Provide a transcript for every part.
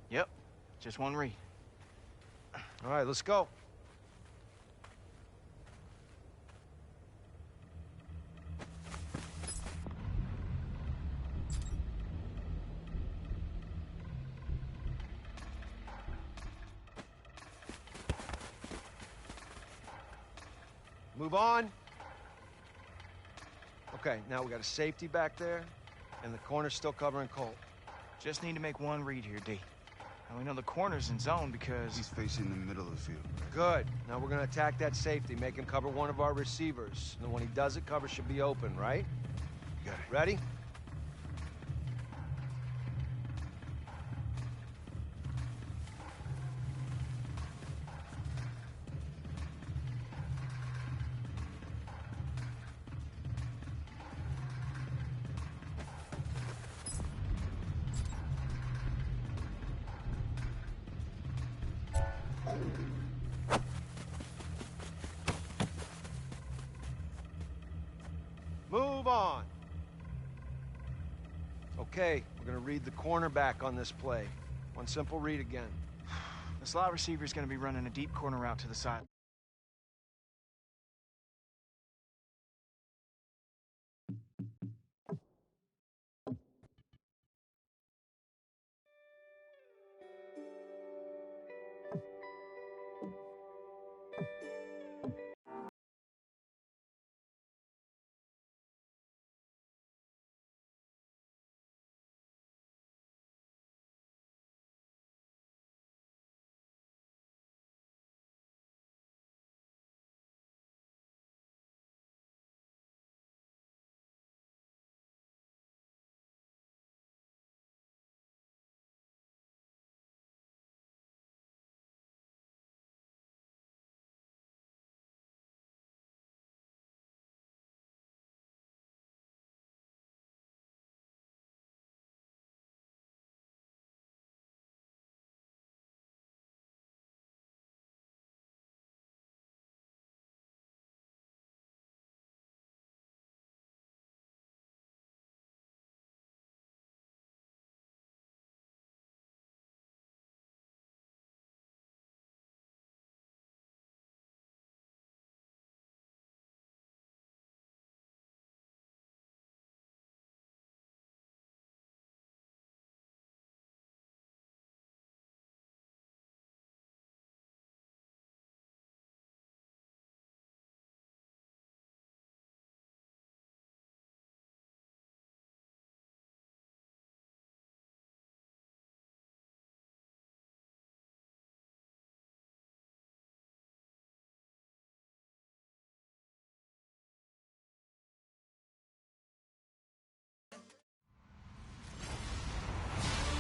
Yep, just one read. All right, let's go. Move on. Okay, now we got a safety back there, and the corner's still covering Cole. Just need to make one read here, D. And we know the corner's in zone because... He's facing the middle of the field. Good. Now we're gonna attack that safety, make him cover one of our receivers. And when he does it, cover should be open, right? You got it. Ready? Move on. Okay, we're gonna read the cornerback on this play. One simple read again. The slot receiver's going to be running a deep corner route to the side.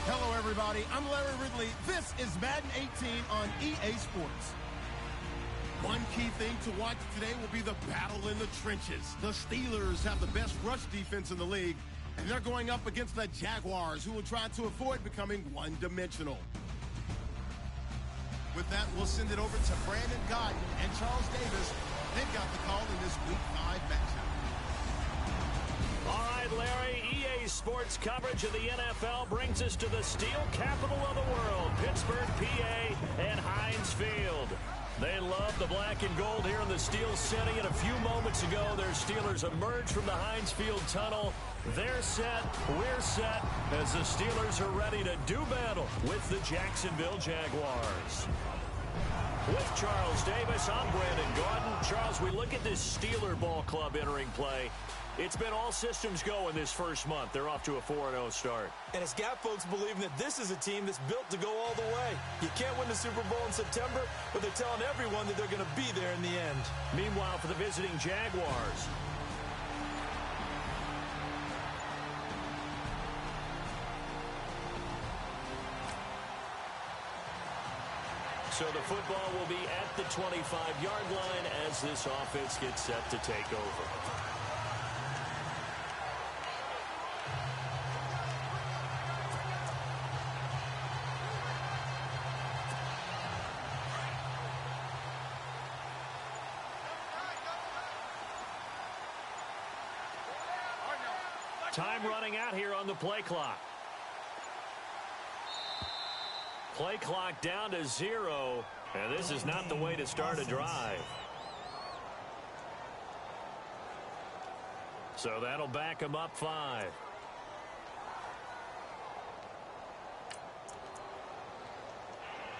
Hello, everybody. I'm Larry Ridley. This is Madden 18 on EA Sports. One key thing to watch today will be the battle in the trenches. The Steelers have the best rush defense in the league, and they're going up against the Jaguars, who will try to avoid becoming one-dimensional. With that, we'll send it over to Brandon Godden and Charles Davis. They've got the call in this Week 5 matchup. All right, Larry, EA Sports coverage of the NFL brings us to the steel capital of the world, Pittsburgh, PA, and Heinz Field. They love the black and gold here in the Steel City, and a few moments ago, their Steelers emerged from the Heinz Field tunnel. They're set, we're set, as the Steelers are ready to do battle with the Jacksonville Jaguars. With Charles Davis, I'm Brandon Gaudin. Charles, we look at this Steeler ball club entering play. It's been all systems go in this first month. They're off to a 4-0 start. And it's got folks believing that this is a team that's built to go all the way. You can't win the Super Bowl in September, but they're telling everyone that they're going to be there in the end. Meanwhile, for the visiting Jaguars, so the football will be at the 25-yard line as this offense gets set to take over. Time running out here on the play clock. Play clock down to 0, and this is not the way to start a drive. So that'll back him up 5.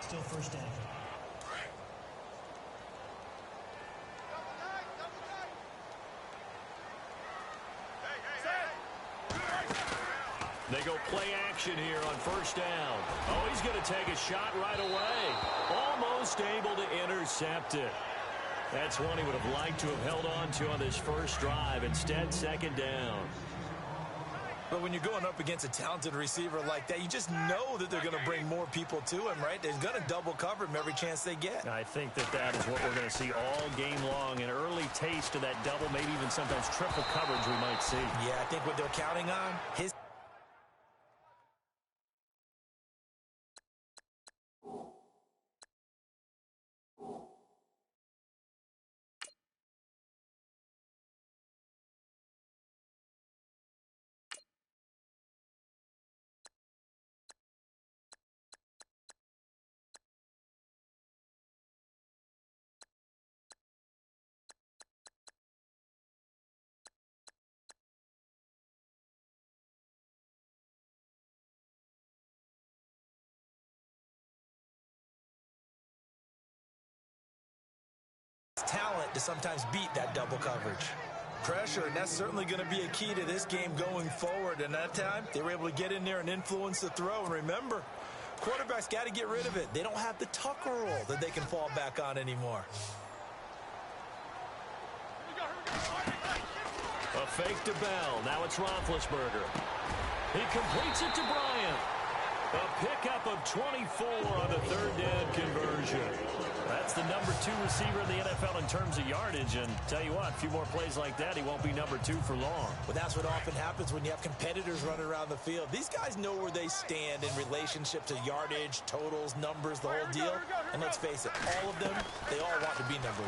Still first down. They go play action here on first down. Oh, he's going to take a shot right away. Almost able to intercept it. That's one he would have liked to have held on to on this first drive. Instead, second down. But when you're going up against a talented receiver like that, you just know that they're going to bring more people to him, right? They're going to double cover him every chance they get. I think that is what we're going to see all game long. An early taste of that double, maybe even sometimes triple coverage we might see. Yeah, I think what they're counting on, his talent to sometimes beat that double coverage. Pressure, and that's certainly going to be a key to this game going forward. And that time, they were able to get in there and influence the throw. And remember, quarterbacks got to get rid of it. They don't have the Tucker roll that they can fall back on anymore. A fake to Bell. Now it's Roethlisberger. He completes it to Bryant. A pickup of 24 on the third down conversion. That's the number 2 receiver in the NFL in terms of yardage. And tell you what, a few more plays like that, he won't be number 2 for long. Well, that's what often happens when you have competitors running around the field. These guys know where they stand in relationship to yardage, totals, numbers, the whole deal. And let's face it, all of them, they all want to be number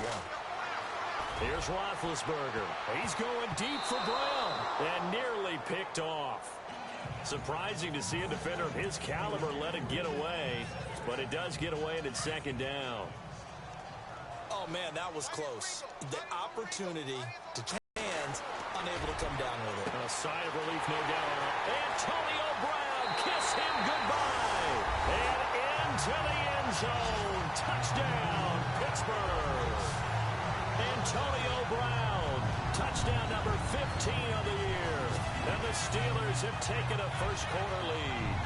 1. Here's Roethlisberger. He's going deep for Brown and nearly picked off. Surprising to see a defender of his caliber let it get away, but it does get away and it's second down. Oh, man, that was close. The opportunity to hands, unable to come down with it. A sigh of relief, no doubt. Antonio Brown, kiss him goodbye. And into the end zone. Touchdown, Pittsburgh. Antonio Brown, touchdown number 15 of the year. And the Steelers have taken a first-quarter lead.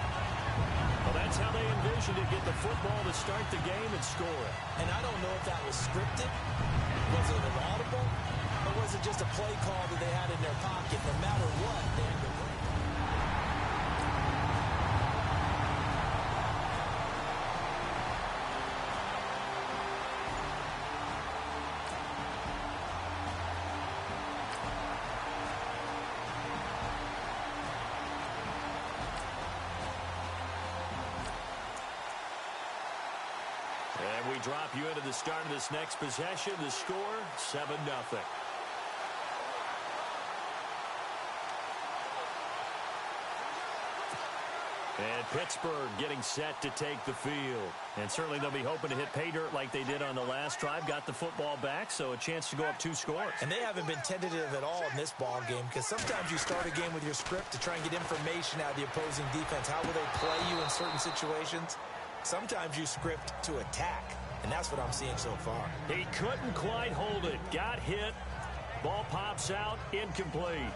Well, that's how they envisioned it, get the football to start the game and score it. And I don't know if that was scripted. Was it an audible? Or was it just a play call that they had in their pocket? No matter what, they had to bring. And we drop you into the start of this next possession. The score, 7-0. And Pittsburgh getting set to take the field. And certainly they'll be hoping to hit pay dirt like they did on the last drive. Got the football back, so a chance to go up 2 scores. And they haven't been tentative at all in this ball game, because sometimes you start a game with your script to try and get information out of the opposing defense. How will they play you in certain situations? Sometimes you script to attack, and that's what I'm seeing so far. He couldn't quite hold it. Got hit. Ball pops out. Incomplete.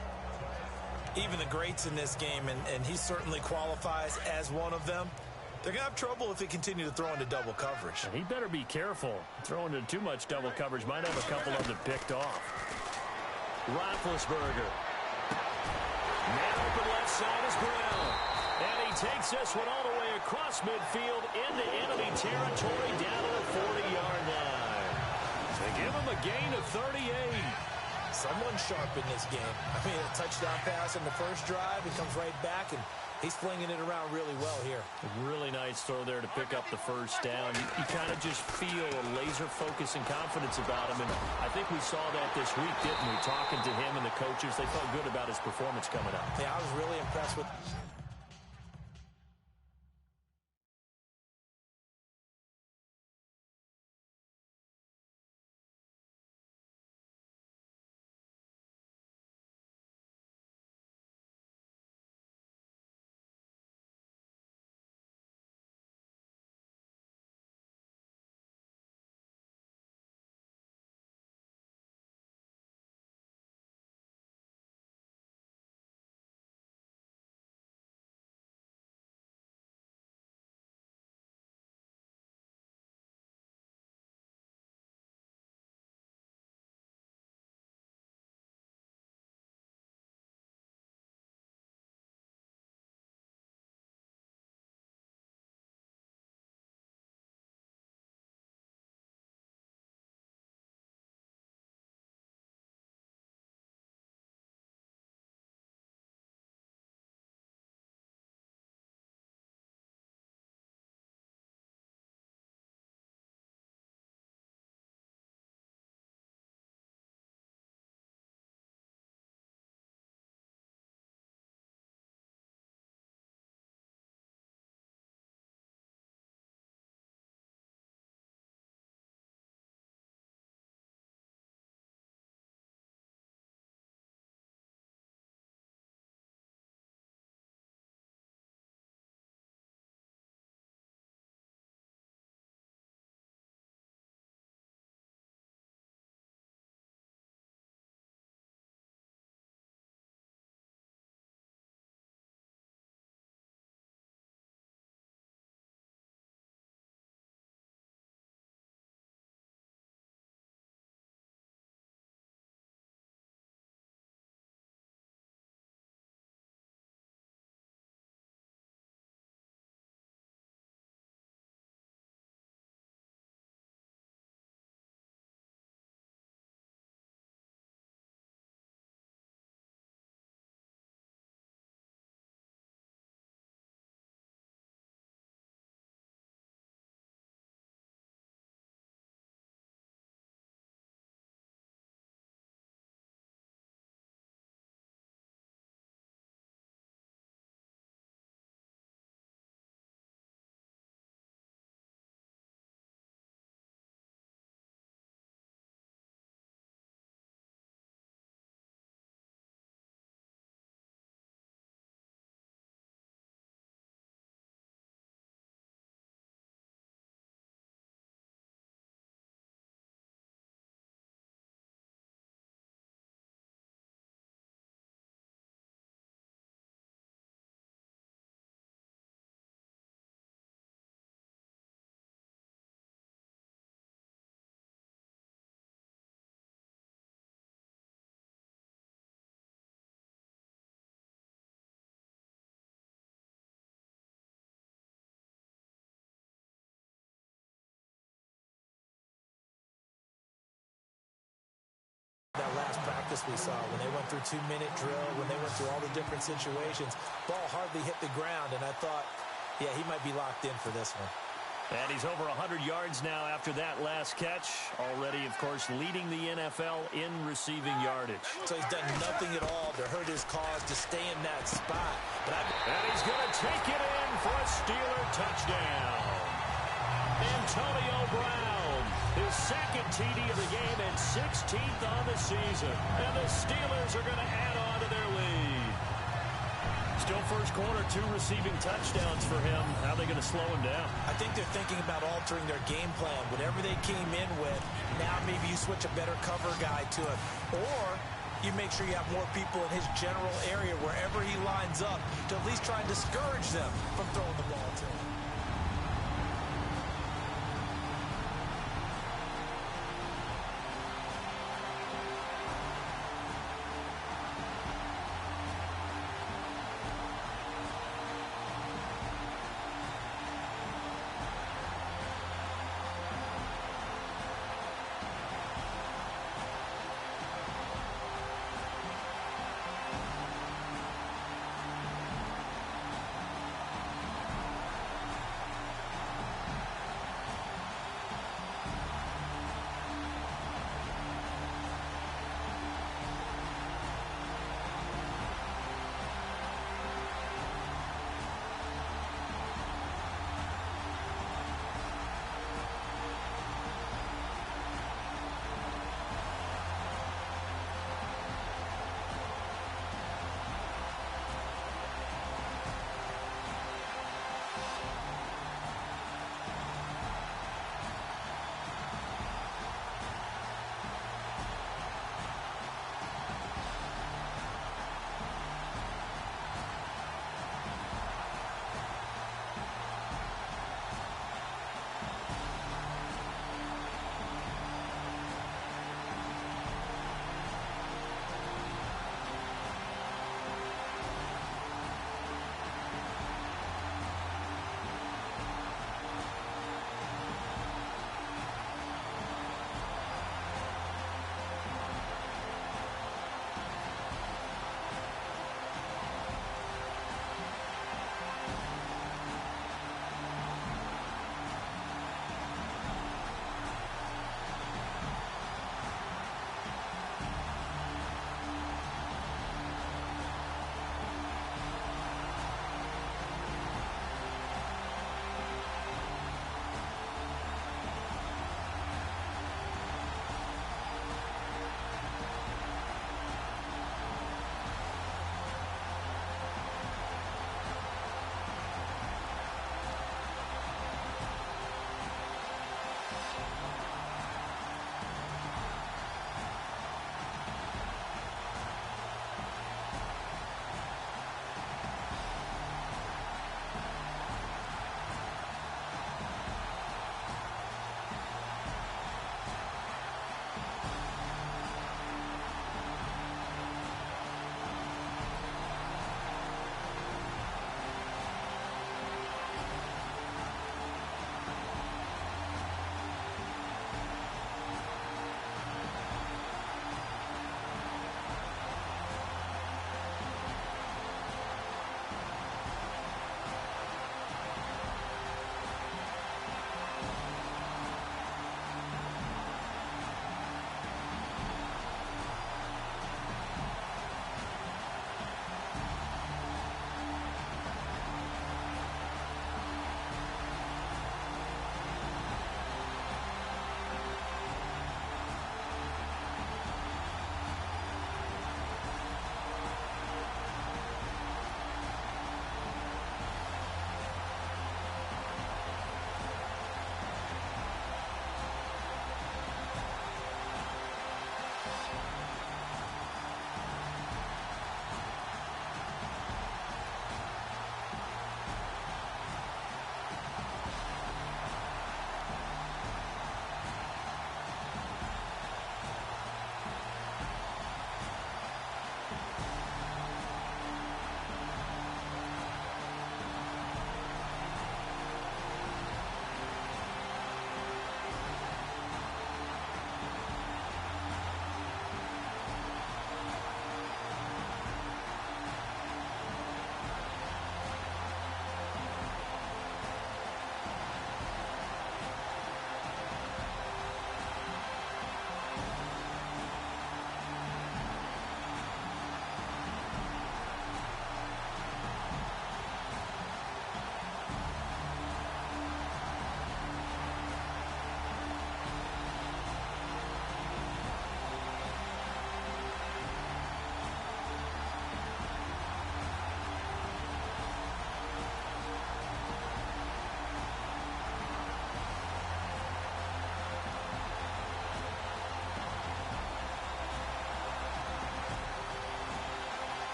Even the greats in this game, and he certainly qualifies as one of them, they're going to have trouble if they continue to throw into double coverage. He better be careful. Throwing into too much double coverage might have a couple of them picked off. Roethlisberger. Man open left side is Brown. And he takes this one all the way across midfield into enemy territory down to the 40-yard line. They give him a gain of 38. Someone sharp in this game. I mean, a touchdown pass in the first drive. He comes right back, and he's flinging it around really well here. A really nice throw there to pick up the first down. You kind of just feel a laser focus and confidence about him, and I think we saw that this week, didn't we? Talking to him and the coaches, they felt good about his performance coming up. Yeah, I was really impressed with practice we saw when they went through 2-minute drill, when they went through all the different situations. Ball hardly hit the ground, and I thought, yeah, he might be locked in for this one. And he's over 100 yards now after that last catch. Already, of course, leading the NFL in receiving yardage. So he's done nothing at all to hurt his cause to stay in that spot. And he's going to take it in for a Steeler touchdown. Antonio Brown, his second TD of the game and 16th on the season. And the Steelers are going to add on to their lead. Still first quarter, 2 receiving touchdowns for him. How are they going to slow him down? I think they're thinking about altering their game plan. Whatever they came in with, now maybe you switch a better cover guy to him. Or you make sure you have more people in his general area wherever he lines up to at least try and discourage them from throwing the ball to him.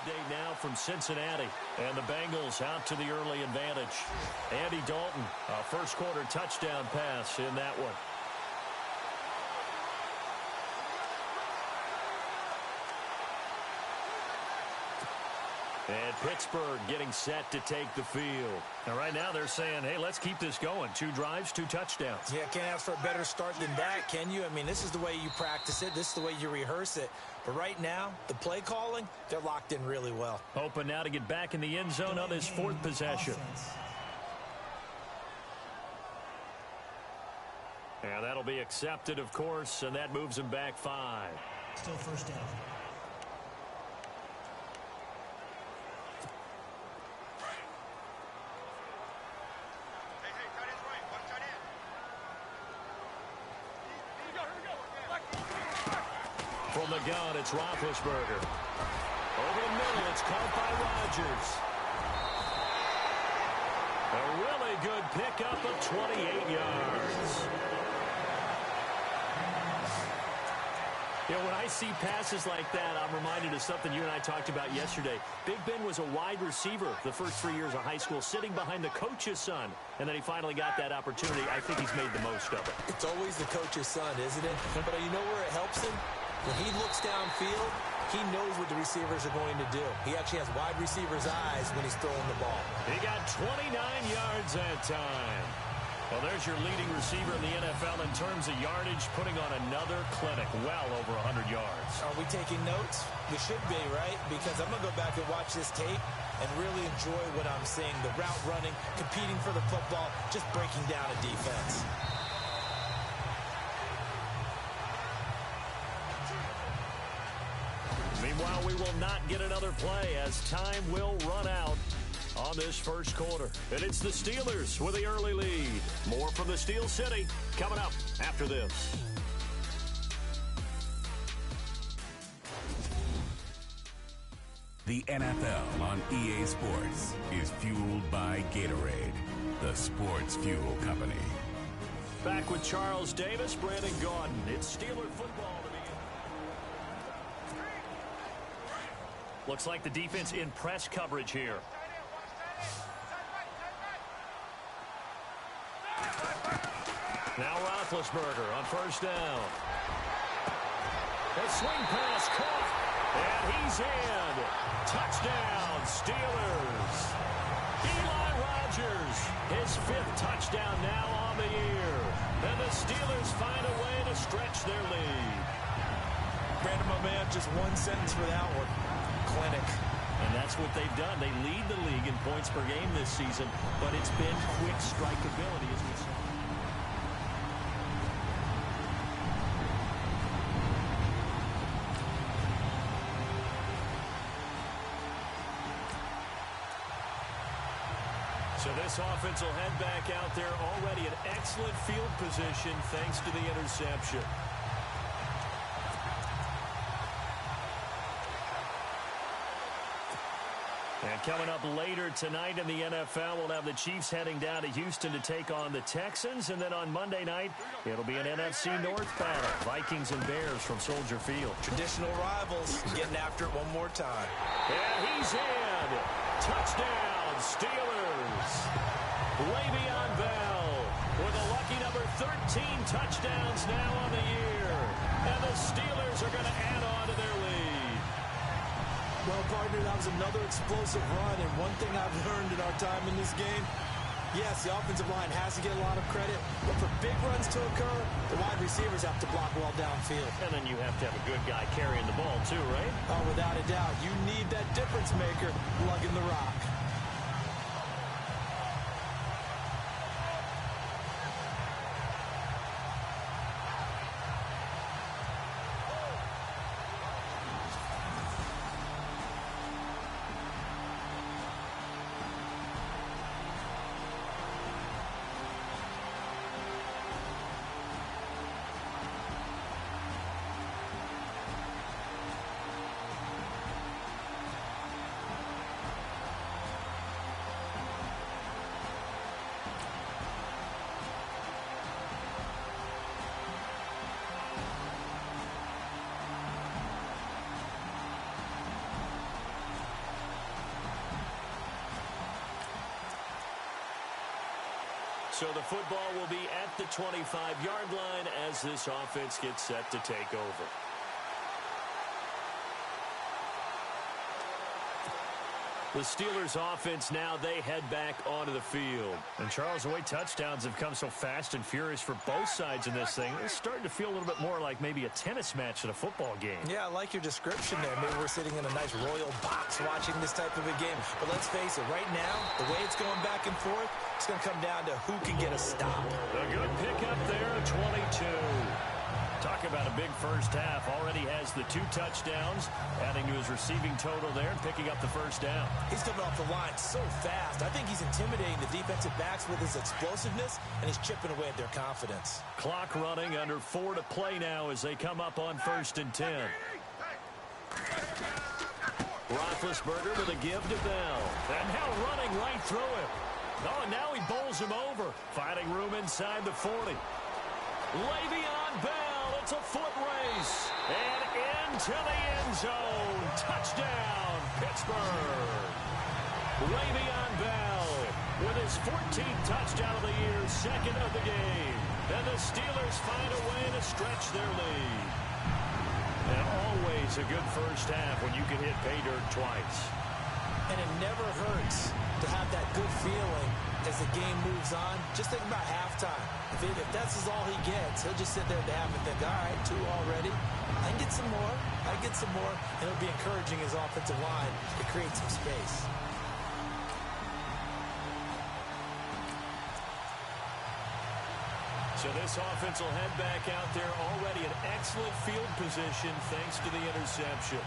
update now from Cincinnati. And the Bengals out to the early advantage. Andy Dalton, a first quarter touchdown pass in that one. And Pittsburgh getting set to take the field. And right now they're saying, hey, let's keep this going. 2 drives, 2 touchdowns. Yeah, can't ask for a better start than that, can you? I mean, this is the way you practice it. This is the way you rehearse it. But right now, the play calling, they're locked in really well. Hoping now to get back in the end zone on this 4th possession. And that'll be accepted, of course, and that moves him back 5. Still first down. From the gun, it's Roethlisberger. Over the middle, it's caught by Rodgers. A really good pickup of 28 yards. You know, when I see passes like that, I'm reminded of something you and I talked about yesterday. Big Ben was a wide receiver the first 3 years of high school, sitting behind the coach's son. And then he finally got that opportunity. I think he's made the most of it. It's always the coach's son, isn't it? But you know where it helps him? When he looks downfield, he knows what the receivers are going to do. He actually has wide receivers' eyes when he's throwing the ball. He got 29 yards that time. Well, there's your leading receiver in the NFL in terms of yardage, putting on another clinic, well over 100 yards. Are we taking notes? We should be, right? Because I'm going to go back and watch this tape and really enjoy what I'm seeing. The route running, competing for the football, just breaking down a defense. Meanwhile, we will not get another play as time will run out on this first quarter. And it's the Steelers with the early lead. More from the Steel City coming up after this. The NFL on EA Sports is fueled by Gatorade, the sports fuel company. Back with Charles Davis, Brandon Gaudin. It's Steeler football to begin. Looks like the defense in press coverage here. Now Roethlisberger on first down. A swing pass caught, and he's in. Touchdown, Steelers. Eli Rodgers, his 5th touchdown now on the year. And the Steelers find a way to stretch their lead. Brandon, my man, just one sentence for that one. Clinic. And that's what they've done. They lead the league in points per game this season, but it's been quick strikeability, as we saw. So this offense will head back out there, already in excellent field position thanks to the interception. And coming up later tonight in the NFL, we'll have the Chiefs heading down to Houston to take on the Texans. And then on Monday night, it'll be an NFC North battle. Vikings and Bears from Soldier Field. Traditional rivals getting after it one more time. And he's in. Touchdown, Steelers. Le'Veon Bell with a lucky number 13 touchdowns now on the year. And the Steelers are going to add on to their lead. Well, partner, that was another explosive run, and one thing I've learned in our time in this game, yes, the offensive line has to get a lot of credit, but for big runs to occur, the wide receivers have to block well downfield. And then you have to have a good guy carrying the ball too, right? Oh, without a doubt. You need that difference maker lugging the rock. So the football will be at the 25-yard line as this offense gets set to take over. The Steelers offense now, they head back onto the field. And Charles, the way touchdowns have come so fast and furious for both sides in this thing, it's starting to feel a little bit more like maybe a tennis match at a football game. Yeah, I like your description there. Maybe we're sitting in a nice royal box watching this type of a game. But let's face it, right now, the way it's going back and forth, it's going to come down to who can get a stop. A good pickup there, 22. Talk about a big first half. Already has the 2 touchdowns, adding to his receiving total there and picking up the first down. He's coming off the line so fast. I think he's intimidating the defensive backs with his explosiveness, and he's chipping away at their confidence. Clock running, under 4 to play now as they come up on 1st and 10. Roethlisberger with a give to Bell. And now running right through him. Oh, and now he bowls him over. Finding room inside the 40. Le'Veon Bell. It's a foot race. And into the end zone. Touchdown, Pittsburgh. Le'Veon Bell with his 14th touchdown of the year, 2nd of the game. And the Steelers find a way to stretch their lead. And always a good first half when you can hit pay dirt twice. And it never hurts to have that good feeling as the game moves on. Just think about halftime. If that's all he gets, he'll just sit there at the half and think, all right, 2 already. I can get some more. I get some more. And it'll be encouraging his offensive line to create some space. So this offense will head back out there, already in excellent field position thanks to the interception.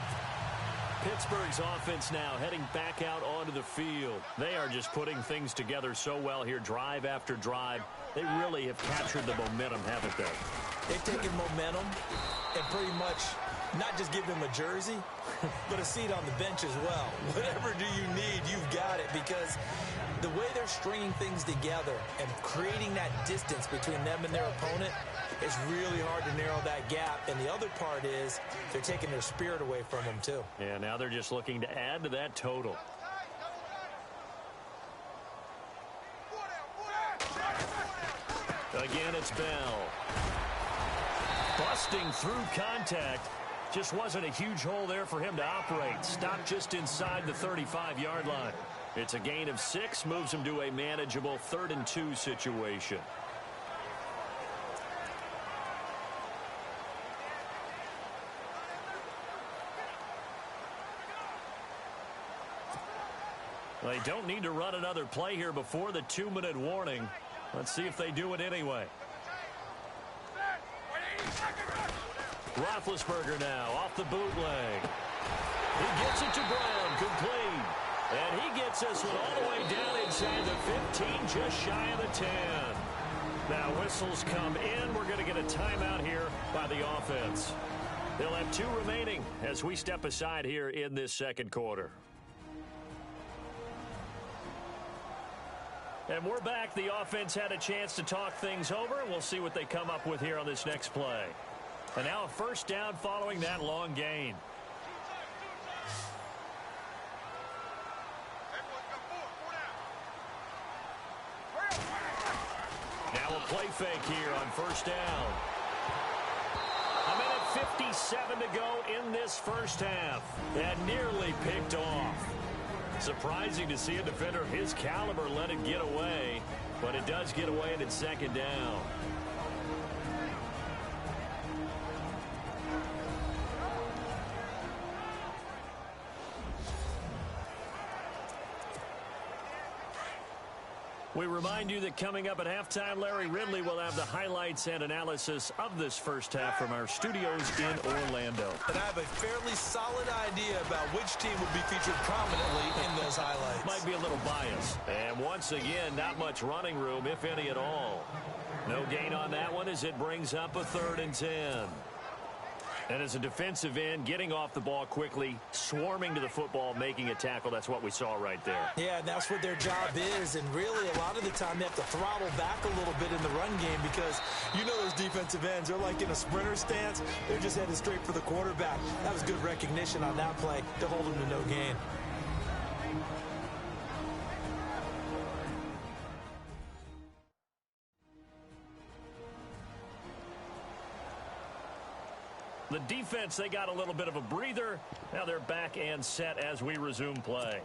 Pittsburgh's offense now heading back out onto the field. They are just putting things together so well here, drive after drive. They really have captured the momentum, haven't they? They've taken momentum and pretty much not just give them a jersey, but a seat on the bench as well. Whatever do you need, you've got it, because the way they're stringing things together and creating that distance between them and their opponent, it's really hard to narrow that gap. And the other part is they're taking their spirit away from them, too. Yeah, now they're just looking to add to that total. Again, it's Bell. Busting through contact. Just wasn't a huge hole there for him to operate. Stopped just inside the 35-yard line. It's a gain of 6, moves him to a manageable 3rd and 2 situation. They don't need to run another play here before the 2-minute warning. Let's see if they do it anyway. Roethlisberger now off the bootleg. He gets it to Brown, complete. And he gets this one all the way down inside the 15, just shy of the 10. Now whistles come in. We're going to get a timeout here by the offense. They'll have 2 remaining as we step aside here in this 2nd quarter. And we're back. The offense had a chance to talk things over, and we'll see what they come up with here on this next play. And now a first down following that long gain. Now a play fake here on first down. A minute 57 to go in this first half. And nearly picked off. Surprising to see a defender of his caliber let it get away, but it does get away and it's 2nd down. We remind you that coming up at halftime, Larry Ridley will have the highlights and analysis of this first half from our studios in Orlando. And I have a fairly solid idea about which team will be featured prominently in those highlights. Might be a little biased. And once again, not much running room, if any at all. No gain on that one as it brings up a 3rd and 10. And as a defensive end, getting off the ball quickly, swarming to the football, making a tackle, that's what we saw right there. Yeah, and that's what their job is. And really, a lot of the time, they have to throttle back a little bit in the run game because you know those defensive ends, they're like in a sprinter stance. They're just headed straight for the quarterback. That was good recognition on that play to hold them to no gain. The defense, they got a little bit of a breather. Now they're back and set as we resume play.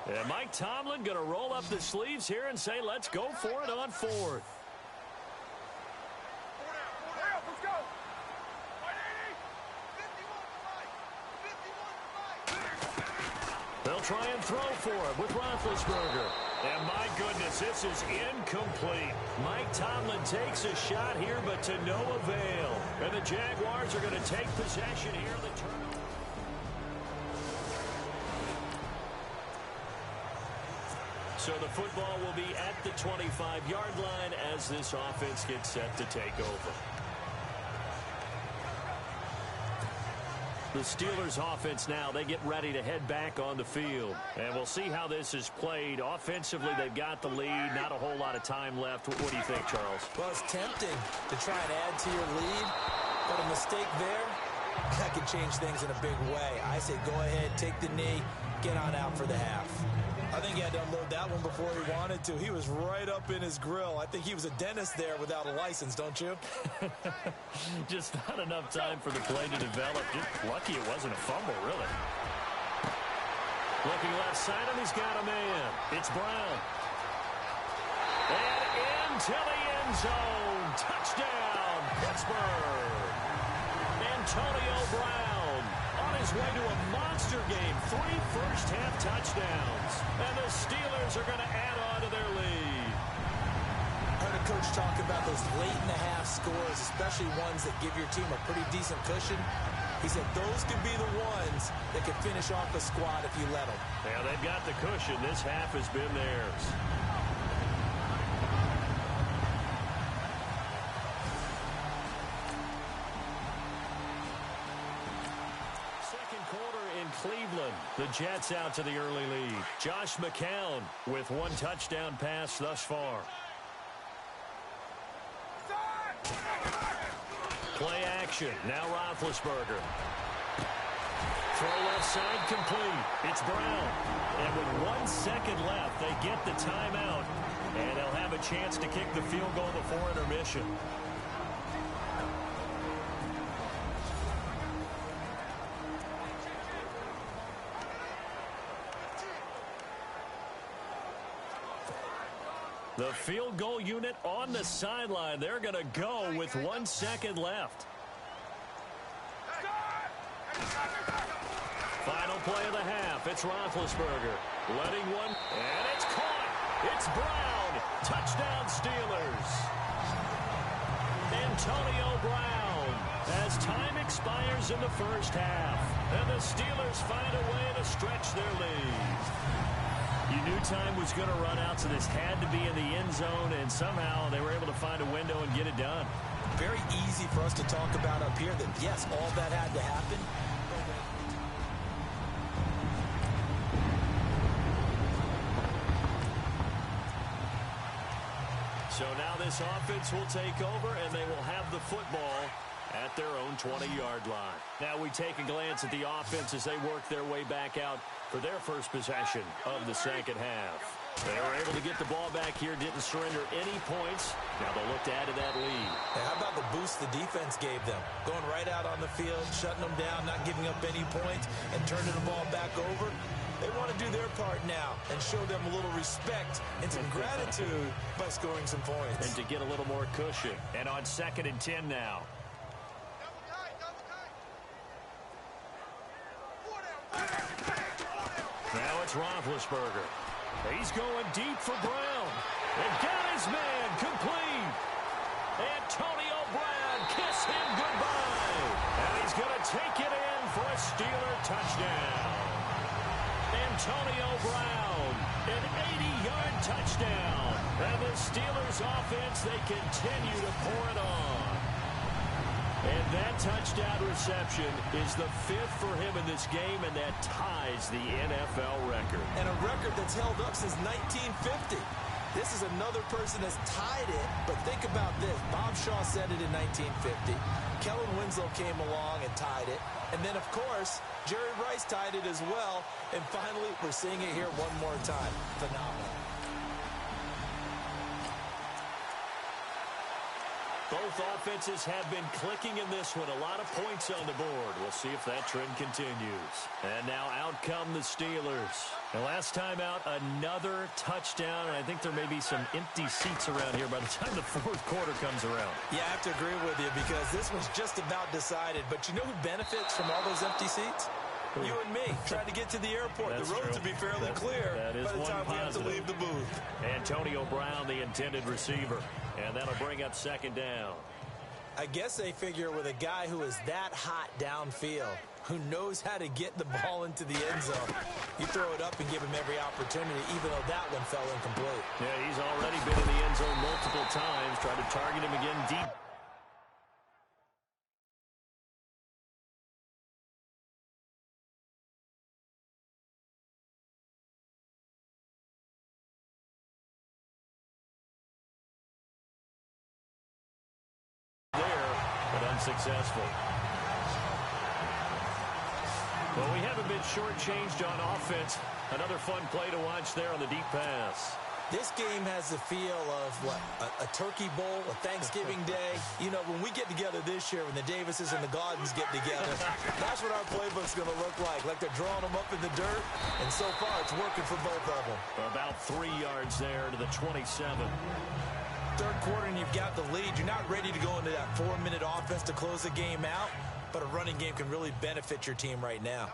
And Mike Tomlin going to roll up the sleeves here and say, let's go for it on fourth. They'll try and throw for it with Roethlisberger. And my goodness, this is incomplete. Mike Tomlin takes a shot here, but to no avail. And the Jaguars are going to take possession here. The turnover. So the football will be at the 25-yard line as this offense gets set to take over. The Steelers offense now, they get ready to head back on the field. And we'll see how this is played. Offensively, they've got the lead. Not a whole lot of time left. What do you think, Charles? Well, it's tempting to try and add to your lead, but a mistake there, that could change things in a big way. I say go ahead, take the knee, get on out for the half. I think he had to unload that one before he wanted to. He was right up in his grill. I think he was a dentist there without a license, don't you? Just not enough time for the play to develop. Just lucky it wasn't a fumble, really. Looking left side, and he's got a man. It's Brown. And into the end zone. Touchdown, Pittsburgh. Antonio Brown on his way to a monster game. 3 first-half touchdowns. And the Steelers are going to add on to their lead. I heard a coach talk about those late-in-the-half scores, especially ones that give your team a pretty decent cushion. He said those could be the ones that could finish off a squad if you let them. Yeah, they've got the cushion. This half has been theirs. Cleveland, the Jets out to the early lead. Josh McCown with 1 touchdown pass thus far. Play action. Now Roethlisberger. Throw left side complete. It's Brown. And with 1 second left, they get the timeout. And they'll have a chance to kick the field goal before intermission. The field goal unit on the sideline. They're going to go with 1 second left. Final play of the half. It's Roethlisberger. Letting one. And it's caught. It's Brown. Touchdown Steelers. Antonio Brown. As time expires in the first half. And the Steelers find a way to stretch their lead. You knew time was going to run out, so this had to be in the end zone, and somehow they were able to find a window and get it done. Very easy for us to talk about up here that, yes, all that had to happen. So now this offense will take over, and they will have the football at their own 20-yard line. Now we take a glance at the offense as they work their way back out for their first possession of the second half. They were able to get the ball back here, didn't surrender any points. Now they'll look to add to that lead. Hey, how about the boost the defense gave them? Going right out on the field, shutting them down, not giving up any points, and turning the ball back over. They want to do their part now and show them a little respect and some gratitude by scoring some points. And to get a little more cushion. And on 2nd and 10 now. Now it's Roethlisberger. He's going deep for Brown. And got his man complete. Antonio Brown, kiss him goodbye. And he's going to take it in for a Steeler touchdown. Antonio Brown, an 80-yard touchdown. And the Steelers offense, they continue to pour it on. And that touchdown reception is the 5th for him in this game, and that ties the NFL record. And a record that's held up since 1950. This is another person that's tied it, but think about this. Bob Shaw said it in 1950. Kellen Winslow came along and tied it. And then, of course, Jerry Rice tied it as well. And finally, we're seeing it here one more time. Phenomenal. Both offenses have been clicking in this one. A lot of points on the board. We'll see if that trend continues. And now out come the Steelers. The last time out, another touchdown. And I think there may be some empty seats around here by the time the fourth quarter comes around. Yeah, I have to agree with you because this one's just about decided. But you know who benefits from all those empty seats? You and me, trying to get to the airport. That's the roads true. will be fairly clear by the time we have to leave the booth. Antonio Brown, the intended receiver. And that'll bring up second down. I guess they figure with a guy who is that hot downfield, who knows how to get the ball into the end zone, you throw it up and give him every opportunity, even though that one fell incomplete. Yeah, he's already been in the end zone multiple times. Try to target him again deep. Successful. Well, we haven't been shortchanged on offense. Another fun play to watch there on the deep pass. This game has the feel of, what, a turkey bowl, a Thanksgiving day. You know, when we get together this year, when the Davises and the Gaudens get together, that's what our playbook's going to look like. Like they're drawing them up in the dirt, and so far it's working for both of them. About 3 yards there to the 27. Third quarter and you've got the lead. You're not ready to go into that 4-minute offense to close the game out, but a running game can really benefit your team right now.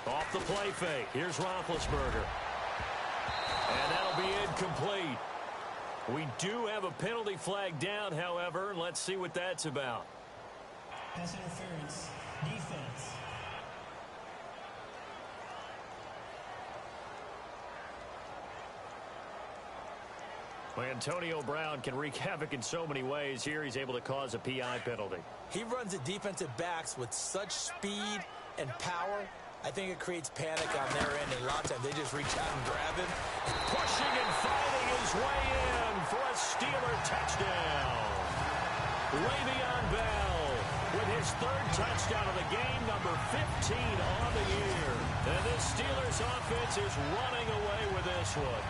Off the play fake. Here's Roethlisberger. And that'll be incomplete. We do have a penalty flag down, however. Let's see what that's about. Pass interference. Defense. Well, Antonio Brown can wreak havoc in so many ways. Here he's able to cause a PI penalty. He runs at defensive backs with such speed and power. I think it creates panic on their end, and a lot of times they just reach out and grab him. Pushing and fighting his way in for a Steeler touchdown. Le'Veon Bell with his third touchdown of the game, number 15 on the year. And this Steelers offense is running away with this one.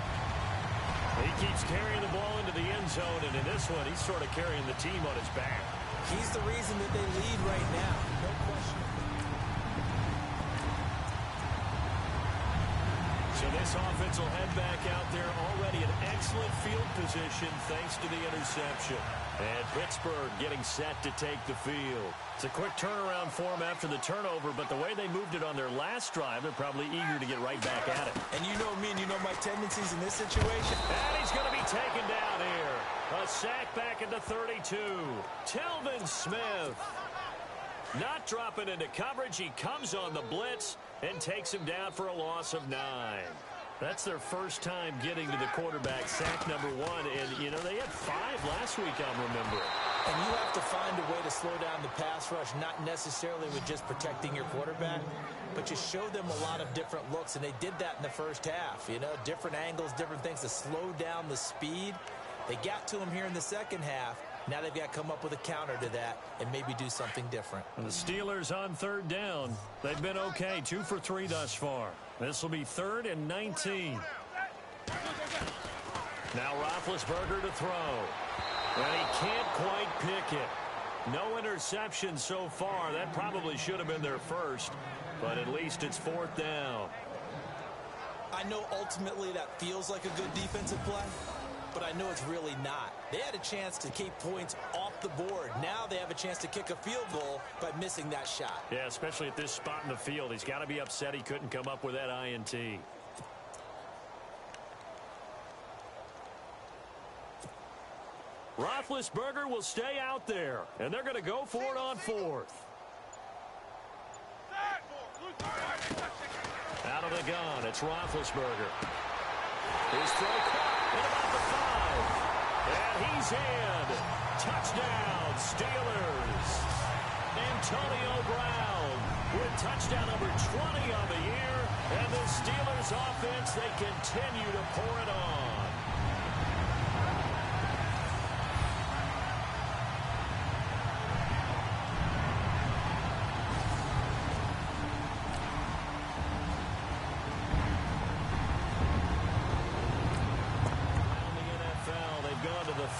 He keeps carrying the ball into the end zone, and in this one, he's sort of carrying the team on his back. He's the reason that they lead right now. No question. So this offense will head back out there already in excellent field position thanks to the interception. And Pittsburgh getting set to take the field. It's a quick turnaround for them after the turnover, but the way they moved it on their last drive, they're probably eager to get right back at it. And you know me, and you know my tendencies in this situation. And he's going to be taken down here. A sack back into 32. Telvin Smith. Not dropping into coverage. He comes on the blitz and takes him down for a loss of 9. That's their first time getting to the quarterback, sack number 1. And, you know, they had 5 last week, I'm remembering. And you have to find a way to slow down the pass rush, not necessarily with just protecting your quarterback, but you show them a lot of different looks, and they did that in the first half. You know, different angles, different things to slow down the speed. They got to him here in the second half. Now they've got to come up with a counter to that and maybe do something different. And the Steelers on third down. They've been okay, 2 for 3 thus far. This will be 3rd and 19. Now Roethlisberger to throw. And he can't quite pick it. No interception so far. That probably should have been their first, but at least it's 4th down. I know ultimately that feels like a good defensive play, but I know it's really not. They had a chance to keep points off the board. Now they have a chance to kick a field goal by missing that shot. Yeah, especially at this spot in the field. He's got to be upset he couldn't come up with that INT. Roethlisberger will stay out there, and they're going to go for it on 4th. Out of the gun, it's Roethlisberger. His throw caught at about the 5. And he's in. Touchdown, Steelers. Antonio Brown with touchdown number 20 on the year. And the Steelers offense, they continue to pour it on.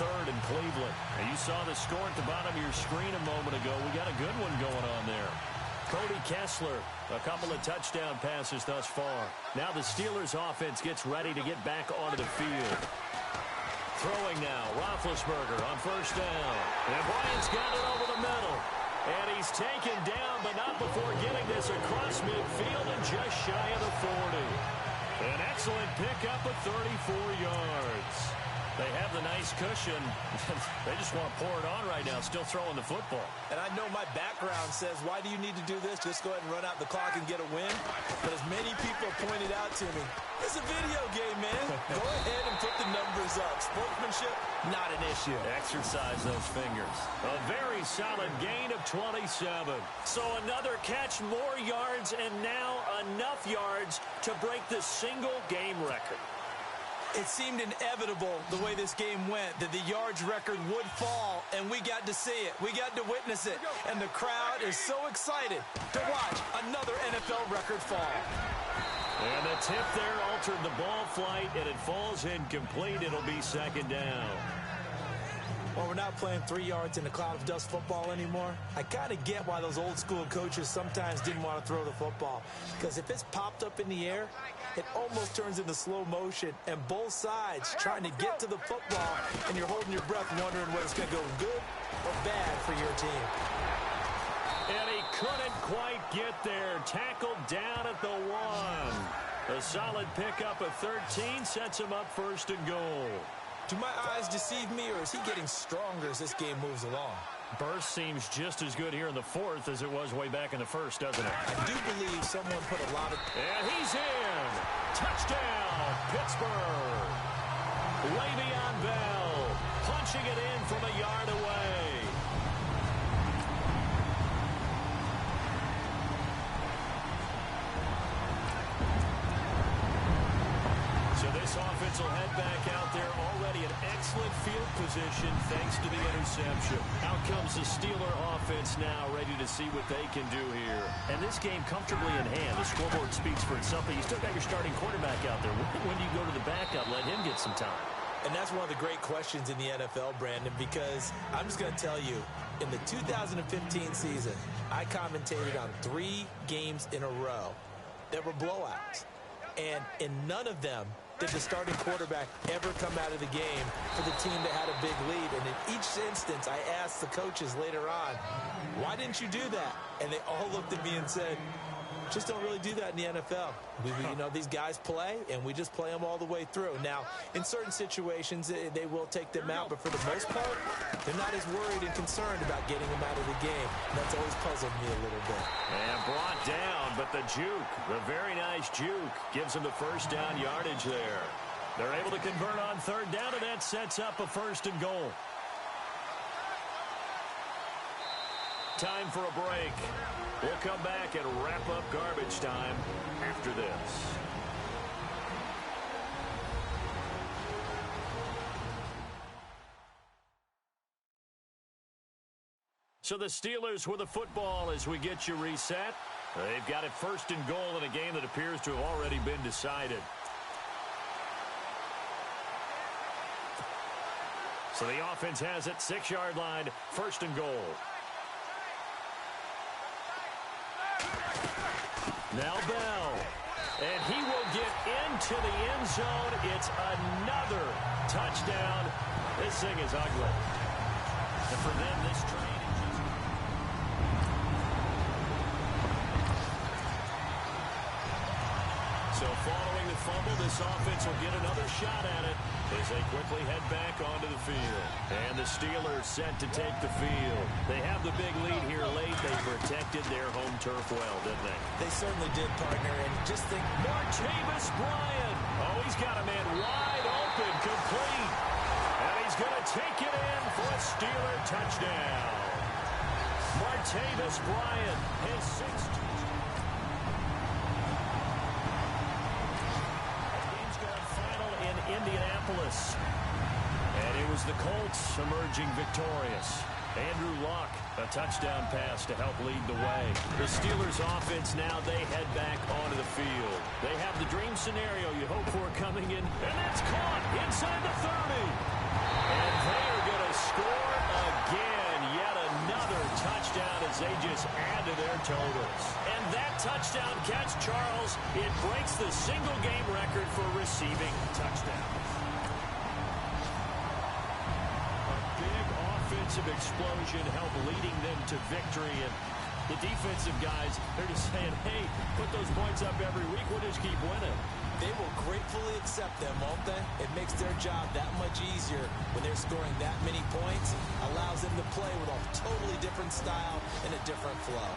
Third in Cleveland. And you saw the score at the bottom of your screen a moment ago. We got a good one going on there. Cody Kessler, a couple of touchdown passes thus far. Now the Steelers offense gets ready to get back onto the field. Throwing now, Roethlisberger on first down. And Bryant's got it over the middle. And he's taken down, but not before getting this across midfield and just shy of the 40. An excellent pickup of 34 yards. They have the nice cushion. They just want to pour it on right now, still throwing the football. And I know my background says, why do you need to do this? Just go ahead and run out the clock and get a win. But as many people pointed out to me, it's a video game, man. Go ahead and put the numbers up. Sportsmanship, not an issue. Exercise those fingers. A very solid gain of 27. So another catch, more yards, and now enough yards to break the single game record. It seemed inevitable the way this game went that the yards record would fall, and we got to see it. We got to witness it, and the crowd is so excited to watch another NFL record fall. And the tip there altered the ball flight, and it falls incomplete. It'll be second down. Well, we're not playing 3 yards in a cloud of dust football anymore. I kind of get why those old school coaches sometimes didn't want to throw the football. Because if it's popped up in the air, it almost turns into slow motion. And both sides trying to get to the football, and you're holding your breath wondering whether it's going to go good or bad for your team. And he couldn't quite get there. Tackled down at the 1. A solid pickup of 13 sets him up first and goal. Do my eyes deceive me, or is he getting stronger as this game moves along? Burst seems just as good here in the fourth as it was way back in the first, doesn't it? I do believe someone put a lot of... And he's in! Touchdown, Pittsburgh! Le'Veon Bell punching it in from a yard away. So this offense will head back out there, already in excellent field position thanks to the interception. Out comes the Steeler offense now, ready to see what they can do here. And this game comfortably in hand. The scoreboard speaks for itself, but you still got your starting quarterback out there. When do you go to the backup? Let him get some time. And that's one of the great questions in the NFL, Brandon, because I'm just going to tell you, in the 2015 season, I commentated on 3 games in a row that were blowouts. And in none of them did the starting quarterback ever come out of the game for the team that had a big lead. And in each instance, I asked the coaches later on, why didn't you do that? And they all looked at me and said, just don't really do that in the NFL. You know, these guys play, and we just play them all the way through. Now, in certain situations, they will take them out, but for the most part, they're not as worried and concerned about getting them out of the game. And that's always puzzled me a little bit. And brought down, but the juke, the very nice juke, gives them the first down yardage there. They're able to convert on third down, and that sets up a first and goal. Time for a break. We'll come back and wrap up garbage time after this. So the Steelers with the football as we get you reset. They've got it first and goal in a game that appears to have already been decided. So the offense has it, 6-yard line, first and goal. Now Bell, and he will get into the end zone. It's another touchdown. This thing is ugly. And for them, this train is just... So following the fumble, this offense will get another shot at it as they quickly head back onto the field. And the Steelers set to take the field. They have the big lead here late. They protected their home turf well, didn't they? They certainly did, partner. And just think, Martavis Bryant. Oh, he's got a man wide open, complete. And he's going to take it in for a Steeler touchdown. Martavis Bryant, his sixth. The game's gone final in Indianapolis. And it was the Colts emerging victorious. Andrew Luck, a touchdown pass to help lead the way. The Steelers offense now, they head back onto the field. They have the dream scenario you hope for coming in, and that's caught inside the 30. And they are going to score again. Yet another touchdown as they just add to their totals. And that touchdown catch, Charles, it breaks the single-game record for receiving touchdowns. Offensive explosion help leading them to victory, and the defensive guys, they're just saying, hey, put those points up every week, we'll just keep winning. They will gratefully accept them, won't they? It makes their job that much easier when they're scoring that many points, allows them to play with a totally different style and a different flow.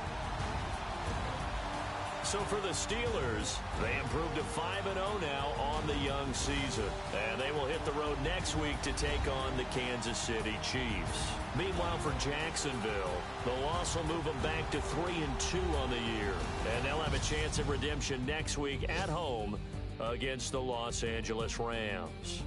So for the Steelers, they improved to 5-0 now on the young season. And they will hit the road next week to take on the Kansas City Chiefs. Meanwhile, for Jacksonville, the loss will move them back to 3-2 on the year. And they'll have a chance at redemption next week at home against the Los Angeles Rams.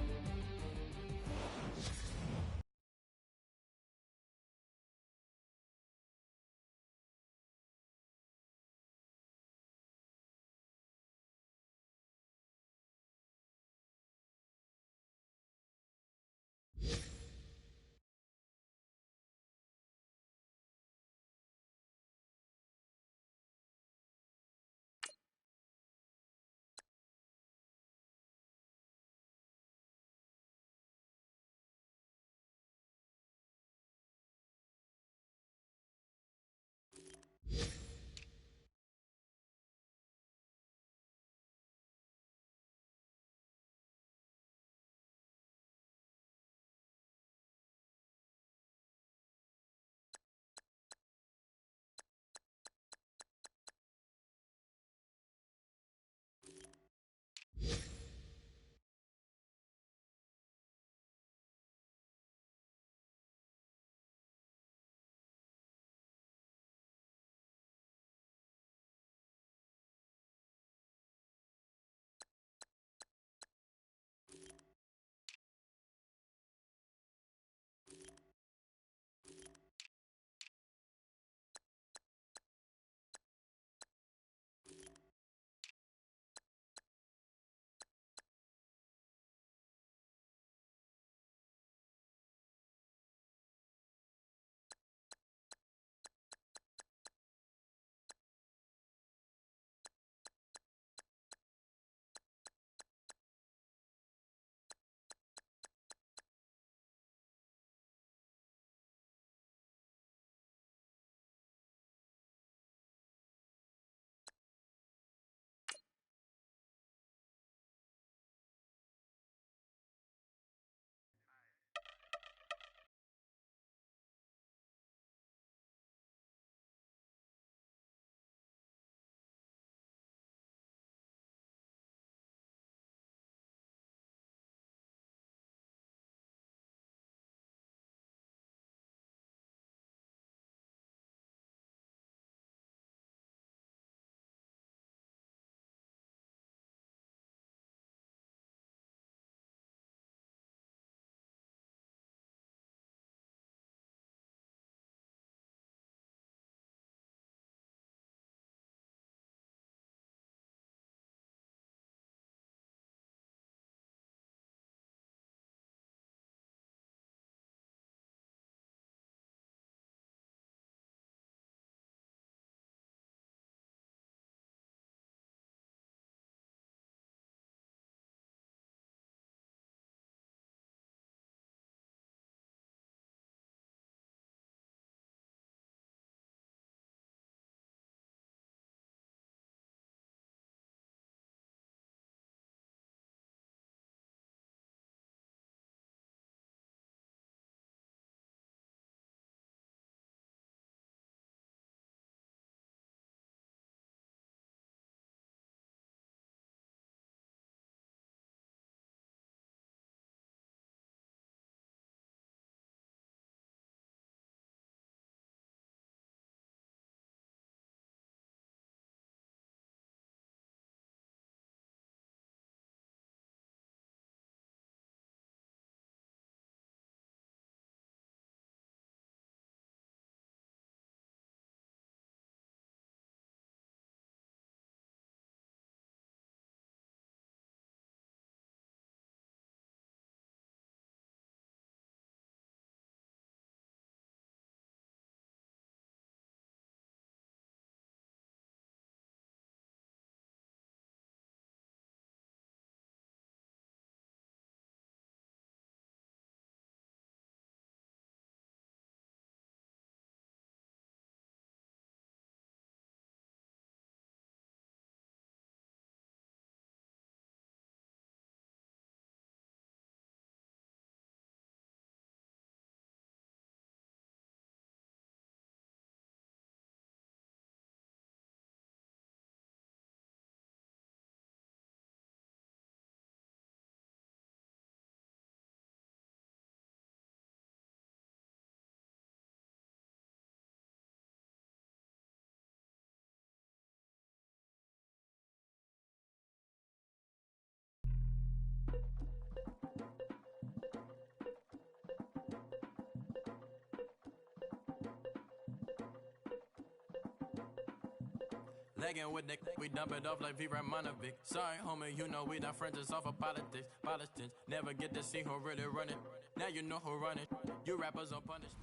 Legging with Nick, we dump it off like V. Ramanovic. Sorry, homie, you know we not friends, it's all for politics. Politics, never get to see who really run it. Now you know who run it. You rappers on punishment.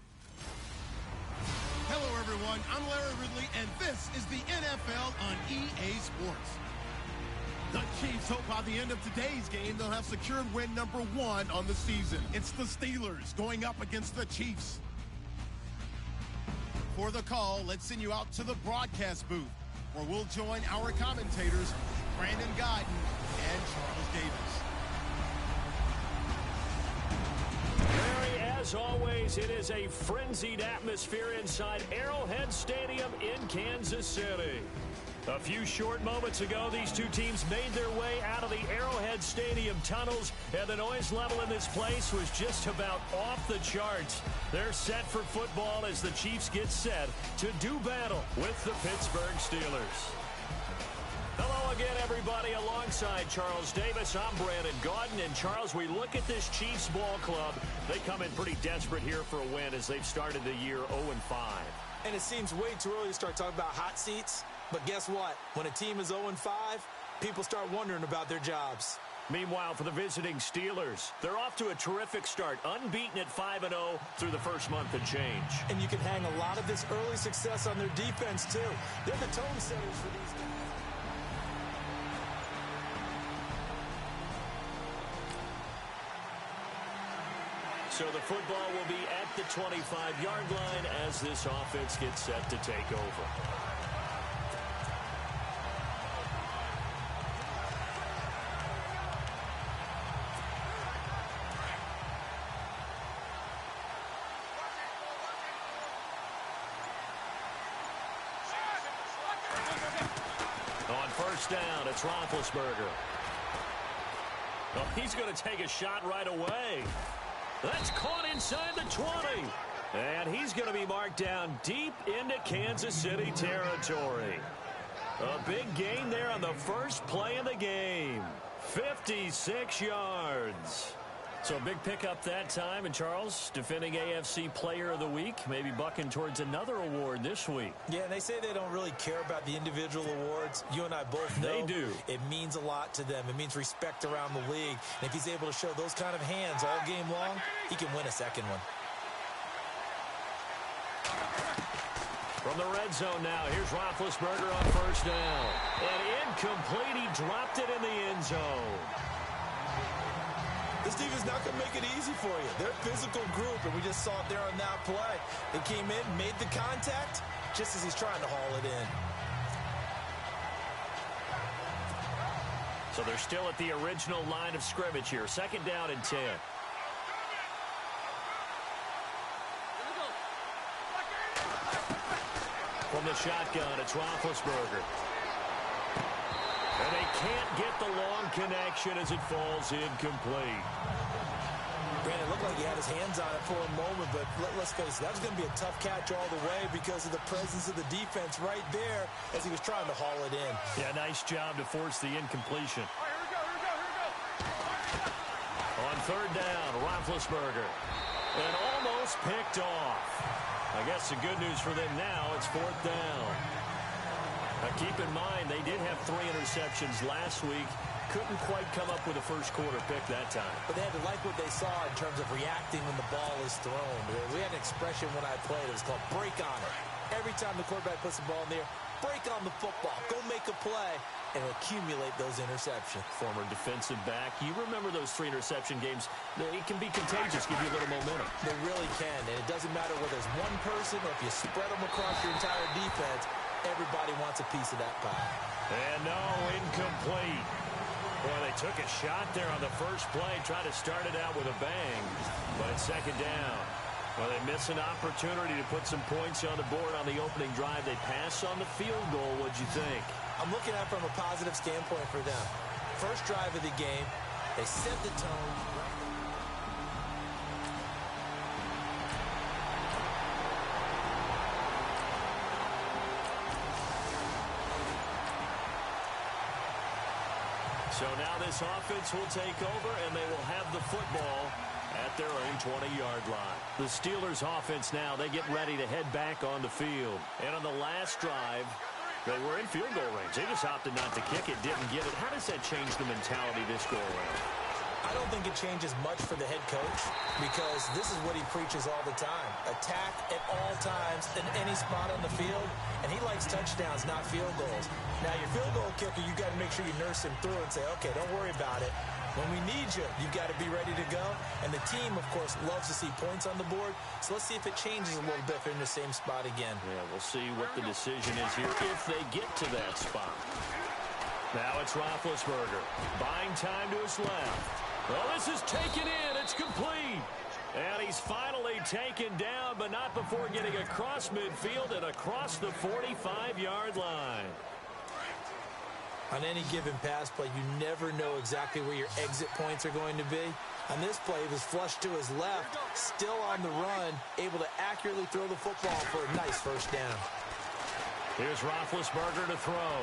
Hello, everyone. I'm Larry Ridley, and this is the NFL on EA Sports. The Chiefs hope by the end of today's game they'll have secured win number 1 on the season. It's the Steelers going up against the Chiefs. For the call, let's send you out to the broadcast booth, where we'll join our commentators, Brandon Guyton and Charles Davis. Larry, as always, it is a frenzied atmosphere inside Arrowhead Stadium in Kansas City. A few short moments ago, these two teams made their way out of the Arrowhead Stadium tunnels, and the noise level in this place was just about off the charts. They're set for football as the Chiefs get set to do battle with the Pittsburgh Steelers. Hello again, everybody. Alongside Charles Davis, I'm Brandon Guyton. And Charles, we look at this Chiefs ball club. They come in pretty desperate here for a win as they've started the year 0-5. And it seems way too early to start talking about hot seats. But guess what? When a team is 0-5, people start wondering about their jobs. Meanwhile, for the visiting Steelers, they're off to a terrific start, unbeaten at 5-0 through the first month and change. And you can hang a lot of this early success on their defense, too. They're the tone setters for these guys. So the football will be at the 25-yard line as this offense gets set to take over. On first down, it's Roethlisberger. Oh, he's going to take a shot right away. That's caught inside the 20. And he's going to be marked down deep into Kansas City territory. A big gain there on the first play of the game. 56 yards. So a big pickup that time. And Charles, defending AFC Player of the Week, maybe bucking towards another award this week. Yeah, and they say they don't really care about the individual awards. You and I both know they do. It means a lot to them. It means respect around the league. And if he's able to show those kind of hands all game long, he can win a second one. From the red zone now, here's Roethlisberger on first down. And incomplete, he dropped it in the end zone. This team is not going to make it easy for you. They're a physical group, and we just saw it there on that play. They came in, made the contact, just as he's trying to haul it in. So they're still at the original line of scrimmage here. Second down and 10. From the shotgun, it's Roethlisberger. And they can't get the long connection as it falls incomplete. Brandon, it looked like he had his hands on it for a moment, but let's face it, that was going to be a tough catch all the way because of the presence of the defense right there as he was trying to haul it in. Yeah, nice job to force the incompletion. All right, here we go. On third down, Roethlisberger. And almost picked off. I guess the good news for them now, it's fourth down. Now keep in mind, they did have 3 interceptions last week. Couldn't quite come up with a first quarter pick that time. But they had to like what they saw in terms of reacting when the ball is thrown. We had an expression when I played. It was called break on it. Every time the quarterback puts the ball in the air, break on the football. Go make a play and accumulate those interceptions. Former defensive back. You remember those 3 interception games. It can be contagious, give you a little momentum. They really can. And it doesn't matter whether it's one person or if you spread them across your entire defense. Everybody wants a piece of that pie. And no, incomplete. Boy, they took a shot there on the first play, tried to start it out with a bang. But it's second down. Well, they miss an opportunity to put some points on the board on the opening drive. They pass on the field goal. What'd you think? I'm looking at it from a positive standpoint for them. First drive of the game, they set the tone. So now this offense will take over, and they will have the football at their own 20-yard line. The Steelers offense now, they get ready to head back on the field. And on the last drive, They were in field goal range. They just opted not to kick it, didn't get it. How does that change the mentality this go around? I don't think it changes much for the head coach because this is what he preaches all the time. Attack at all times in any spot on the field, and he likes touchdowns, not field goals. Now, your field goal kicker, you got to make sure you nurse him through and say, okay, don't worry about it. When we need you, you've got to be ready to go. And the team, of course, loves to see points on the board. So let's see if it changes a little bit if they're in the same spot again. Yeah, we'll see what the decision is here if they get to that spot. Now it's Roethlisberger. Buying time to his left. Well, this is taken in. It's complete. And he's finally taken down, but not before getting across midfield and across the 45-yard line. On any given pass play, you never know exactly where your exit points are going to be. On this play, he was flushed to his left, still on the run, able to accurately throw the football for a nice first down. Here's Roethlisberger to throw.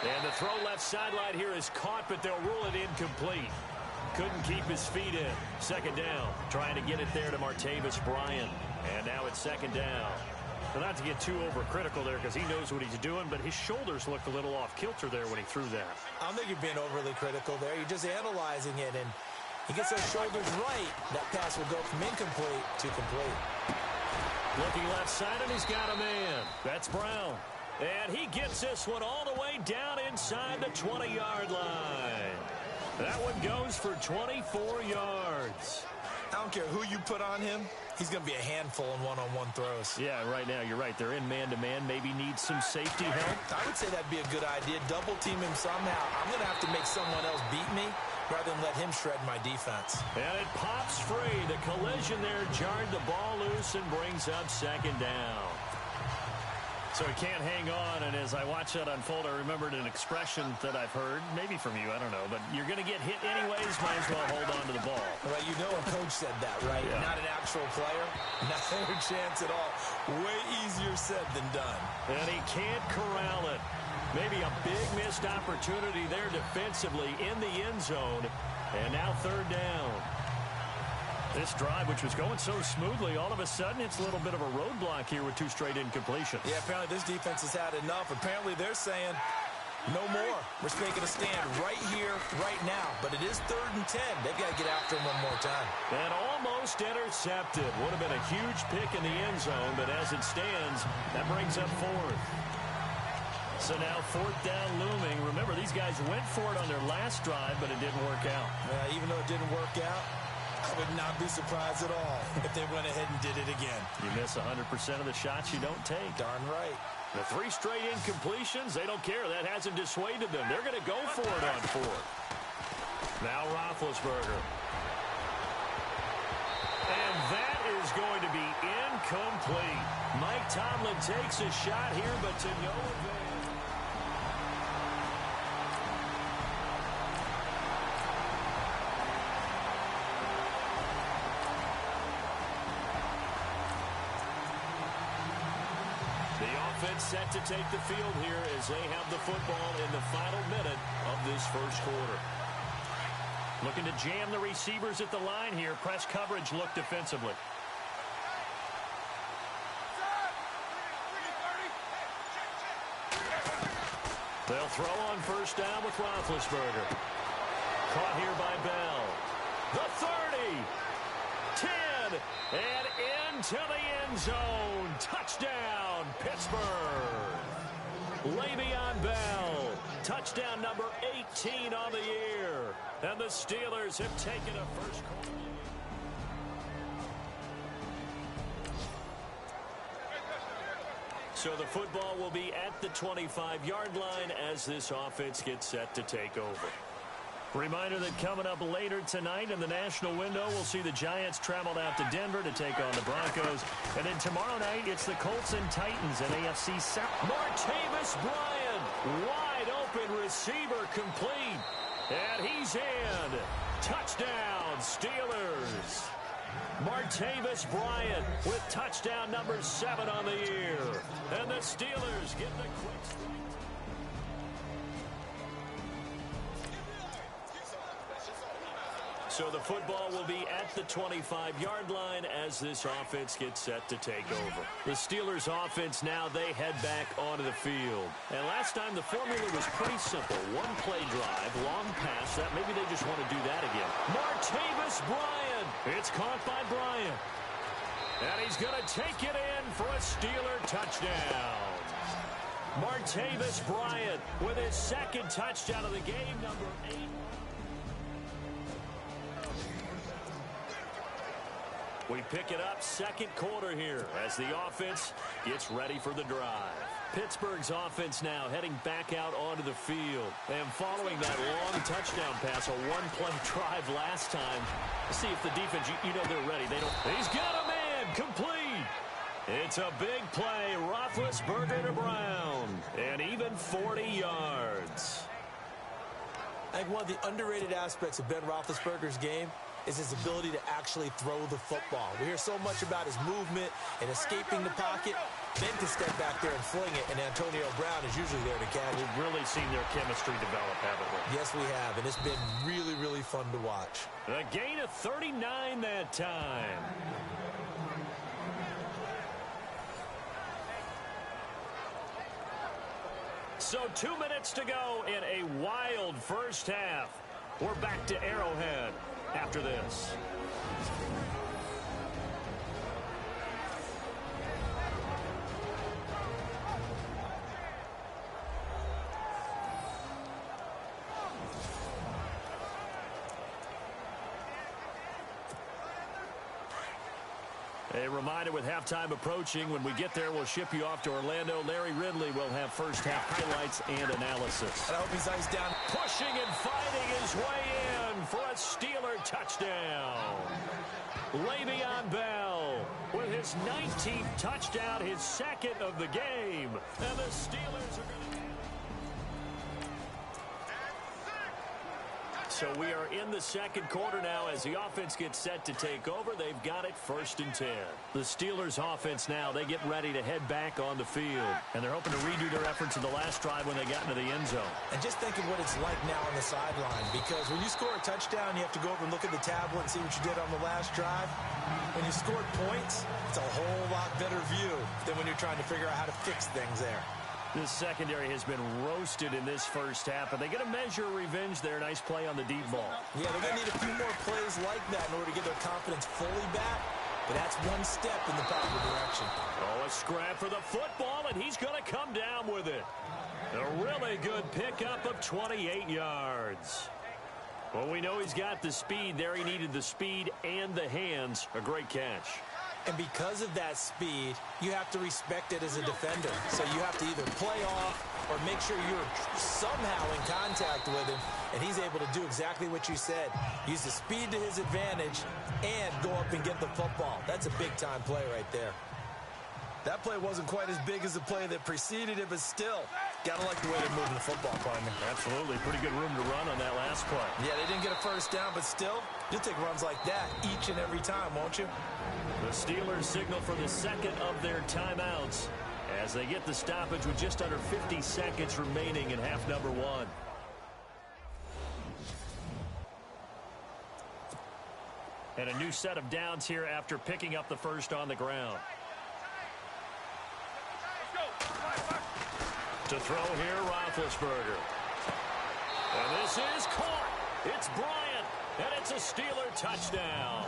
And the throw left sideline here is caught, but they'll rule it incomplete. Couldn't keep his feet in. Second down. Trying to get it there to Martavis Bryant. And now it's second down. Well, not to get too overcritical there because he knows what he's doing, but his shoulders looked a little off-kilter there when he threw that. I don't think you're being overly critical there. You're just analyzing it, and he gets those shoulders right. That pass will go from incomplete to complete. Looking left side, and he's got a man. That's Brown. And he gets this one all the way down inside the 20-yard line. That one goes for 24 yards. I don't care who you put on him. He's going to be a handful in one-on-one throws. Yeah, right now, you're right. They're in man-to-man. Maybe needs some safety help. I would say that'd be a good idea. Double team him somehow. I'm going to have to make someone else beat me rather than let him shred my defense. And it pops free. The collision there jarred the ball loose and brings up second down. So he can't hang on, and as I watch that unfold, I remembered an expression that I've heard, maybe from you, I don't know, but you're going to get hit anyways, might as well hold on to the ball. Right, you know a coach said that, right? Yeah. Not an actual player. Not a chance at all. Way easier said than done. And he can't corral it. Maybe a big missed opportunity there defensively in the end zone, and now third down. This drive, which was going so smoothly, all of a sudden it's a little bit of a roadblock here with two straight incompletions. Yeah, apparently this defense has had enough. Apparently they're saying, no more. We're making a stand right here, right now. But it is 3rd and 10. They've got to get after him one more time. And almost intercepted. Would have been a huge pick in the end zone, but as it stands, that brings up 4th. So now 4th down looming. Remember, these guys went for it on their last drive, but it didn't work out. Even though it didn't work out, I would not be surprised at all if they went ahead and did it again. You miss 100% of the shots you don't take. Darn right. The 3 straight incompletions, they don't care. That hasn't dissuaded them. They're going to go for it on 4th. Now Roethlisberger. And that is going to be incomplete. Mike Tomlin takes a shot here, but to no avail. Set to take the field here as they have the football in the final minute of this first quarter. Looking to jam the receivers at the line here. Press coverage look defensively. They'll throw on first down with Roethlisberger. Caught here by Bell. The 30. 10. And into the end zone. Touchdown, Pittsburgh. Le'Veon Bell. Touchdown number 18 on the year. And the Steelers have taken a first quarter. So the football will be at the 25-yard line as this offense gets set to take over. Reminder that coming up later tonight in the national window, we'll see the Giants travel out to Denver to take on the Broncos. And then tomorrow night, it's the Colts and Titans in AFC South. Martavis Bryant, wide open receiver complete. And he's in. Touchdown, Steelers. Martavis Bryant with touchdown number 7 on the year. And the Steelers get the quick strike. So the football will be at the 25-yard line as this offense gets set to take over. The Steelers offense now, they head back onto the field. And last time the formula was pretty simple. One play drive, long pass. That maybe they just want to do that again. Martavis Bryant. It's caught by Bryant. And he's going to take it in for a Steeler touchdown. Martavis Bryant with his second touchdown of the game, number 8. We pick it up second quarter here as the offense gets ready for the drive. Pittsburgh's offense now heading back out onto the field. And following that long touchdown pass, a one-play drive last time. See if the defense, you know they're ready. He's got a man complete. It's a big play. Roethlisberger to Brown. And even 40 yards. I think one of the underrated aspects of Ben Roethlisberger's game is his ability to actually throw the football. We hear so much about his movement and escaping the pocket. Ben can step back there and fling it, and Antonio Brown is usually there to catch it. We've really seen their chemistry develop, haven't we? Yes, we have, and it's been really, really fun to watch. A gain of 39 that time. So 2 minutes to go in a wild first half. We're back to Arrowhead after this. A reminder with halftime approaching, when we get there, we'll ship you off to Orlando. Larry Ridley will have first half highlights and analysis. And I hope he's iced down. Pushing and fighting his way in for a Steeler touchdown. Le'Veon Bell with his 19th touchdown, his second of the game. And the Steelers are going to... So we are in the second quarter now as the offense gets set to take over. They've got it 1st and 10. The Steelers offense now, they get ready to head back on the field. And they're hoping to redo their efforts in the last drive when they got into the end zone. And just think of what it's like now on the sideline, because when you score a touchdown, you have to go over and look at the tablet and see what you did on the last drive. When you scored points, it's a whole lot better view than when you're trying to figure out how to fix things there. This secondary has been roasted in this first half, and they're going to measure revenge there. Nice play on the deep ball. Yeah, they're going to need a few more plays like that in order to get their confidence fully back. But that's one step in the proper direction. Oh, a scrap for the football, and he's going to come down with it. A really good pickup of 28 yards. Well, we know he's got the speed there. He needed the speed and the hands. A great catch. And because of that speed, you have to respect it as a defender. So you have to either play off or make sure you're somehow in contact with him, and he's able to do exactly what you said. Use the speed to his advantage and go up and get the football. That's a big-time play right there. That play wasn't quite as big as the play that preceded it, but still, gotta like the way they're moving the football, partner. Absolutely. Pretty good room to run on that last play. Yeah, they didn't get a first down, but still, you'll take runs like that each and every time, won't you? The Steelers signal for the second of their timeouts as they get the stoppage with just under 50 seconds remaining in half number 1. And a new set of downs here after picking up the first on the ground. To throw here, Roethlisberger. And this is caught. It's Bryant, and it's a Steeler touchdown.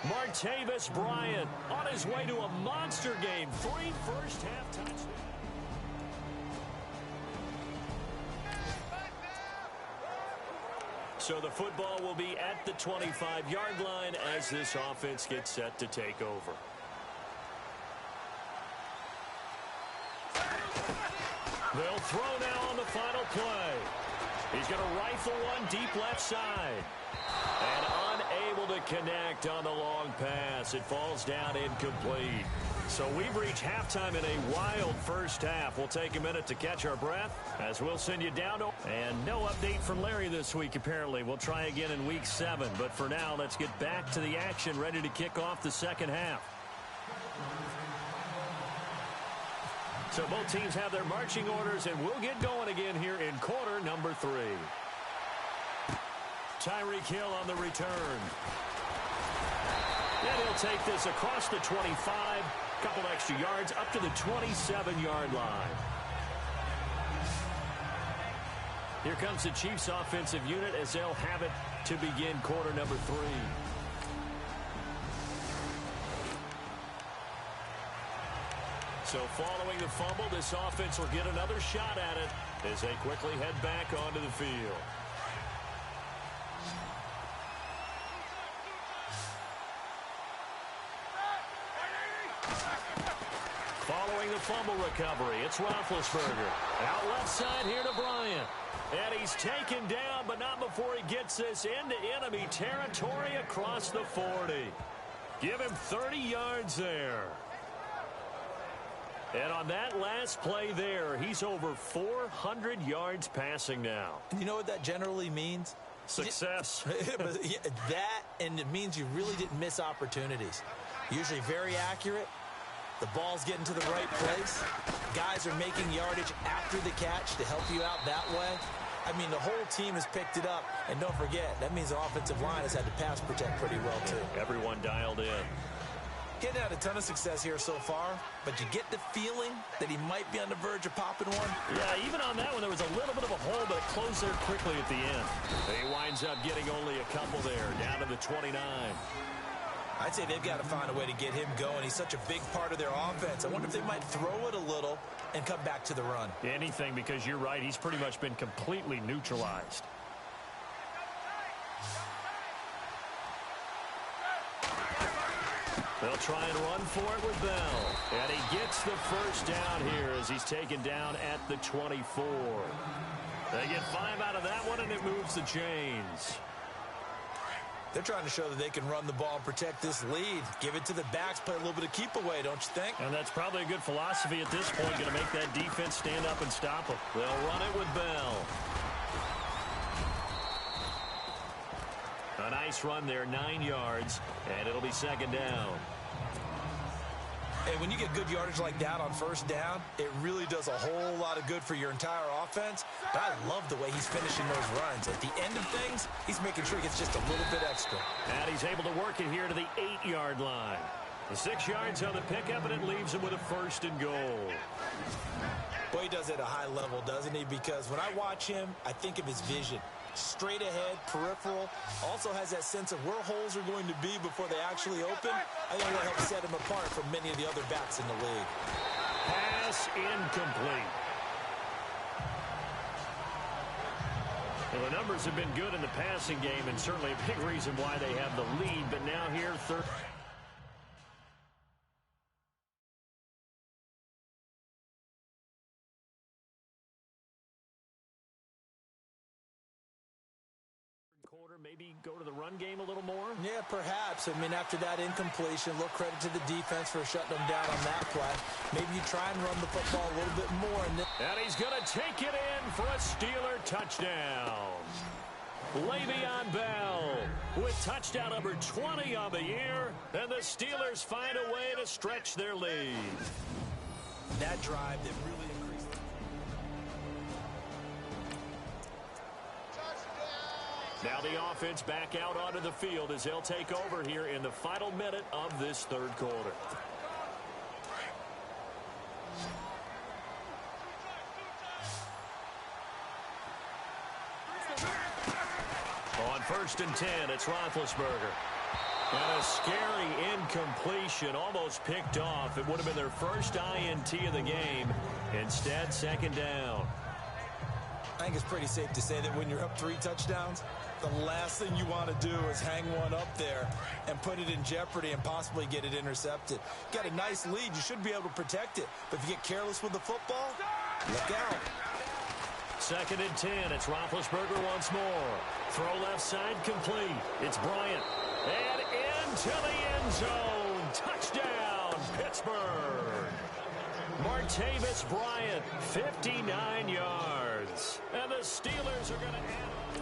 Martavis Bryant on his way to a monster game. 3 first-half touchdowns. So the football will be at the 25-yard line as this offense gets set to take over. They'll throw now on the final play. He's going to rifle one deep left side. And unable to connect on the long pass. It falls down incomplete. So we've reached halftime in a wild first half. We'll take a minute to catch our breath as we'll send you down. And no update from Larry this week, apparently. We'll try again in week 7. But for now, let's get back to the action, ready to kick off the second half. So both teams have their marching orders, and we'll get going again here in quarter number 3. Tyreek Hill on the return. And he'll take this across the 25, couple extra yards up to the 27-yard line. Here comes the Chiefs offensive unit as they'll have it to begin quarter number 3. So following the fumble, this offense will get another shot at it as they quickly head back onto the field. Following the fumble recovery, it's Roethlisberger. Out left side here to Bryant. And he's taken down, but not before he gets this into enemy territory across the 40. Give him 30 yards there. And on that last play there, he's over 400 yards passing now. You know what that generally means? Success. That, and it means you really didn't miss opportunities. Usually very accurate. The ball's getting to the right place. Guys are making yardage after the catch to help you out that way. I mean, the whole team has picked it up. And don't forget, that means the offensive line has had to pass protect pretty well, too. Everyone dialed in. Getting out a ton of success here so far, but you get the feeling that he might be on the verge of popping one. Yeah, even on that one, there was a little bit of a hole, but it closed there quickly at the end. He winds up getting only a couple there, down to the 29. I'd say they've got to find a way to get him going. He's such a big part of their offense. I wonder if they might throw it a little and come back to the run. Anything, because you're right. He's pretty much been completely neutralized. They'll try and run for it with Bell. And he gets the first down here as he's taken down at the 24. They get 5 out of that one, and it moves the chains. They're trying to show that they can run the ball and protect this lead. Give it to the backs, play a little bit of keep away, don't you think? And that's probably a good philosophy at this point, going to make that defense stand up and stop them. They'll run it with Bell. A nice run there, 9 yards, and it'll be second down. Hey, when you get good yardage like that on first down, it really does a whole lot of good for your entire offense. But I love the way he's finishing those runs. At the end of things, he's making sure he gets just a little bit extra. And he's able to work it here to the 8-yard line. The 6 yards on the pickup, and it leaves him with a first and goal. Boy, he does it at a high level, doesn't he? Because when I watch him, I think of his vision. Straight ahead, peripheral, also has that sense of where holes are going to be before they actually open. I think that helps set him apart from many of the other backs in the league. Pass incomplete. Well, the numbers have been good in the passing game, and certainly a big reason why they have the lead. But now here, third. Quarter, maybe go to the run game a little more? Yeah, perhaps. I mean, after that incompletion, little credit to the defense for shutting them down on that play. Maybe you try and run the football a little bit more. And he's going to take it in for a Steeler touchdown. Le'Veon Bell with touchdown number 20 on the year, and the Steelers find a way to stretch their lead. That drive that really increased. Now the offense back out onto the field as they'll take over here in the final minute of this third quarter. On 1st and 10, it's Roethlisberger. And a scary incompletion, almost picked off. It would have been their first INT of the game. Instead, second down. I think it's pretty safe to say that when you're up 3 touchdowns, the last thing you want to do is hang one up there and put it in jeopardy and possibly get it intercepted. Got a nice lead. You should be able to protect it. But if you get careless with the football, look out. 2nd and 10. It's Roethlisberger once more. Throw left side complete. It's Bryant. And into the end zone. Touchdown, Pittsburgh. Martavis Bryant, 59 yards. And the Steelers are going to add.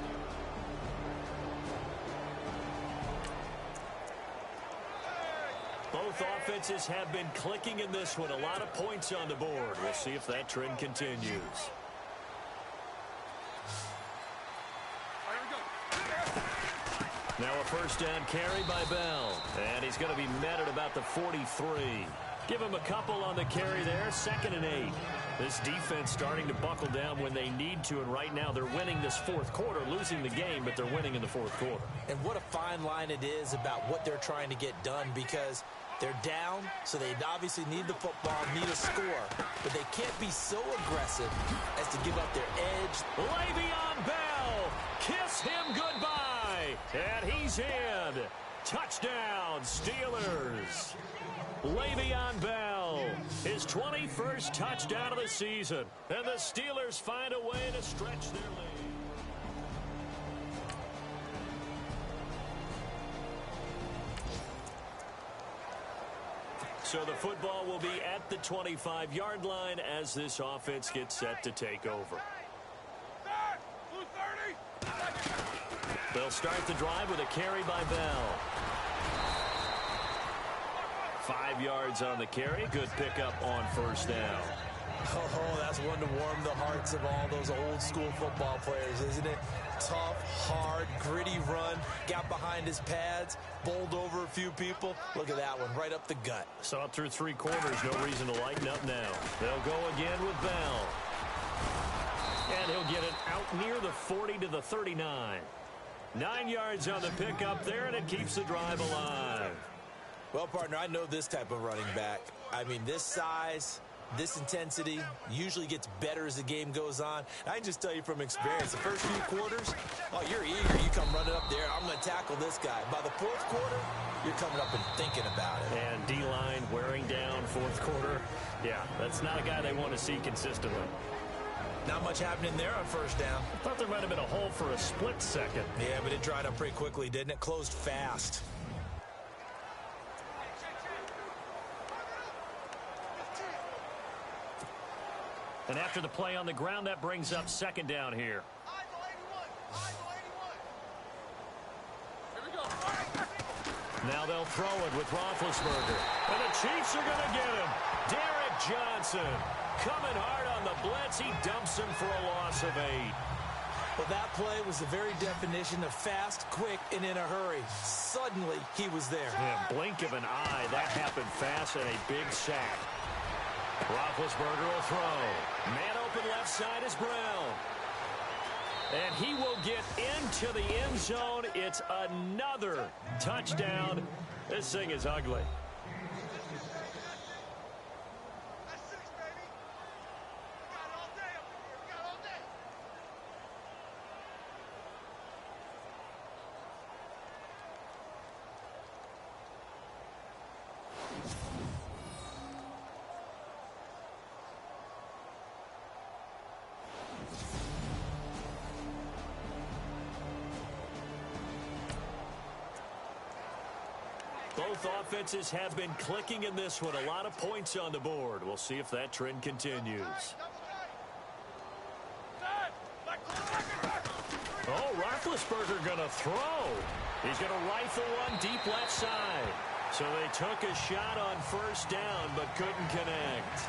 Both offenses have been clicking in this one. A lot of points on the board. We'll see if that trend continues. Now a first down carry by Bell. And he's going to be met at about the 43. Give him a couple on the carry there. 2nd and 8. This defense starting to buckle down when they need to, and right now they're winning this fourth quarter, losing the game, but they're winning in the fourth quarter. And what a fine line it is about what they're trying to get done, because they're down, so they obviously need the football, need a score, but they can't be so aggressive as to give up their edge. Le'Veon Bell, kiss him goodbye, and he's in. Touchdown, Steelers. Le'Veon Bell, his 21st touchdown of the season, and the Steelers find a way to stretch their lead. So the football will be at the 25-yard line as this offense gets set to take over. They'll start the drive with a carry by Bell. 5 yards on the carry. Good pickup on first down. Oh, that's one to warm the hearts of all those old school football players, isn't it? Tough, hard, gritty run. Got behind his pads, bowled over a few people. Look at that one, right up the gut. Saw it through 3 quarters. No reason to lighten up now. They'll go again with Bell. And he'll get it out near the 40 to the 39. 9 yards on the pickup there, and it keeps the drive alive. Well, partner, I know this type of running back. I mean, this size, this intensity usually gets better as the game goes on. I can just tell you from experience, the first few quarters, oh, you're eager. You come running up there, I'm going to tackle this guy. By the fourth quarter, you're coming up and thinking about it. And D-line wearing down fourth quarter. Yeah, that's not a guy they want to see consistently. Not much happening there on first down. I thought there might have been a hole for a split second. Yeah, but it dried up pretty quickly, didn't it? Closed fast. And after the play on the ground, that brings up 2nd down here. Now they'll throw it with Roethlisberger. And the Chiefs are going to get him. Derek Johnson coming hard on the blitz. He dumps him for a loss of 8. Well, that play was the very definition of fast, quick, and in a hurry. Suddenly, he was there. Yeah, blink of an eye. That happened fast and a big sack. Roethlisberger will throw. Man open left side is Brown. And he will get into the end zone. It's another touchdown. This thing is ugly. Both offenses have been clicking in this one. A lot of points on the board. We'll see if that trend continues. Oh, Roethlisberger going to throw. He's going to rifle one deep left side. So they took a shot on first down but couldn't connect.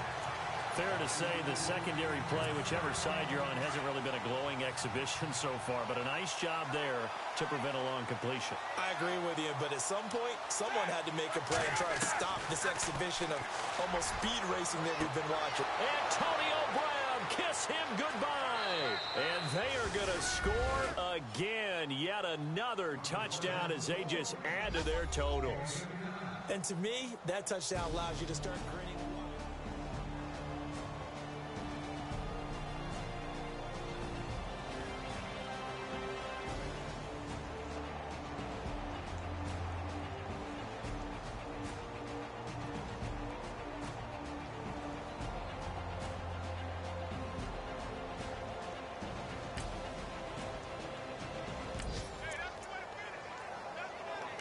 Fair to say the secondary play, whichever side you're on, hasn't really been a glowing exhibition so far, but a nice job there to prevent a long completion. I agree with you, but at some point, someone had to make a play and try and stop this exhibition of almost speed racing that we've been watching. Antonio Brown, kiss him goodbye. And they are going to score again. Yet another touchdown as they just add to their totals. And to me, that touchdown allows you to start grinning.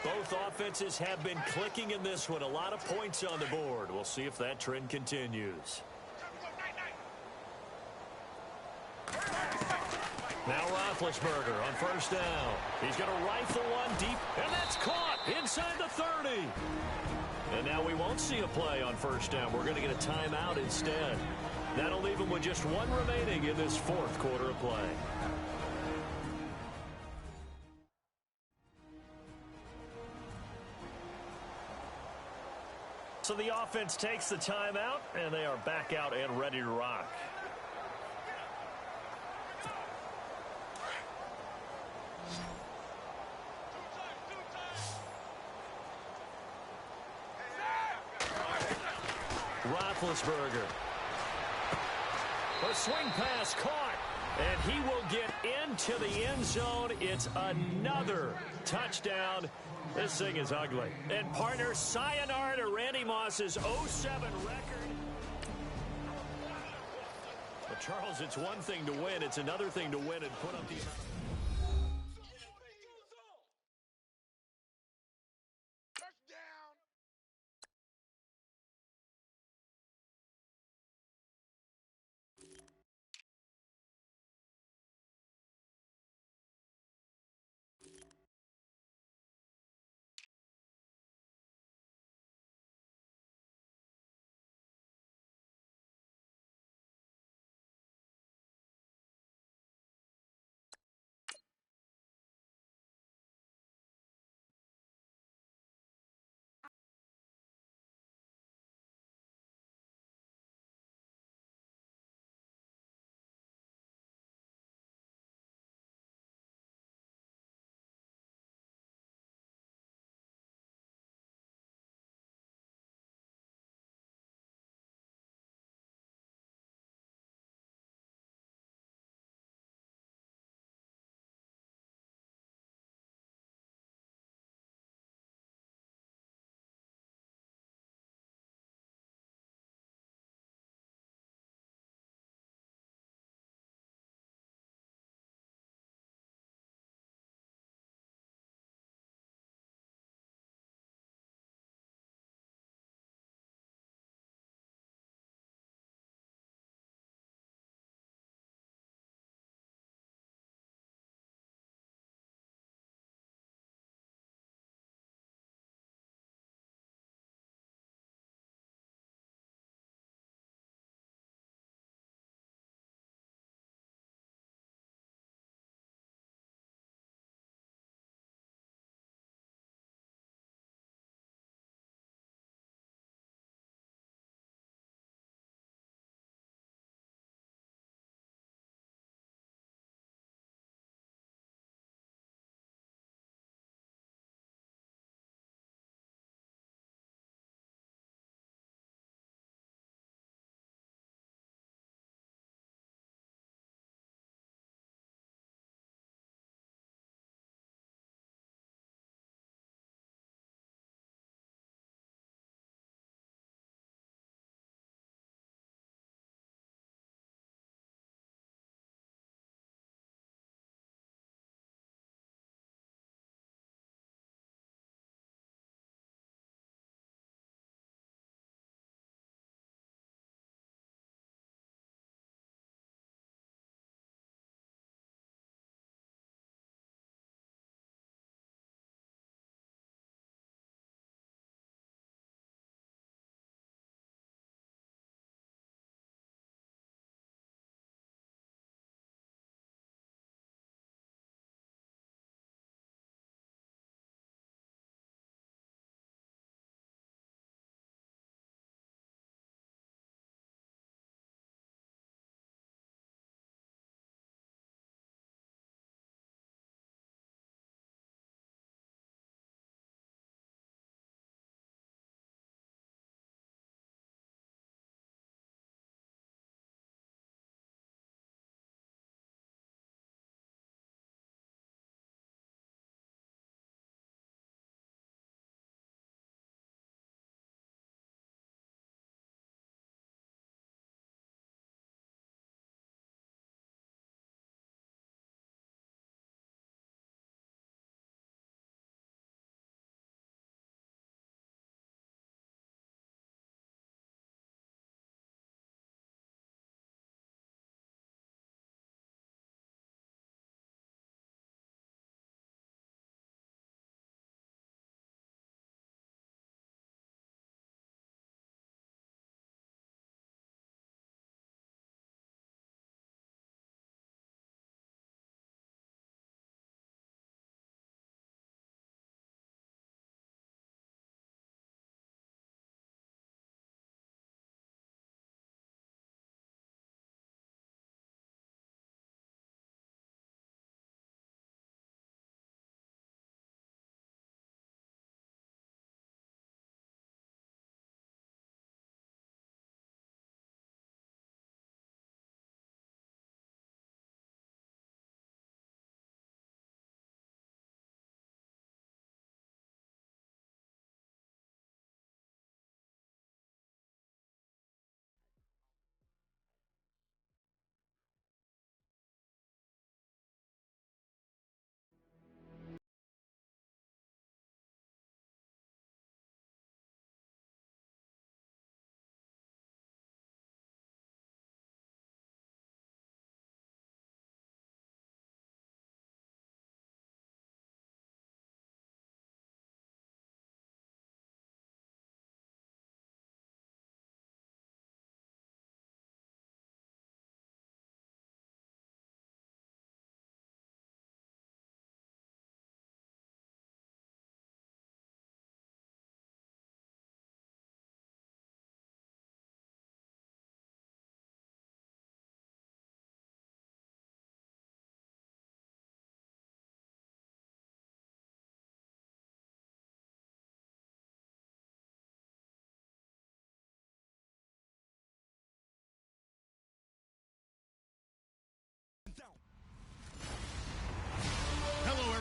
Both offenses have been clicking in this one. A lot of points on the board. We'll see if that trend continues. Now Roethlisberger on first down. He's going to rifle one deep, and that's caught inside the 30. And now we won't see a play on first down. We're going to get a timeout instead. That'll leave him with just one remaining in this fourth quarter of play. So the offense takes the timeout, and they are back out and ready to rock. Roethlisberger. The swing pass caught, and he will get into the end zone. It's another touchdown. This thing is ugly. And partner, sayonara to Randy Moss's 07 record. But Charles, it's one thing to win. It's another thing to win and put up these...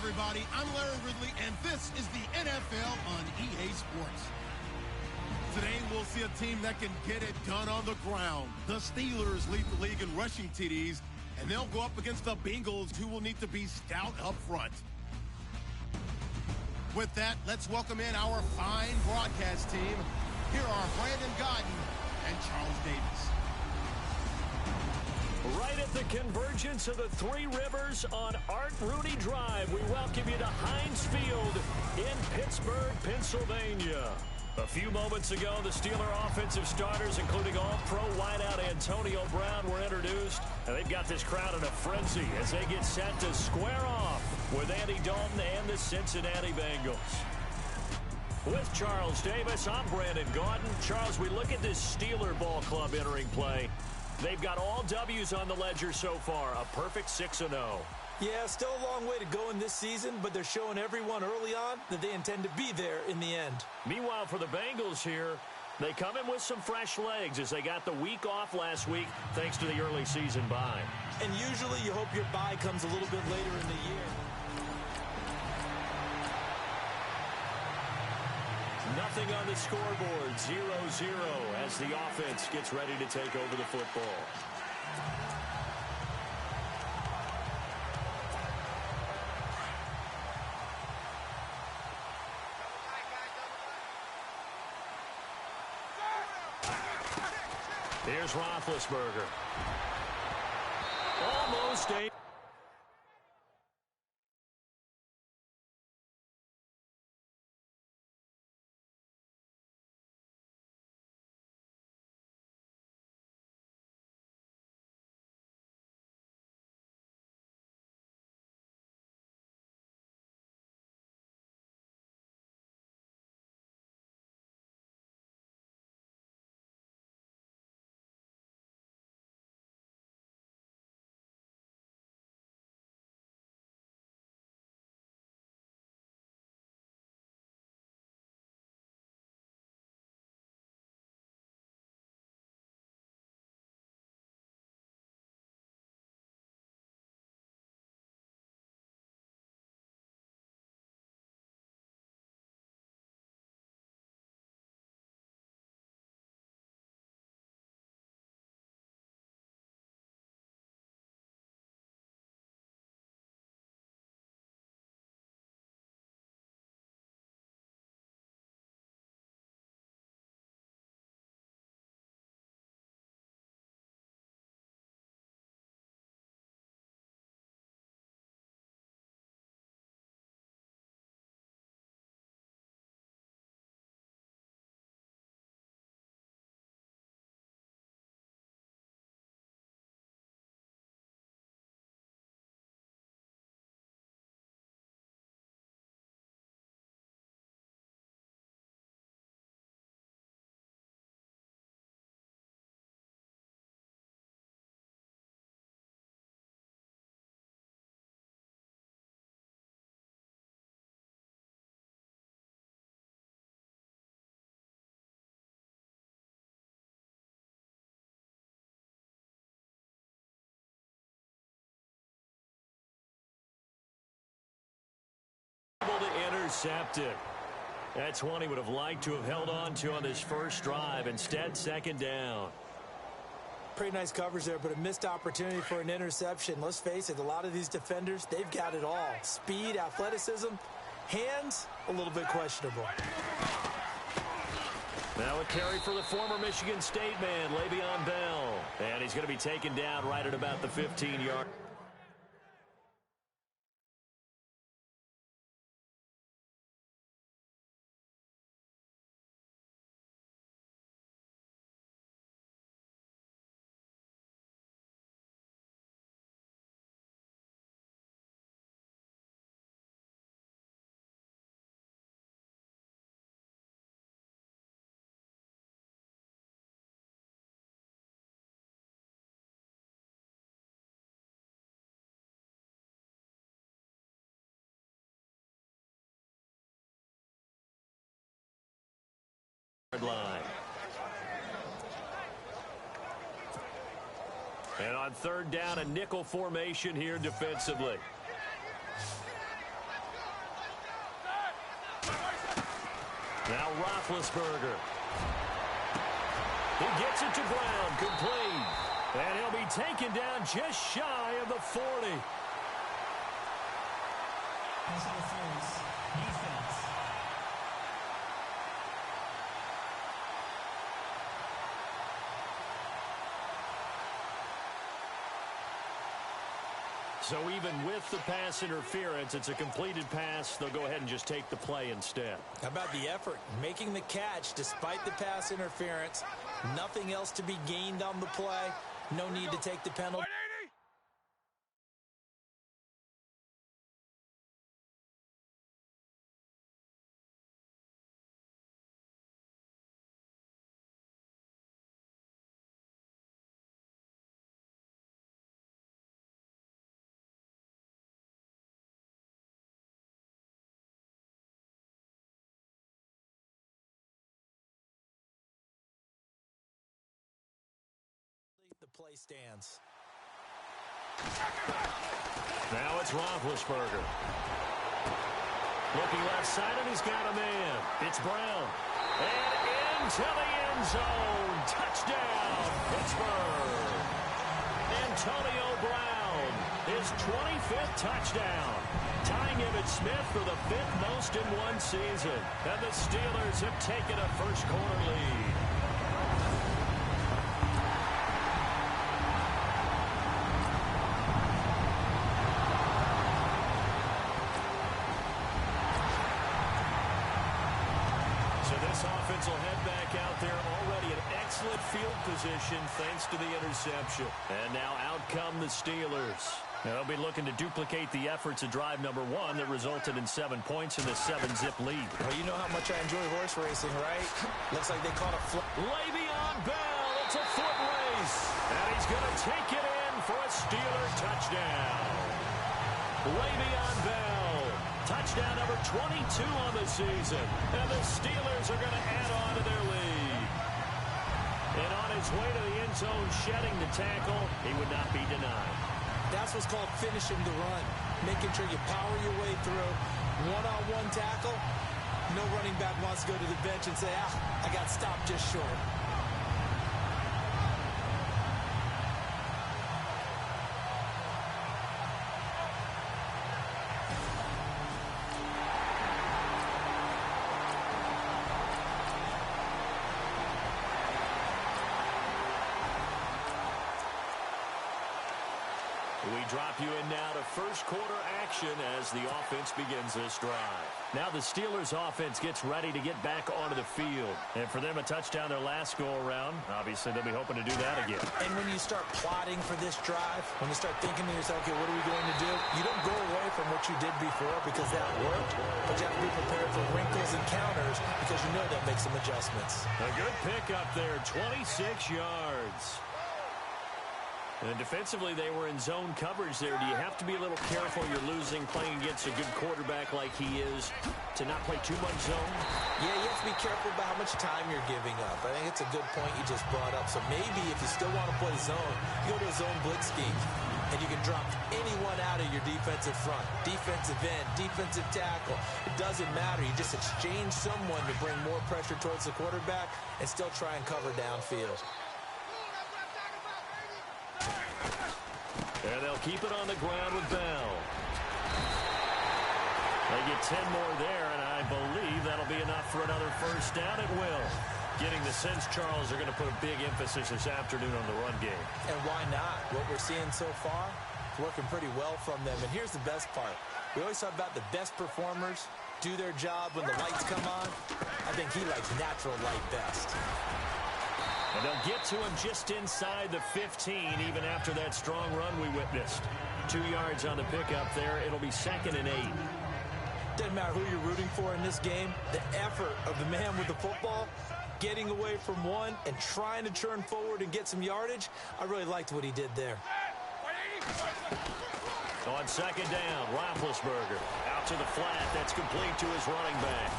everybody. I'm Larry Ridley, and this is the NFL on EA Sports. Today, we'll see a team that can get it done on the ground. The Steelers lead the league in rushing TDs, and they'll go up against the Bengals, who will need to be stout up front. With that, let's welcome in our fine broadcast team. Here are Brandon Godden and Charles Davis. Right at the convergence of the Three Rivers on Art Rooney Drive, we welcome you to Heinz Field in Pittsburgh, Pennsylvania. A few moments ago, the Steeler offensive starters, including all-pro wideout Antonio Brown, were introduced. And they've got this crowd in a frenzy as they get set to square off with Andy Dalton and the Cincinnati Bengals. With Charles Davis, I'm Brandon Gaudin. Charles, we look at this Steeler ball club entering play. They've got all W's on the ledger so far, a perfect 6-0. Yeah, still a long way to go in this season, but they're showing everyone early on that they intend to be there in the end. Meanwhile, for the Bengals here, they come in with some fresh legs as they got the week off last week thanks to the early season bye. And usually you hope your bye comes a little bit later in the year. Nothing on the scoreboard, 0-0 as the offense gets ready to take over the football. Here's Roethlisberger. Almost a... able to intercept it. That's one he would have liked to have held on to on this first drive. Instead, second down. Pretty nice coverage there, but a missed opportunity for an interception. Let's face it, a lot of these defenders, they've got it all. Speed, athleticism, hands, a little bit questionable. Now a carry for the former Michigan State man, Le'Veon Bell. And he's going to be taken down right at about the 15-yard. Line. And on third down, a nickel formation here defensively. Now Roethlisberger. He gets it to Brown, complete. And he'll be taken down just shy of the 40. Pass interference. Defense. So even with the pass interference, it's a completed pass. They'll go ahead and just take the play instead. How about the effort? Making the catch despite the pass interference. Nothing else to be gained on the play. No need to take the penalty. The play stands. Now it's Roethlisberger. Looking left side, and he's got a man. It's Brown. And into the end zone. Touchdown, Pittsburgh. Antonio Brown, his 25th touchdown. Tying Emmitt Smith for the 5th most in one season. And the Steelers have taken a first-quarter lead. Offense will head back out there, already in excellent field position thanks to the interception. And now out come the Steelers. They'll be looking to duplicate the efforts of drive number 1 that resulted in 7 points in the 7-zip lead. Well, you know how much I enjoy horse racing, right? Looks like they caught a Le'Veon Bell, it's a foot race. And he's going to take it in for a Steeler touchdown. Le'Veon Bell. Touchdown number 22 on the season. And the Steelers are going to add on to their lead. And on his way to the end zone, shedding the tackle, he would not be denied. That's what's called finishing the run. Making sure you power your way through. One-on-one tackle. No running back wants to go to the bench and say, I got stopped just short. We drop you in now to first quarter action as the offense begins this drive. Now the Steelers offense gets ready to get back onto the field. And for them, a touchdown their last go-around. Obviously, they'll be hoping to do that again. And when you start plotting for this drive, when you start thinking to yourself, okay, what are we going to do? You don't go away from what you did before because that worked, but you have to be prepared for wrinkles and counters because you know they'll make some adjustments. A good pick up there, 26 yards. And defensively, they were in zone coverage there. Do you have to be a little careful? You're losing, playing against a good quarterback like he is, to not play too much zone? Yeah, you have to be careful about how much time you're giving up. I think it's a good point you just brought up. So maybe if you still want to play zone, you go to a zone blitz scheme. And you can drop anyone out of your defensive front. Defensive end, defensive tackle. It doesn't matter. You just exchange someone to bring more pressure towards the quarterback and still try and cover downfield. And they'll keep it on the ground with Bell. They get 10 more there, and I believe that'll be enough for another first down. It will. Getting the sense Charles are going to put a big emphasis this afternoon on the run game. And why not? What we're seeing so far is working pretty well from them. And here's the best part. We always talk about the best performers do their job when the lights come on. I think he likes natural light best. And they'll get to him just inside the 15, even after that strong run we witnessed. 2 yards on the pickup there. It'll be 2nd and 8. Doesn't matter who you're rooting for in this game. The effort of the man with the football, getting away from one and trying to turn forward and get some yardage, I really liked what he did there. On 2nd down, Roethlisberger out to the flat. That's complete to his running back.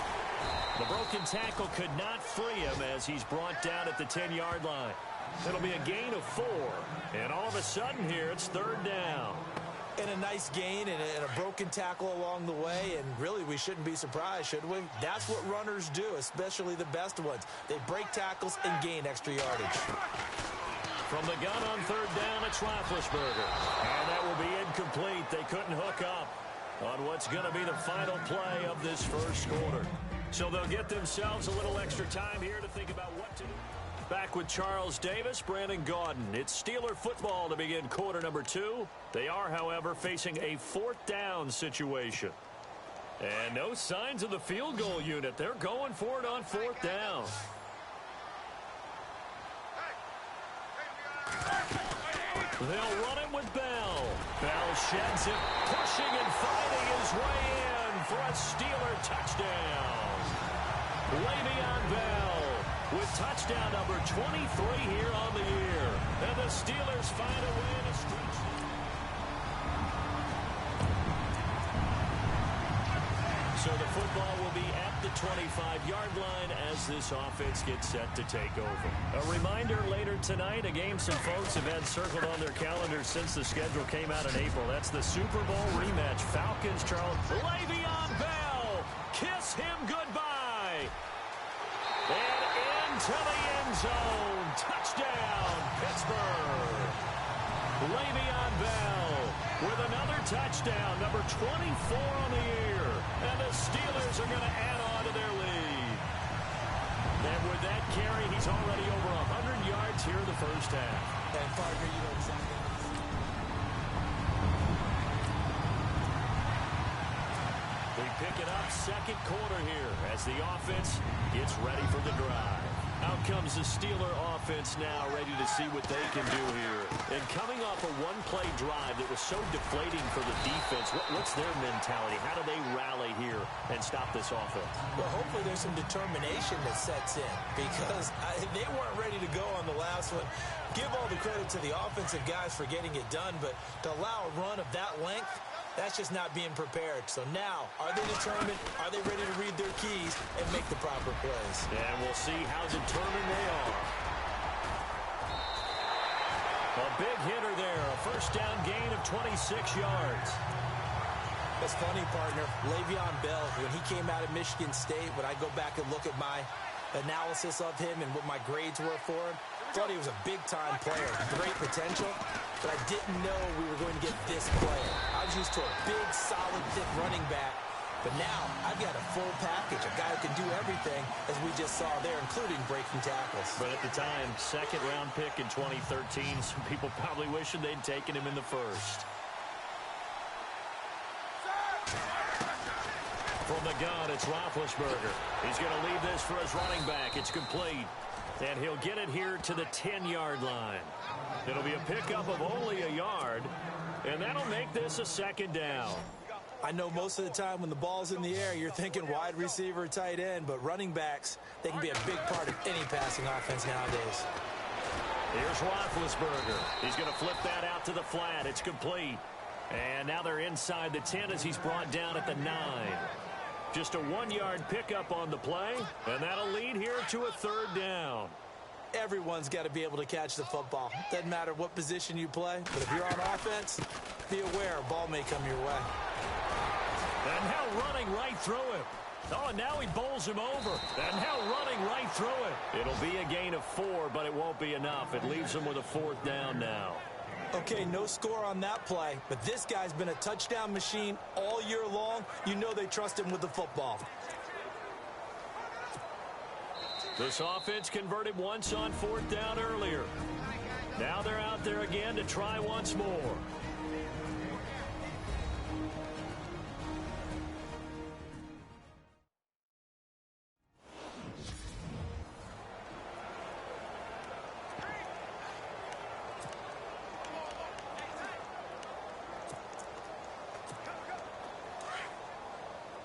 The broken tackle could not free him as he's brought down at the 10-yard line. It'll be a gain of 4. And all of a sudden here, it's 3rd down. And a nice gain and a broken tackle along the way, and really we shouldn't be surprised, should we? That's what runners do, especially the best ones. They break tackles and gain extra yardage. From the gun on third down, it's Roethlisberger. And that will be incomplete. They couldn't hook up on what's going to be the final play of this first quarter. So they'll get themselves a little extra time here to think about what to do. Back with Charles Davis, Brandon Gaudin. It's Steeler football to begin quarter number 2. They are, however, facing a fourth down situation. And no signs of the field goal unit. They're going for it on fourth down. They'll run it with Bell. Bell sheds it, pushing and fighting his way in for a Steeler touchdown. Le'Veon Bell with touchdown number 23 here on the year. And the Steelers find a way to stretch. So the football will be at the 25-yard line as this offense gets set to take over. A reminder later tonight, a game some folks have had circled on their calendars since the schedule came out in April. That's the Super Bowl rematch. Falcons, Charles. Le'Veon Bell, kiss him goodbye. And into the end zone. Touchdown, Pittsburgh. Le'Veon Bell with another touchdown, number 24 on the year. And the Steelers are going to add on to their lead. And with that carry, he's already over 100 yards here in the first half. And partner, you know exactly. We pick it up second quarter here as the offense gets ready for the drive. Out comes the Steeler offense now, ready to see what they can do here. And coming off a one-play drive that was so deflating for the defense, what's their mentality? How do they rally here and stop this offense? Well, hopefully there's some determination that sets in because they weren't ready to go on the last one. Give all the credit to the offensive guys for getting it done, but to allow a run of that length, that's just not being prepared. So now, are they determined? Are they ready to read their keys and make the proper plays? And we'll see how determined they are. A big hitter there. A first down gain of 26 yards. It's funny, partner. Le'Veon Bell, when he came out of Michigan State, when I go back and look at my analysis of him and what my grades were for him, thought he was a big-time player, great potential, but I didn't know we were going to get this player. I was used to a big, solid, thick running back, but now I've got a full package, a guy who can do everything, as we just saw there, including breaking tackles. But at the time, second-round pick in 2013, some people probably wishing they'd taken him in the first. From the gun, it's Roethlisberger. He's going to leave this for his running back. It's complete. And he'll get it here to the 10-yard line. It'll be a pickup of only a yard, and that'll make this a second down. I know most of the time when the ball's in the air, you're thinking wide receiver, tight end, but running backs, they can be a big part of any passing offense nowadays. Here's Roethlisberger. He's going to flip that out to the flat. It's complete. And now they're inside the 10 as he's brought down at the 9. Just a 1-yard pickup on the play, and that'll lead here to a third down. Everyone's got to be able to catch the football. Doesn't matter what position you play, but if you're on offense, be aware a ball may come your way. And now running right through him. Oh, and now he bowls him over. And now running right through it. It'll be a gain of 4, but it won't be enough. It leaves him with a fourth down now. Okay, no score on that play, but this guy's been a touchdown machine all year long. You know they trust him with the football. This offense converted once on fourth down earlier. Now they're out there again to try once more.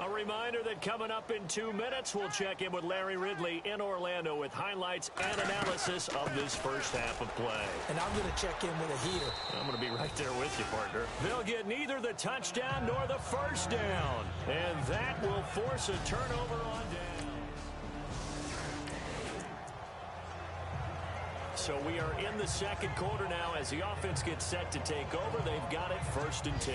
A reminder that coming up in 2 minutes, we'll check in with Larry Ridley in Orlando with highlights and analysis of this first half of play. And I'm going to check in with a heater. I'm going to be right there with you, partner. They'll get neither the touchdown nor the first down. And that will force a turnover on down. So we are in the second quarter now as the offense gets set to take over. They've got it 1st and 10.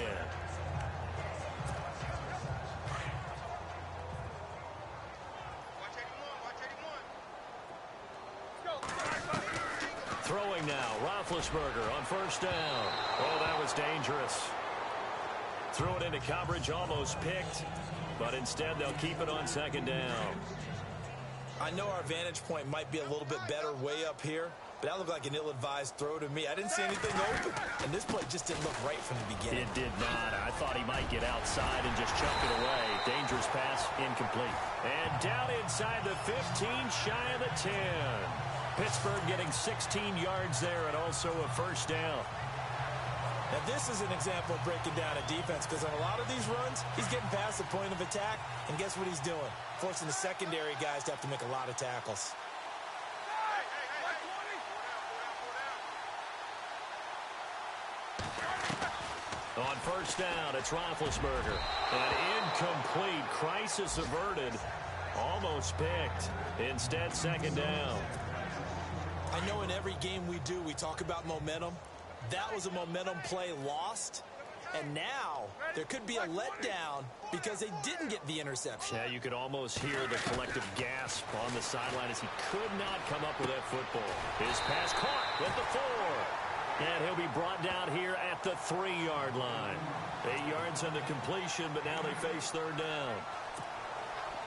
Throwing now, Roethlisberger on 1st down. Oh, that was dangerous. Threw it into coverage, almost picked, but instead they'll keep it on 2nd down. I know our vantage point might be a little bit better way up here, but that looked like an ill-advised throw to me. I didn't see anything open, and this play just didn't look right from the beginning. It did not. I thought he might get outside and just chuck it away. Dangerous pass, incomplete. And down inside the 15, shy of the 10. Pittsburgh getting 16 yards there and also a 1st down. Now, this is an example of breaking down a defense because on a lot of these runs, he's getting past the point of attack, and guess what he's doing? Forcing the secondary guys to have to make a lot of tackles. On 1st down, it's Roethlisberger. An incomplete, crisis averted, almost picked. Instead, 2nd down. I know in every game we do, we talk about momentum. That was a momentum play lost. And now there could be a letdown because they didn't get the interception. Yeah, you could almost hear the collective gasp on the sideline as he could not come up with that football. His pass caught at the 4. And he'll be brought down here at the 3-yard line. 8 yards on the completion, but now they face 3rd down.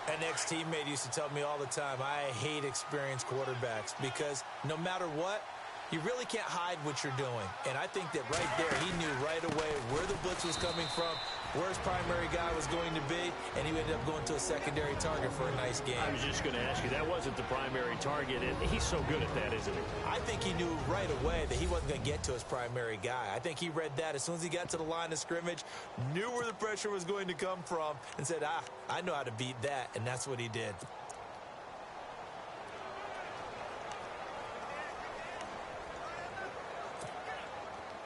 An ex-teammate used to tell me all the time, I hate experienced quarterbacks because no matter what, you really can't hide what you're doing. And I think that right there, he knew right away where the blitz was coming from, where his primary guy was going to be, and he ended up going to a secondary target for a nice game. I was just going to ask you, that wasn't the primary target, and he's so good at that, isn't he? I think he knew right away that he wasn't going to get to his primary guy. I think he read that as soon as he got to the line of scrimmage, knew where the pressure was going to come from, and said, I know how to beat that, and that's what he did.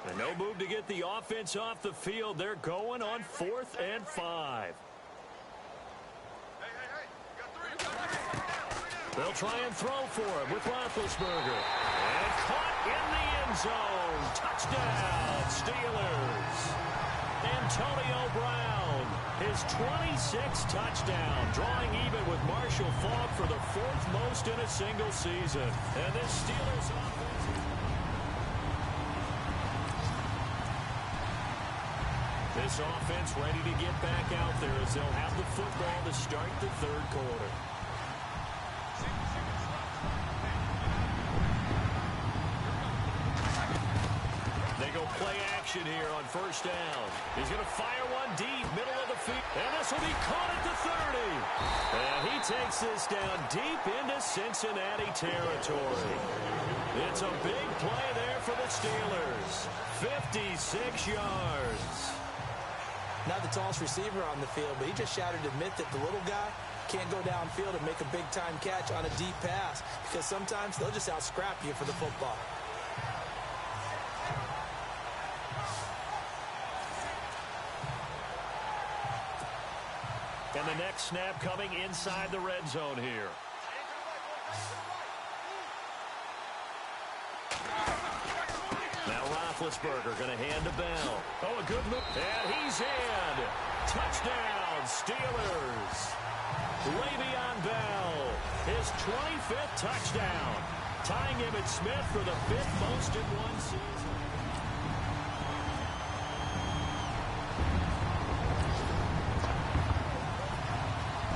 And no move to get the offense off the field. They're going on 4th and 5. They'll try and throw for him with Roethlisberger. And caught in the end zone. Touchdown, Steelers. Antonio Brown, his 26th touchdown, drawing even with Marshall Faulk for the 4th most in a single season. And this Steelers offense... This offense ready to get back out there as they'll have the football to start the 3rd quarter. They go play action here on 1st down. He's going to fire one deep, middle of the field. And this will be caught at the 30. And he takes this down deep into Cincinnati territory. It's a big play there for the Steelers. 56 yards. Not the tallest receiver on the field, but he just shouted to admit that the little guy can't go downfield and make a big-time catch on a deep pass because sometimes they'll just out-scrap you for the football. And the next snap coming inside the red zone here. Roethlisberger going to hand to Bell. Oh, a good move. And he's in. Touchdown, Steelers. Le'Veon Bell, his 25th touchdown, tying Emmitt Smith for the 5th most in one season.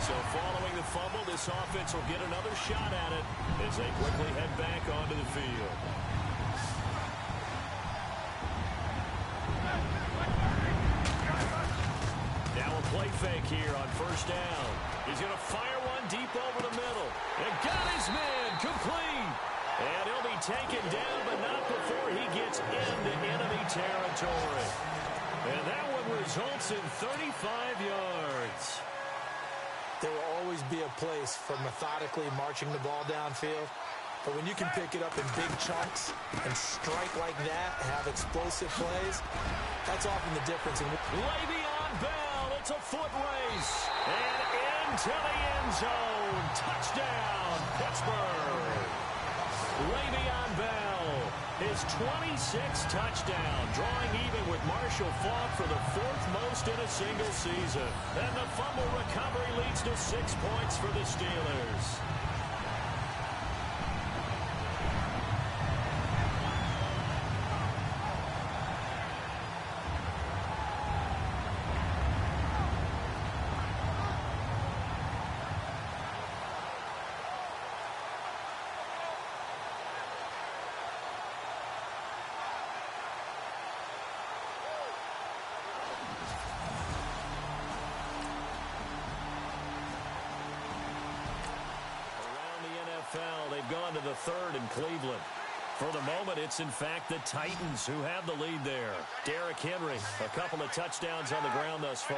So following the fumble, this offense will get another shot at it as they quickly head back onto the field. Now a play fake here on 1st down. He's going to fire one deep over the middle. And got his man complete. And he'll be taken down, but not before he gets into enemy territory. And that one results in 35 yards. There will always be a place for methodically marching the ball downfield. But when you can pick it up in big chunks and strike like that, have explosive plays, that's often the difference. Le'Veon Bell, it's a foot race. And into the end zone. Touchdown, Pittsburgh. Le'Veon Bell, his 26th touchdown, drawing even with Marshall Faulk for the 4th most in a single season. And the fumble recovery leads to 6 points for the Steelers. They've gone to the 3rd in Cleveland. For the moment, it's in fact the Titans who have the lead there. Derrick Henry, a couple of touchdowns on the ground thus far.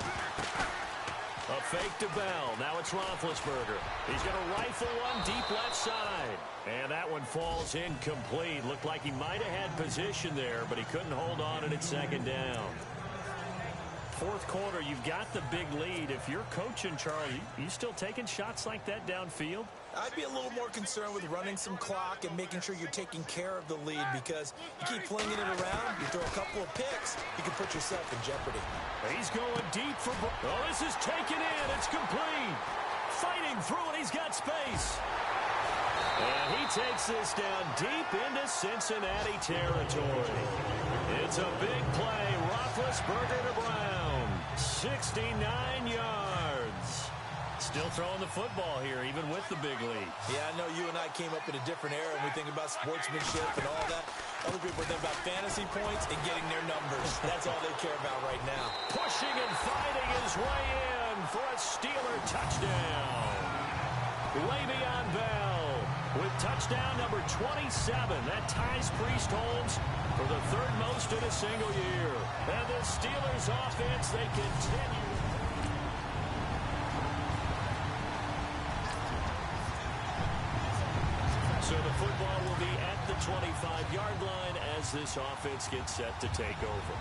A fake to Bell. Now it's Roethlisberger. He's going to rifle one deep left side. And that one falls incomplete. Looked like he might have had position there, but he couldn't hold on at 2nd down. 4th quarter, you've got the big lead. If you're coaching, Charles, you still taking shots like that downfield? I'd be a little more concerned with running some clock and making sure you're taking care of the lead, because you keep flinging it around, you throw a couple of picks, you can put yourself in jeopardy. He's going deep for... Oh, this is taken in. It's complete. Fighting through it. He's got space. And he takes this down deep into Cincinnati territory. It's a big play. Roethlisberger to Brown. 69 yards. Still throwing the football here, even with the big lead. Yeah, I know you and I came up in a different era, and we think about sportsmanship and all that. Other people think about fantasy points and getting their numbers. That's all they care about right now. Pushing and fighting his way in for a Steeler touchdown. Le'Veon Bell with touchdown number 27. That ties Priest Holmes for the 3rd most in a single year. And the Steelers offense, they continue. So the football will be at the 25-yard line as this offense gets set to take over.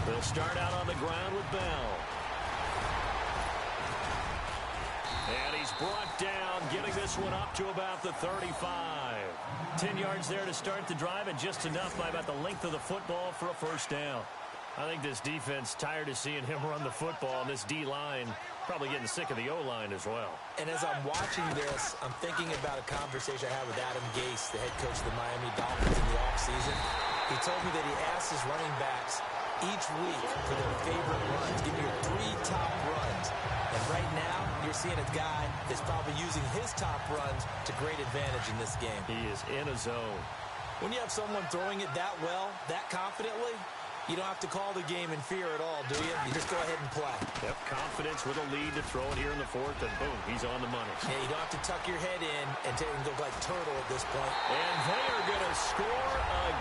They'll start out on the ground with Bell. And he's brought down, getting this one up to about the 35. 10 yards there to start the drive, and just enough by about the length of the football for a 1st down. I think this defense tired of seeing him run the football, and this D-line probably getting sick of the O-line as well. And as I'm watching this, I'm thinking about a conversation I had with Adam Gase, the head coach of the Miami Dolphins, in the offseason. He told me that he asked his running backs each week for their favorite runs. Give me your 3 top runs. And right now, you're seeing a guy that's probably using his top runs to great advantage in this game. He is in a zone. When you have someone throwing it that well, that confidently, you don't have to call the game in fear at all, do you? You just go ahead and play. Yep, confidence with a lead to throw it here in the 4th, and boom, he's on the money. Yeah, you don't have to tuck your head in and take and go like turtle at this point. And they are going to score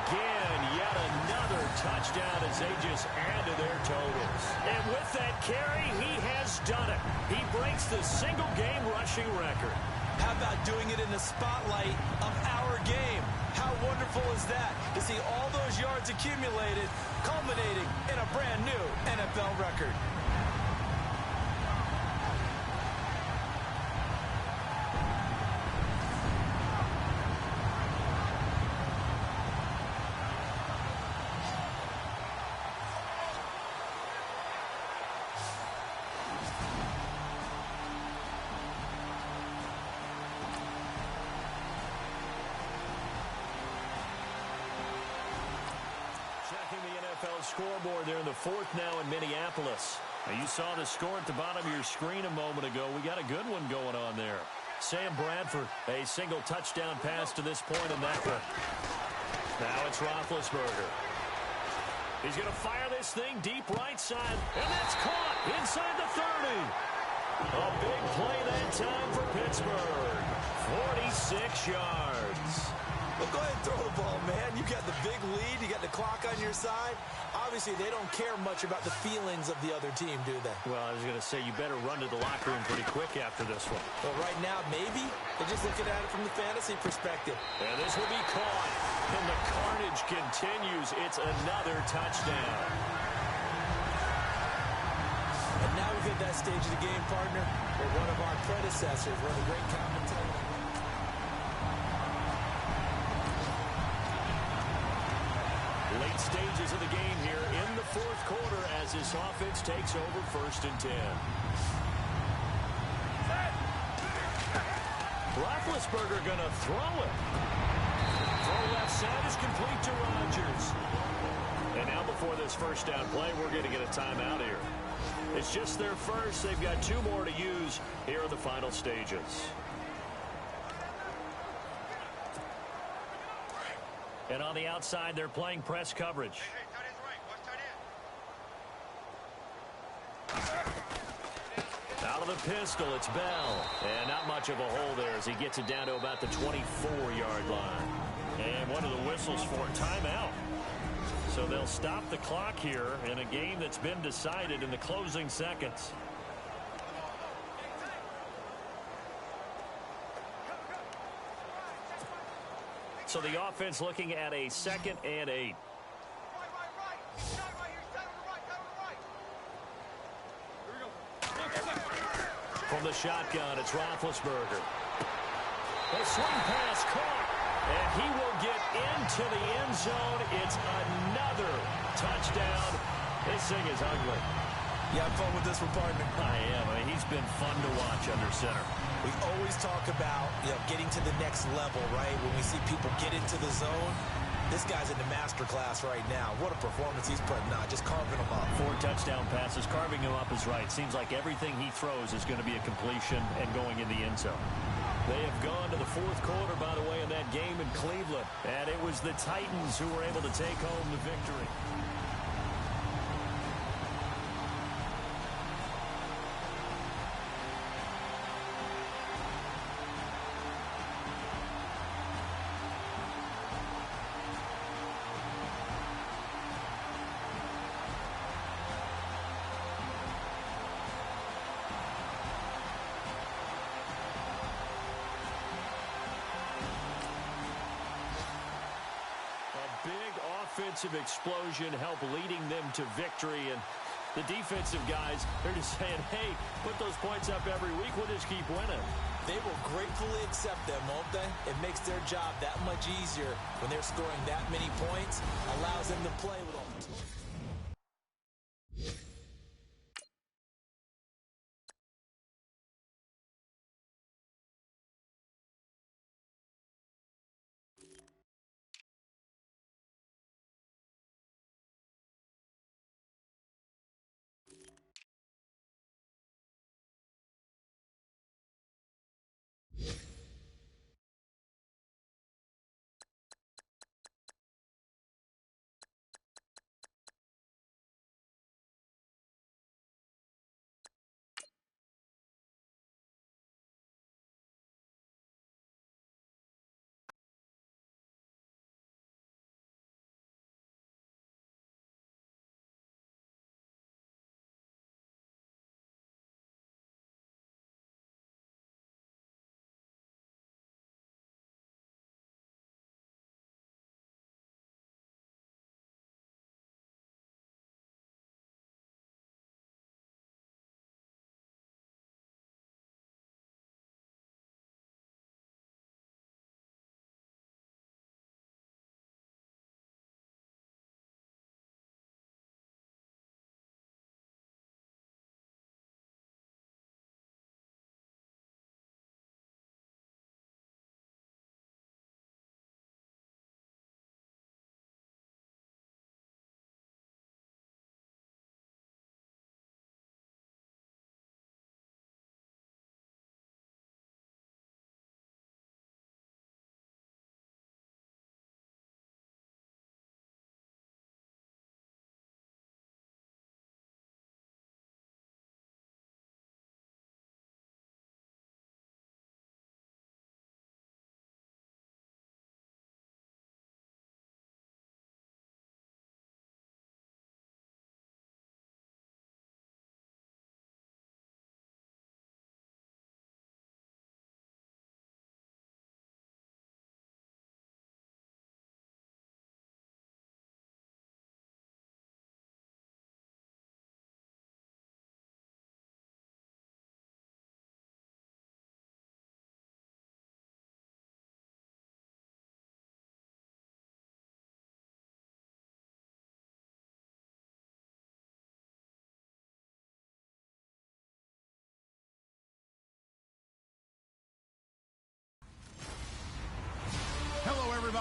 again. Yet another touchdown as they just add to their totals. And with that carry, he has done it. He breaks the single-game rushing record. How about doing it in the spotlight of our game? How wonderful is that to see all those yards accumulated, culminating in a brand new NFL record. Scoreboard there in the 4th now in Minneapolis. Now you saw the score at the bottom of your screen a moment ago. We got a good one going on there. Sam Bradford, a single touchdown pass to this point in that one. Now it's Roethlisberger. He's going to fire this thing deep right side, and that's caught inside the 30. A big play that time for Pittsburgh. 46 yards. Well, go ahead and throw the ball, man. You got the big lead. You got the clock on your side. Obviously, they don't care much about the feelings of the other team, do they? Well, I was going to say, you better run to the locker room pretty quick after this one. Well, right now, maybe. They're just looking at it from the fantasy perspective. And this will be caught. And the carnage continues. It's another touchdown. And now we've hit at that stage of the game, partner, or one of our predecessors, one of the great commentators. Late stages of the game here in the fourth quarter as this offense takes over 1st and 10. Roethlisberger going to throw it. Throw left side is complete to Rodgers. And now before this first down play, we're going to get a timeout here. It's just their first. They've got 2 more to use here in the final stages. And on the outside, they're playing press coverage. Out of the pistol, it's Bell. And not much of a hole there as he gets it down to about the 24-yard line. And one of the whistles for timeout. So they'll stop the clock here in a game that's been decided in the closing seconds. So the offense looking at a 2nd and 8. From the shotgun, it's Roethlisberger. A swing pass caught, and he will get into the end zone. It's another touchdown. This thing is ugly. You have fun with this one, partner? I am. I mean, he's been fun to watch under center. We always talk about, getting to the next level, right? When we see people get into the zone, this guy's in the master class right now. What a performance he's putting on, just carving them up. 4 touchdown passes, carving him up is right. Seems like everything he throws is going to be a completion and going in the end zone. They have gone to the fourth quarter, by the way, in that game in Cleveland. And it was the Titans who were able to take home the victory. Offensive explosion help leading them to victory, and the defensive guys, they're just saying, hey, put those points up every week, we'll just keep winning. They will gratefully accept them, won't they? It makes their job that much easier when they're scoring that many points, allows them to play with all.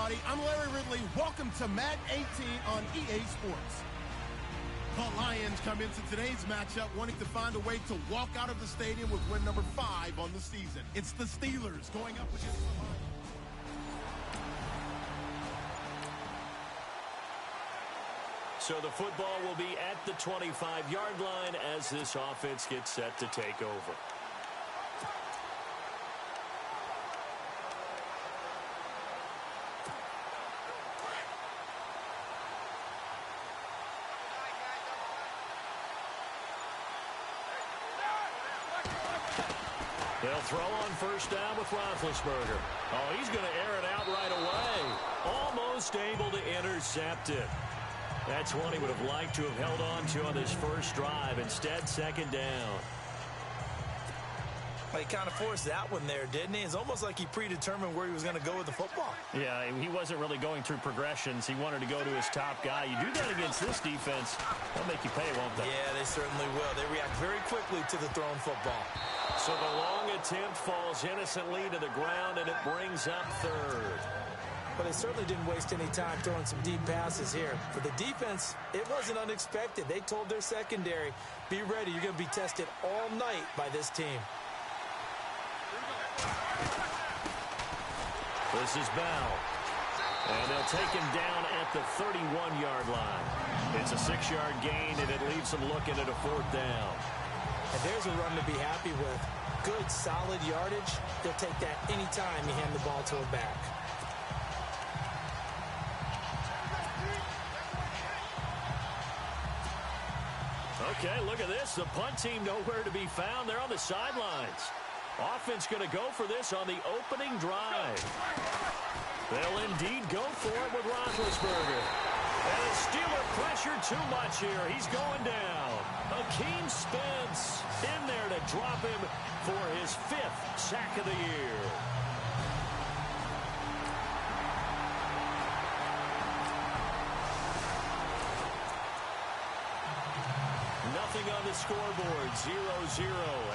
everybody. I'm Larry Ridley. Welcome to Madden 18 on EA Sports. The Lions come into today's matchup wanting to find a way to walk out of the stadium with win number 5 on the season. It's the Steelers going up against the Lions. So the football will be at the 25-yard line as this offense gets set to take over. They'll throw on first down with Roethlisberger. Oh, he's going to air it out right away. Almost able to intercept it. That's one he would have liked to have held on to on his first drive. Instead, second down. Well, he kind of forced that one there, didn't he? It's almost like he predetermined where he was going to go with the football. Yeah, he wasn't really going through progressions. He wanted to go to his top guy. You do that against this defense, they'll make you pay, won't they? Yeah, they certainly will. They react very quickly to the thrown football. So the long attempt falls innocently to the ground, and it brings up third. But they certainly didn't waste any time throwing some deep passes here. For the defense, it wasn't unexpected. They told their secondary, be ready. You're going to be tested all night by this team. This is Bell. And they'll take him down at the 31-yard line. It's a 6-yard gain, and it leaves them looking at a fourth down. And there's a run to be happy with. Good, solid yardage. They'll take that anytime you hand the ball to a back. Okay, look at this. The punt team nowhere to be found. They're on the sidelines. Offense going to go for this on the opening drive. They'll indeed go for it with Roethlisberger. And the Steeler pressure too much here. He's going down. Akeem Spence in there to drop him for his 5th sack of the year. Nothing on the scoreboard, 0-0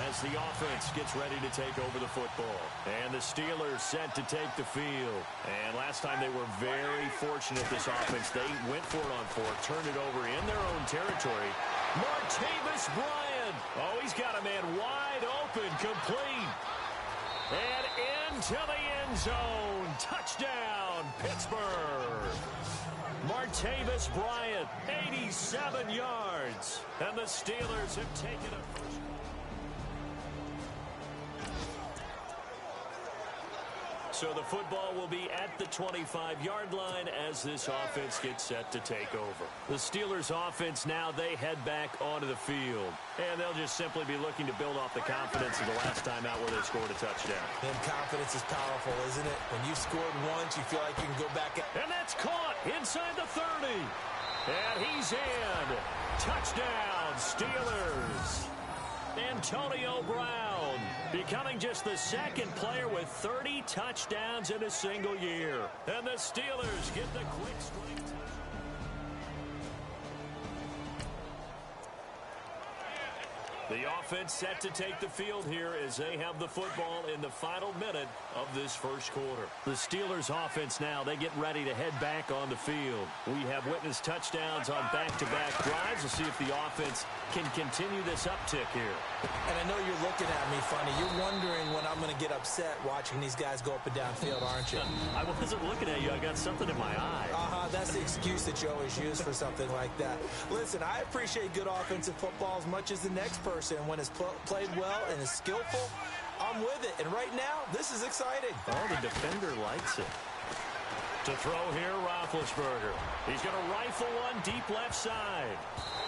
as the offense gets ready to take over the football. And the Steelers set to take the field. And last time they were very fortunate, this offense. They went for it on 4, turned it over in their own territory. Martavis Bryant. Oh, he's got a man wide open, complete. And into the end zone. Touchdown, Pittsburgh. Martavis Bryant, 87 yards. And the Steelers have taken a first. So the football will be at the 25-yard line as this offense gets set to take over. The Steelers offense now, they head back onto the field. And they'll just simply be looking to build off the confidence of the last time out where they scored a touchdown. And confidence is powerful, isn't it? When you've scored once, you feel like you can go back. And that's caught inside the 30. And he's in. Touchdown, Steelers. Antonio Brown becoming just the 2nd player with 30 touchdowns in a single year. And the Steelers get the quick strike. The offense set to take the field here as they have the football in the final minute of this first quarter. The Steelers offense now, they get ready to head back on the field. We have witnessed touchdowns on back-to-back drives. We'll see if the offense can continue this uptick here. And I know you're looking at me funny. You're wondering when I'm going to get upset watching these guys go up and down field, aren't you? I wasn't looking at you. I got something in my eye. That's the excuse that you always use for something like that. Listen, I appreciate good offensive football as much as the next person. When it's played well and is skillful, I'm with it. And right now, this is exciting. Oh, the defender likes it. To throw here, Roethlisberger. He's going to rifle one deep left side.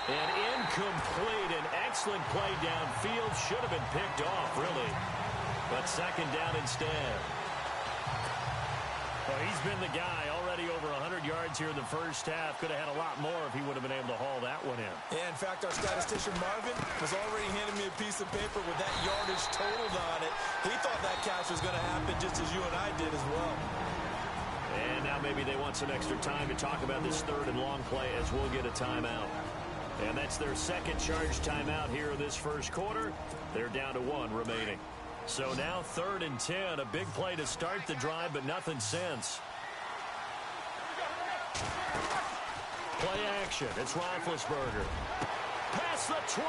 And incomplete. An excellent play downfield. Should have been picked off, really. But second down instead. Well, he's been the guy. Already over 100 yards here in the first half. Could have had a lot more if he would have been able to haul that one in. Yeah, in fact, our statistician Marvin was already handing me a piece of paper with that yardage totaled on it. He thought that catch was going to happen just as you and I did as well. And now maybe they want some extra time to talk about this 3rd and long play as we'll get a timeout. And that's their 2nd charge timeout here in this first quarter. They're down to 1 remaining. So now 3rd and 10, a big play to start the drive, but nothing since. Play action. It's Roethlisberger. Past the 20.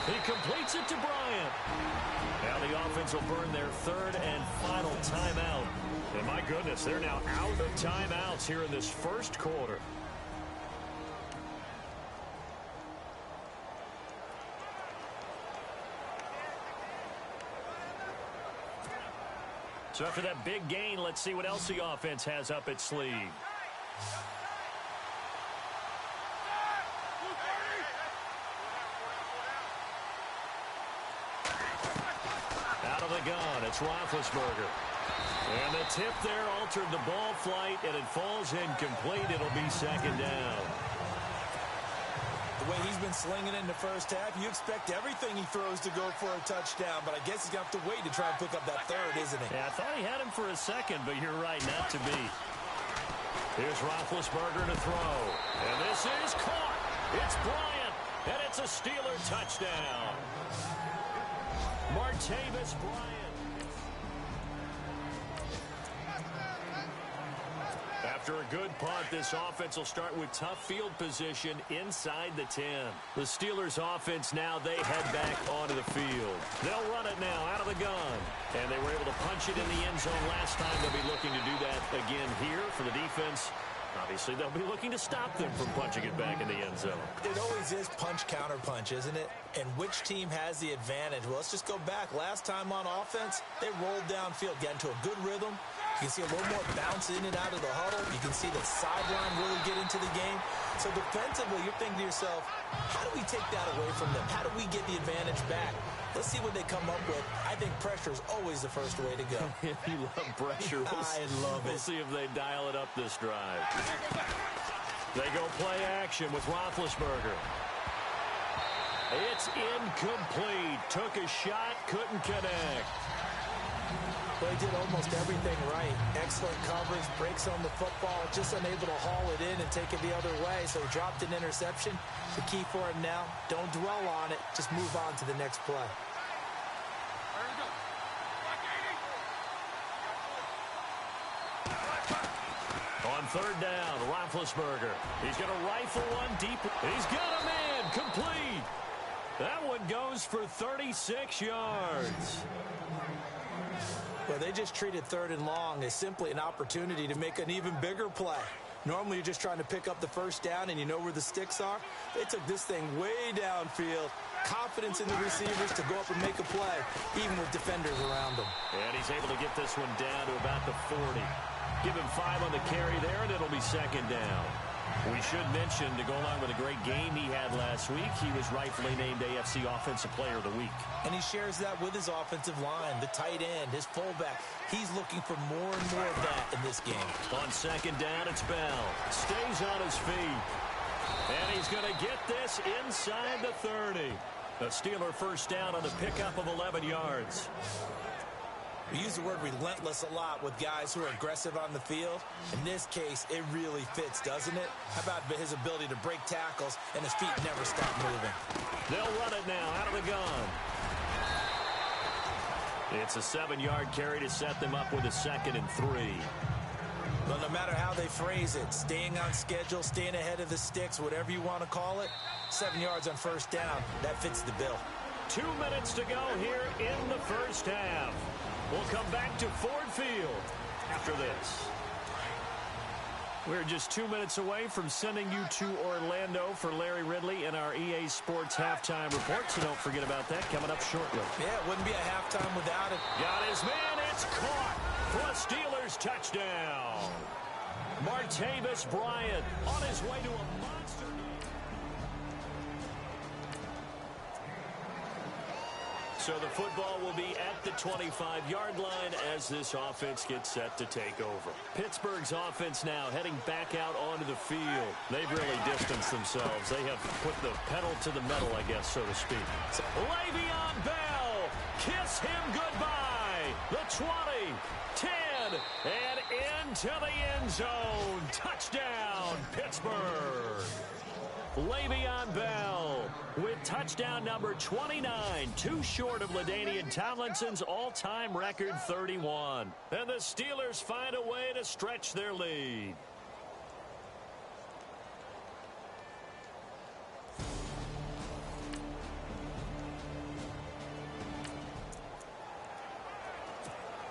He completes it to Bryant. Now the offense will burn their third and final timeout. And my goodness, they're now out of timeouts here in this first quarter. So after that big gain, let's see what else the offense has up its sleeve. Out of the gun, it's Roethlisberger. And the tip there altered the ball flight, and it falls incomplete. It'll be second down. The way he's been slinging it in the first half, you expect everything he throws to go for a touchdown, but I guess he's going to have to wait to try and pick up that third, isn't he? Yeah, I thought he had him for a second, but you're right, not to be. Here's Roethlisberger to throw, and this is caught. It's Bryant, and it's a Steeler touchdown. Martavis Bryant. After a good punt, this offense will start with tough field position inside the 10. The Steelers offense now, they head back onto the field. They'll run it now out of the gun. And they were able to punch it in the end zone last time. They'll be looking to do that again here for the defense. Obviously, they'll be looking to stop them from punching it back in the end zone. It always is punch-counter-punch, isn't it? And which team has the advantage? Well, let's just go back. Last time on offense, they rolled downfield, got into a good rhythm. You can see a little more bounce in and out of the huddle. You can see the sideline really get into the game. So defensively, you're thinking to yourself, how do we take that away from them? How do we get the advantage back? Let's see what they come up with. I think pressure is always the first way to go. You love pressure. I love it. We'll see if they dial it up this drive. They go play action with Roethlisberger. It's incomplete. Took a shot, couldn't connect. Well, he did almost everything right. Excellent coverage, breaks on the football, just unable to haul it in and take it the other way. So he dropped an interception. The key for him now, don't dwell on it. Just move on to the next play. On third down, Roethlisberger. He's going to rifle one deep. He's got a man, complete. That one goes for 36 yards. Well, they just treated third and long as simply an opportunity to make an even bigger play. Normally, you're just trying to pick up the first down and you know where the sticks are. They took this thing way downfield. Confidence in the receivers to go up and make a play, even with defenders around them. And he's able to get this one down to about the 40. Give him 5 on the carry there, and it'll be second down. We should mention, to go along with a great game he had last week, he was rightfully named AFC Offensive Player of the Week. And he shares that with his offensive line, the tight end, his fullback. He's looking for more and more of that in this game. On second down, it's Bell. Stays on his feet. And he's going to get this inside the 30. A Steeler first down on the pickup of 11 yards. We use the word relentless a lot with guys who are aggressive on the field. In this case, it really fits, doesn't it? How about his ability to break tackles and his feet never stop moving? They'll run it now out of the gun. It's a 7-yard carry to set them up with a 2nd and 3. Well, no matter how they phrase it, staying on schedule, staying ahead of the sticks, whatever you want to call it, 7 yards on first down, that fits the bill. 2 minutes to go here in the first half. We'll come back to Ford Field after this. We're just 2 minutes away from sending you to Orlando for Larry Ridley and our EA Sports Halftime Report, so don't forget about that coming up shortly. Yeah, it wouldn't be a halftime without it. Got his man, it's caught for a Steelers touchdown. Martavis Bryant on his way to a monster game. So the football will be at the 25-yard line as this offense gets set to take over. Pittsburgh's offense now heading back out onto the field. They've really distanced themselves. They have put the pedal to the metal, I guess, so to speak. So Le'Veon Bell, kiss him goodbye. The 20, 10, and into the end zone. Touchdown, Pittsburgh. Le'Veon Bell with touchdown number 29, too short of LaDainian Tomlinson's all-time record 31. And the Steelers find a way to stretch their lead.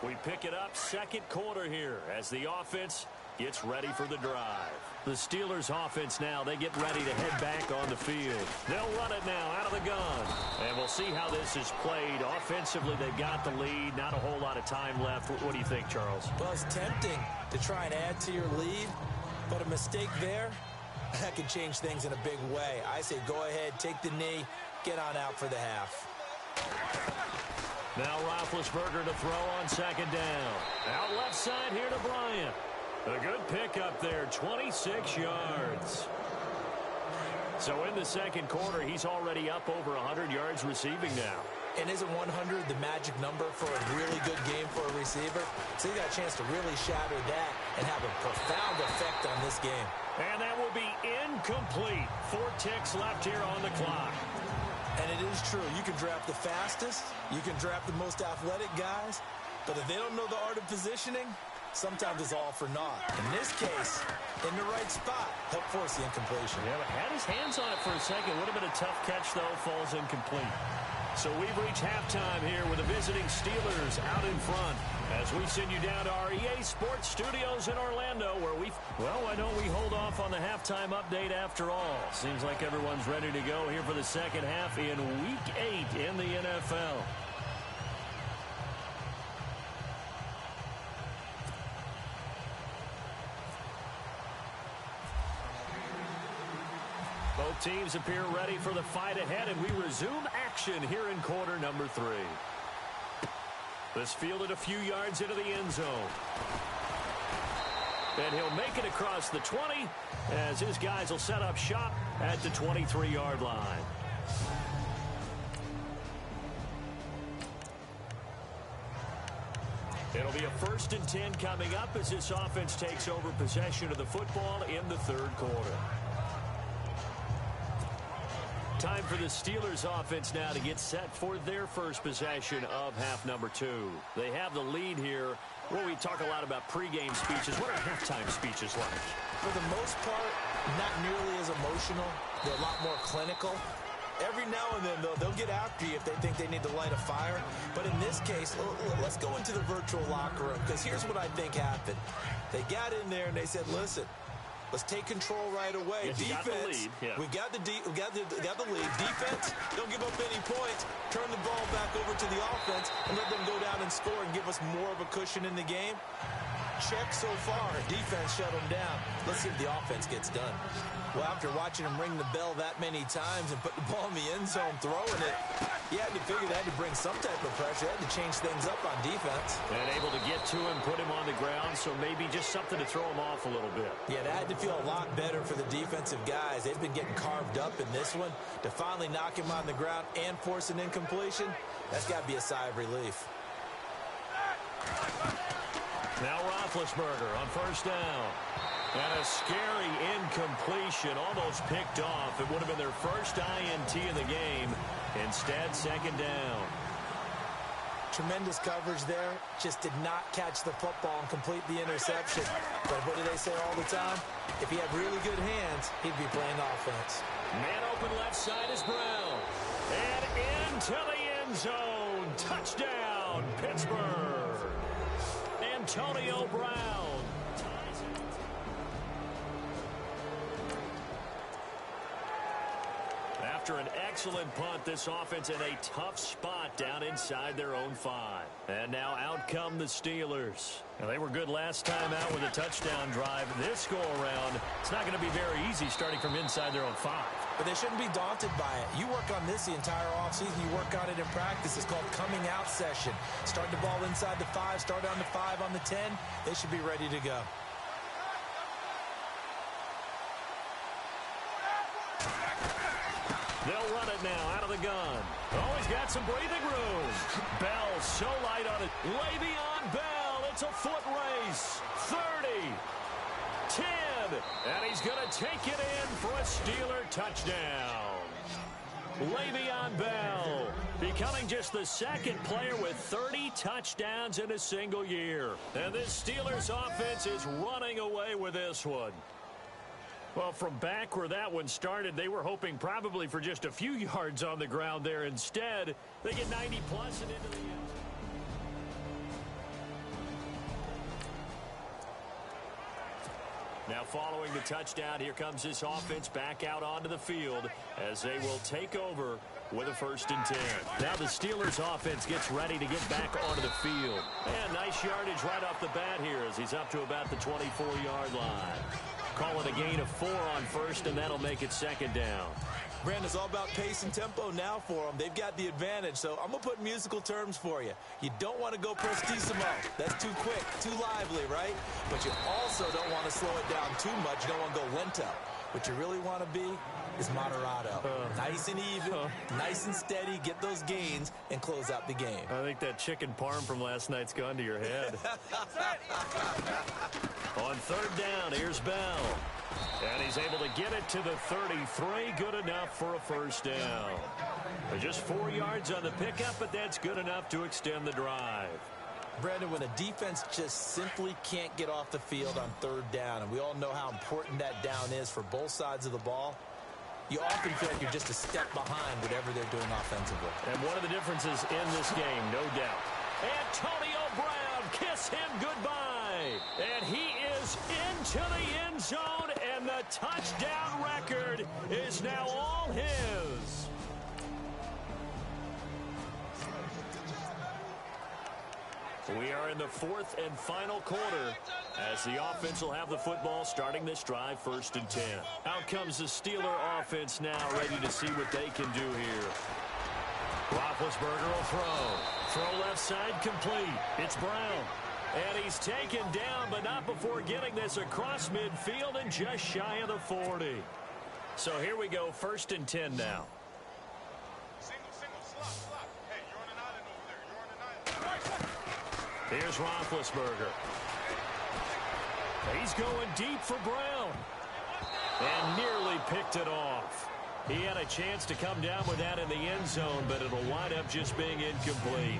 We pick it up second quarter here as the offense gets ready for the drive. The Steelers offense now, they get ready to head back on the field. They'll run it now out of the gun. And we'll see how this is played. Offensively, they've got the lead. Not a whole lot of time left. What do you think, Charles? Well, it's tempting to try and add to your lead, but a mistake there, that could change things in a big way. I say go ahead, take the knee, get on out for the half. Now Roethlisberger to throw on second down. Out left side here to Bryant. A good pickup there, 26 yards. So in the second quarter, he's already up over 100 yards receiving now. And isn't 100 the magic number for a really good game for a receiver? So you got a chance to really shatter that and have a profound effect on this game. And that will be incomplete. 4 ticks left here on the clock. And it is true. You can draft the fastest. You can draft the most athletic guys. But if they don't know the art of positioning, sometimes it's all for naught. In this case, in the right spot, help force the incompletion. Yeah, but had his hands on it for a second. Would have been a tough catch, though. Falls incomplete. So we've reached halftime here with the visiting Steelers out in front as we send you down to our EA Sports Studios in Orlando where why don't we hold off on the halftime update after all? Seems like everyone's ready to go here for the second half in Week 8 in the NFL. Both teams appear ready for the fight ahead, and we resume action here in quarter number 3. This fielded a few yards into the end zone. And he'll make it across the 20 as his guys will set up shop at the 23-yard line. It'll be a 1st and 10 coming up as this offense takes over possession of the football in the third quarter. Time for the Steelers offense now to get set for their first possession of half number 2. They have the lead here. Well, we talk a lot about pregame speeches. What are halftime speeches like? For the most part, not nearly as emotional. They're a lot more clinical. Every now and then, though, they'll get after you if they think they need to light a fire. But in this case, let's go into the virtual locker room, because here's what I think happened. They got in there and they said, listen, let's take control right away. Yes, defense, we got the lead. Defense, don't give up any points. Turn the ball back over to the offense and let them go down and score and give us more of a cushion in the game. Check so far. Defense shut them down. Let's see if the offense gets done. Well, after watching him ring the bell that many times and put the ball in the end zone throwing it, you had to figure they had to bring some type of pressure. They had to change things up on defense. And able to get to him, put him on the ground, so maybe just something to throw him off a little bit. Yeah, that had to feel a lot better for the defensive guys. They've been getting carved up in this one. To finally knock him on the ground and force an incompletion, that's got to be a sigh of relief. Now Roethlisberger on first down. And a scary incompletion, almost picked off. It would have been their first INT in the game. Instead, second down. Tremendous coverage there. Just did not catch the football and complete the interception. But what do they say all the time? If he had really good hands, he'd be playing offense. Man open left side is Brown. And into the end zone. Touchdown, Pittsburgh. Antonio Brown. After an excellent punt, this offense in a tough spot down inside their own 5. And now out come the Steelers. Now, they were good last time out with a touchdown drive. This go-around, it's not going to be very easy starting from inside their own 5. But they shouldn't be daunted by it. You work on this the entire offseason. You work on it in practice. It's called coming out session. Start the ball inside the 5, start on the 5, on the 10. They should be ready to go. They'll run it now out of the gun. Oh, he's got some breathing room. Bell so light on it. Le'Veon Bell. It's a foot race. 30. 10. And he's going to take it in for a Steeler touchdown. Le'Veon Bell becoming just the second player with 30 touchdowns in a single year. And this Steelers offense is running away with this one. Well, from back where that one started, they were hoping probably for just a few yards on the ground there. Instead, they get 90-plus and into the end. Now following the touchdown, here comes this offense back out onto the field as they will take over with a 1st and 10. Now the Steelers offense gets ready to get back onto the field. And nice yardage right off the bat here as he's up to about the 24-yard line. Call it a gain of 4 on 1st, and that'll make it 2nd down. Brandon, it's all about pace and tempo now for them. They've got the advantage, so I'm going to put musical terms for you. You don't want to go prestissimo. That's too quick, too lively, right? But you also don't want to slow it down too much. You don't want to go lento. What you really want to be is moderato. Nice and even, nice and steady, get those gains, and close out the game. I think that chicken parm from last night's gone to your head. On 3rd down, here's Bell. And he's able to get it to the 33. Good enough for a 1st down. Just 4 yards on the pickup, but that's good enough to extend the drive. Brandon, when a defense just simply can't get off the field on 3rd down, and we all know how important that down is for both sides of the ball, you often feel like you're just a step behind whatever they're doing offensively. And one of the differences in this game, no doubt. Antonio Brown, kiss him goodbye. And he is into the end zone, and the touchdown record is now all his. We are in the 4th and final quarter as the offense will have the football starting this drive 1st and 10. Out comes the Steeler offense now, ready to see what they can do here. Roethlisberger will throw. Throw left side complete. It's Brown. And he's taken down, but not before getting this across midfield and just shy of the 40. So here we go, 1st and 10 now. Here's Roethlisberger. He's going deep for Brown. And nearly picked it off. He had a chance to come down with that in the end zone, but it'll wind up just being incomplete.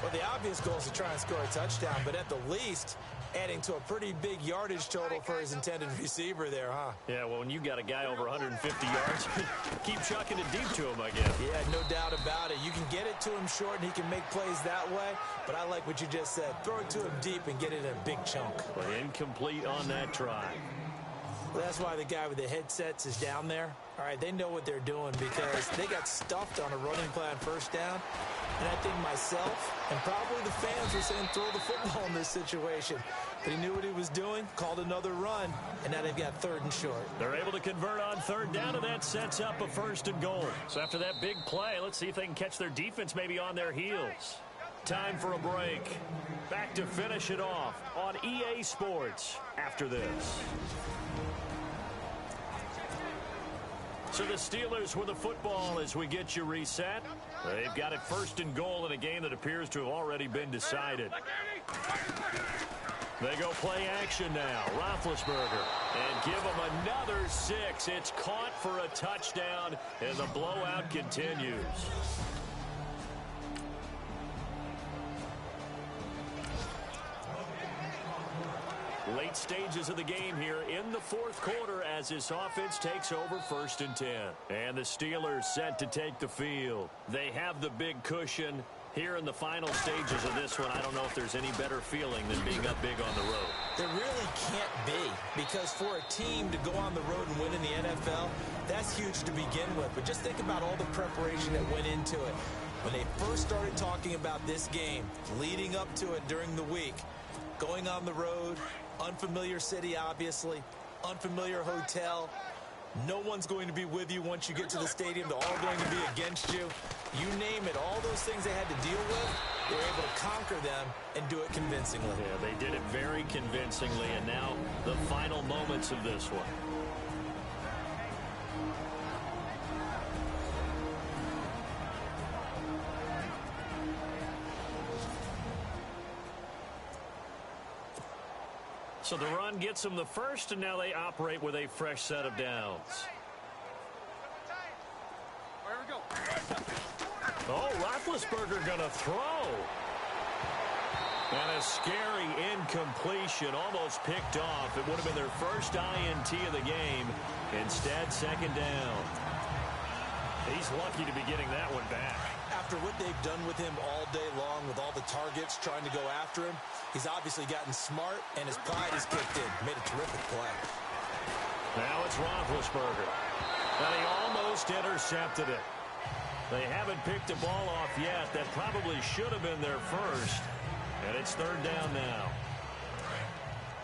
Well, the obvious goal is to try and score a touchdown, but at the least, adding to a pretty big yardage total for his intended receiver there, huh? Yeah, well, when you got a guy over 150 yards, keep chucking it deep to him, I guess. Yeah, no doubt about it. You can get it to him short, and he can make plays that way, but I like what you just said. Throw it to him deep and get it in a big chunk. But incomplete on that try. Well, that's why the guy with the headsets is down there. All right, they know what they're doing because they got stuffed on a running play on 1st down. And I think myself and probably the fans were saying throw the football in this situation. But he knew what he was doing, called another run, and now they've got 3rd and short. They're able to convert on 3rd down, and that sets up a 1st and goal. So after that big play, let's see if they can catch their defense maybe on their heels. Time for a break. Back to finish it off on EA Sports after this. So the Steelers with the football as we get you reset. They've got it 1st and goal in a game that appears to have already been decided. They go play action now. Roethlisberger. And give him another 6. It's caught for a touchdown, and the blowout continues. Late stages of the game here in the 4th quarter as this offense takes over 1st and 10. And the Steelers set to take the field. They have the big cushion. Here in the final stages of this one, I don't know if there's any better feeling than being up big on the road. There really can't be, because for a team to go on the road and win in the NFL, that's huge to begin with. But just think about all the preparation that went into it. When they first started talking about this game, leading up to it during the week, going on the road, unfamiliar city, obviously, unfamiliar hotel. No one's going to be with you once you get to the stadium. They're all going to be against you. You name it, all those things they had to deal with, they were able to conquer them and do it convincingly. Yeah, they did it very convincingly, and now the final moments of this one. So the run gets them the first, and now they operate with a fresh set of downs. Here we go. Oh, Roethlisberger going to throw. And a scary incompletion, almost picked off. It would have been their first INT of the game. Instead, 2nd down. He's lucky to be getting that one back. After what they've done with him all day long, with all the targets trying to go after him, he's obviously gotten smart, and his pride has kicked in. Made a terrific play. Now it's Roethlisberger. And he almost intercepted it. They haven't picked the ball off yet. That probably should have been their first. And it's third down now.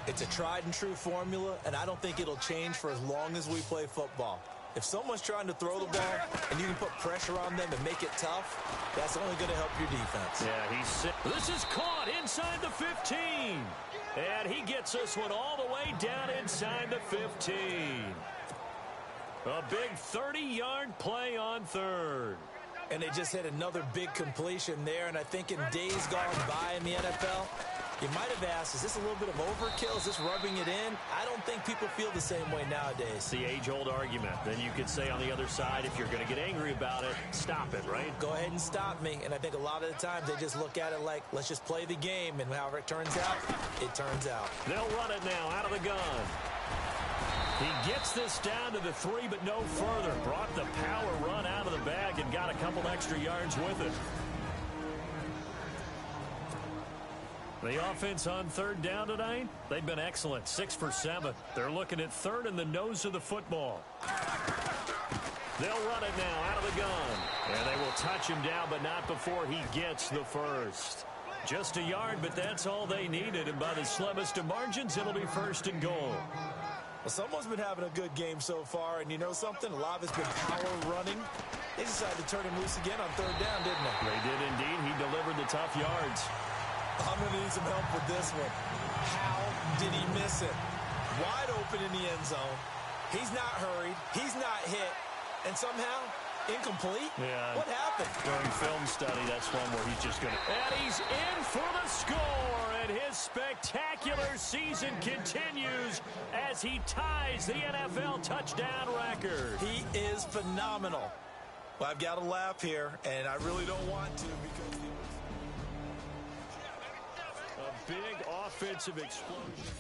It's a tried-and-true formula, and I don't think it'll change for as long as we play football. If someone's trying to throw the ball and you can put pressure on them and make it tough, that's only going to help your defense. Yeah, he's sick. This is caught inside the 15. And he gets this one all the way down inside the 15. A big 30-yard play on third. And they just hit another big completion there, and I think in days gone by in the NFL, you might have asked, is this a little bit of overkill? Is this rubbing it in? I don't think people feel the same way nowadays. It's the age-old argument. Then you could say on the other side, if you're going to get angry about it, stop it, right? Go ahead and stop me. And I think a lot of the times they just look at it like, let's just play the game, and however it turns out, it turns out. They'll run it now out of the gun. He gets this down to the 3, but no further. Brought the power run out of the bag and got a couple extra yards with it. The offense on third down tonight, they've been excellent, 6 for 7. They're looking at third in the nose of the football. They'll run it now out of the gun. And they will touch him down, but not before he gets the first. Just a yard, but that's all they needed. And by the slimmest of margins, it'll be first and goal. Well, someone's been having a good game so far, and you know something? A lot of it's been power running. They decided to turn him loose again on third down, didn't they? They did indeed. He delivered the tough yards. I'm going to need some help with this one. How did he miss it? Wide open in the end zone. He's not hurried. He's not hit. And somehow, incomplete? Yeah. What happened? During film study, that's one where he's just going to... And he's in for the score, and his spectacular season continues as he ties the NFL touchdown record. He is phenomenal. Well, I've got to laugh here, and I really don't want to because... A big offensive explosion.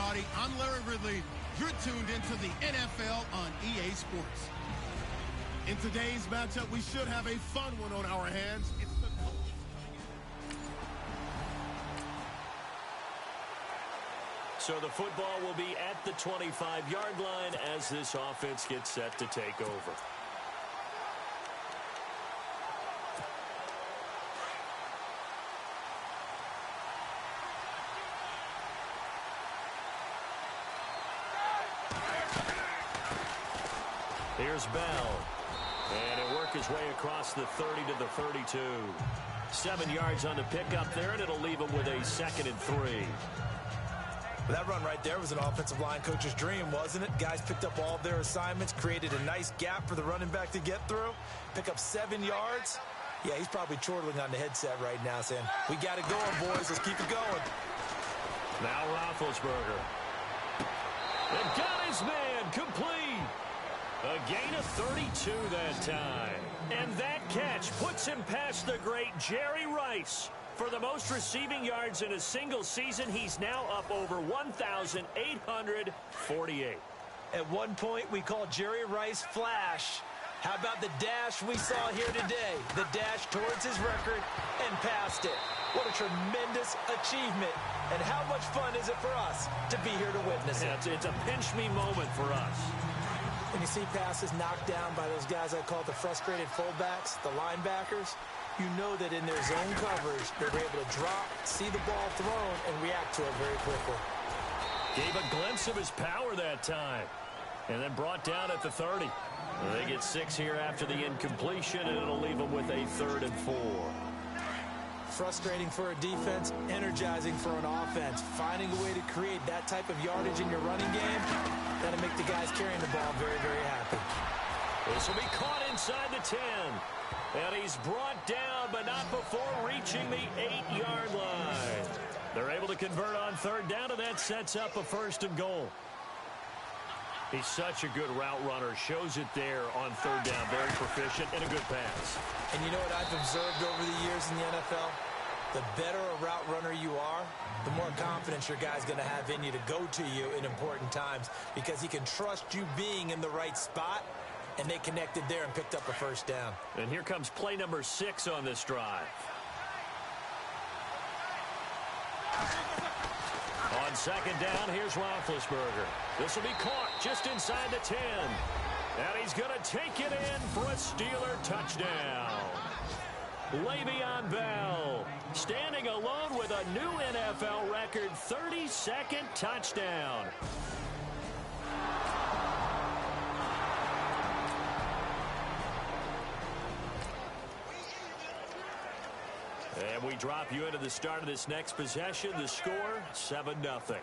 everybody. I'm Larry Ridley. You're tuned into the NFL on EA Sports. In today's matchup, we should have a fun one on our hands. It's the So the football will be at the 25-yard line as this offense gets set to take over. Here's Bell. And he'll work his way across the 30 to the 32. 7 yards on the pickup there, and it'll leave him with a 2nd and 3. That run right there was an offensive line coach's dream, wasn't it? Guys picked up all of their assignments, created a nice gap for the running back to get through, pick up 7 yards. Yeah, he's probably chortling on the headset right now saying, we got it going, boys. Let's keep it going. Now Roethlisberger. And got his man complete. A gain of 32 that time. And that catch puts him past the great Jerry Rice. For the most receiving yards in a single season, he's now up over 1,848. At one point, we called Jerry Rice Flash. How about the dash we saw here today? The dash towards his record and past it. What a tremendous achievement. And how much fun is it for us to be here to witness it? It's a pinch-me moment for us. When you see passes knocked down by those guys I call the frustrated fullbacks, the linebackers, you know that in their zone coverage, they were able to drop, see the ball thrown, and react to it very quickly. Gave a glimpse of his power that time, and then brought down at the 30. They get 6 here after the incompletion, and it'll leave them with a 3rd and 4. Frustrating for a defense, energizing for an offense. Finding a way to create that type of yardage in your running game, that'll make the guys carrying the ball very, very happy. This will be caught inside the 10. And he's brought down, but not before reaching the 8-yard line. They're able to convert on 3rd down, and that sets up a 1st and goal. He's such a good route runner. Shows it there on 3rd down. Very proficient and a good pass. And you know what I've observed over the years in the NFL? The better a route runner you are, the more confidence your guy's going to have in you to go to you in important times because he can trust you being in the right spot, and they connected there and picked up a 1st down. And here comes play number 6 on this drive. On 2nd down, here's Roethlisberger. This will be caught just inside the 10. And he's going to take it in for a Steeler touchdown. Le'Veon Bell standing alone with a new NFL record 32nd touchdown. And we drop you into the start of this next possession. The score, 7-0.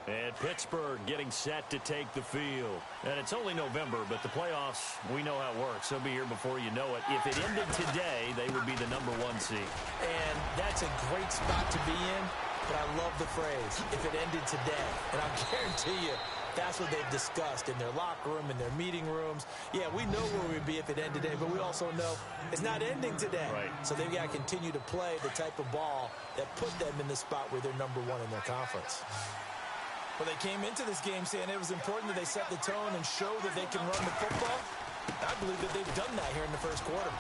And Pittsburgh getting set to take the field. And it's only November, but the playoffs, we know how it works. They'll be here before you know it. If it ended today, they would be the #1 seed. And that's a great spot to be in, but I love the phrase, if it ended today. And I'll guarantee you, that's what they've discussed in their locker room, in their meeting rooms. Yeah, we know where we'd be if it ended today, but we also know it's not ending today. Right. So they've got to continue to play the type of ball that put them in the spot where they're #1 in their conference. Well, they came into this game saying it was important that they set the tone and show that they can run the football. I believe that they've done that here in the first quarter.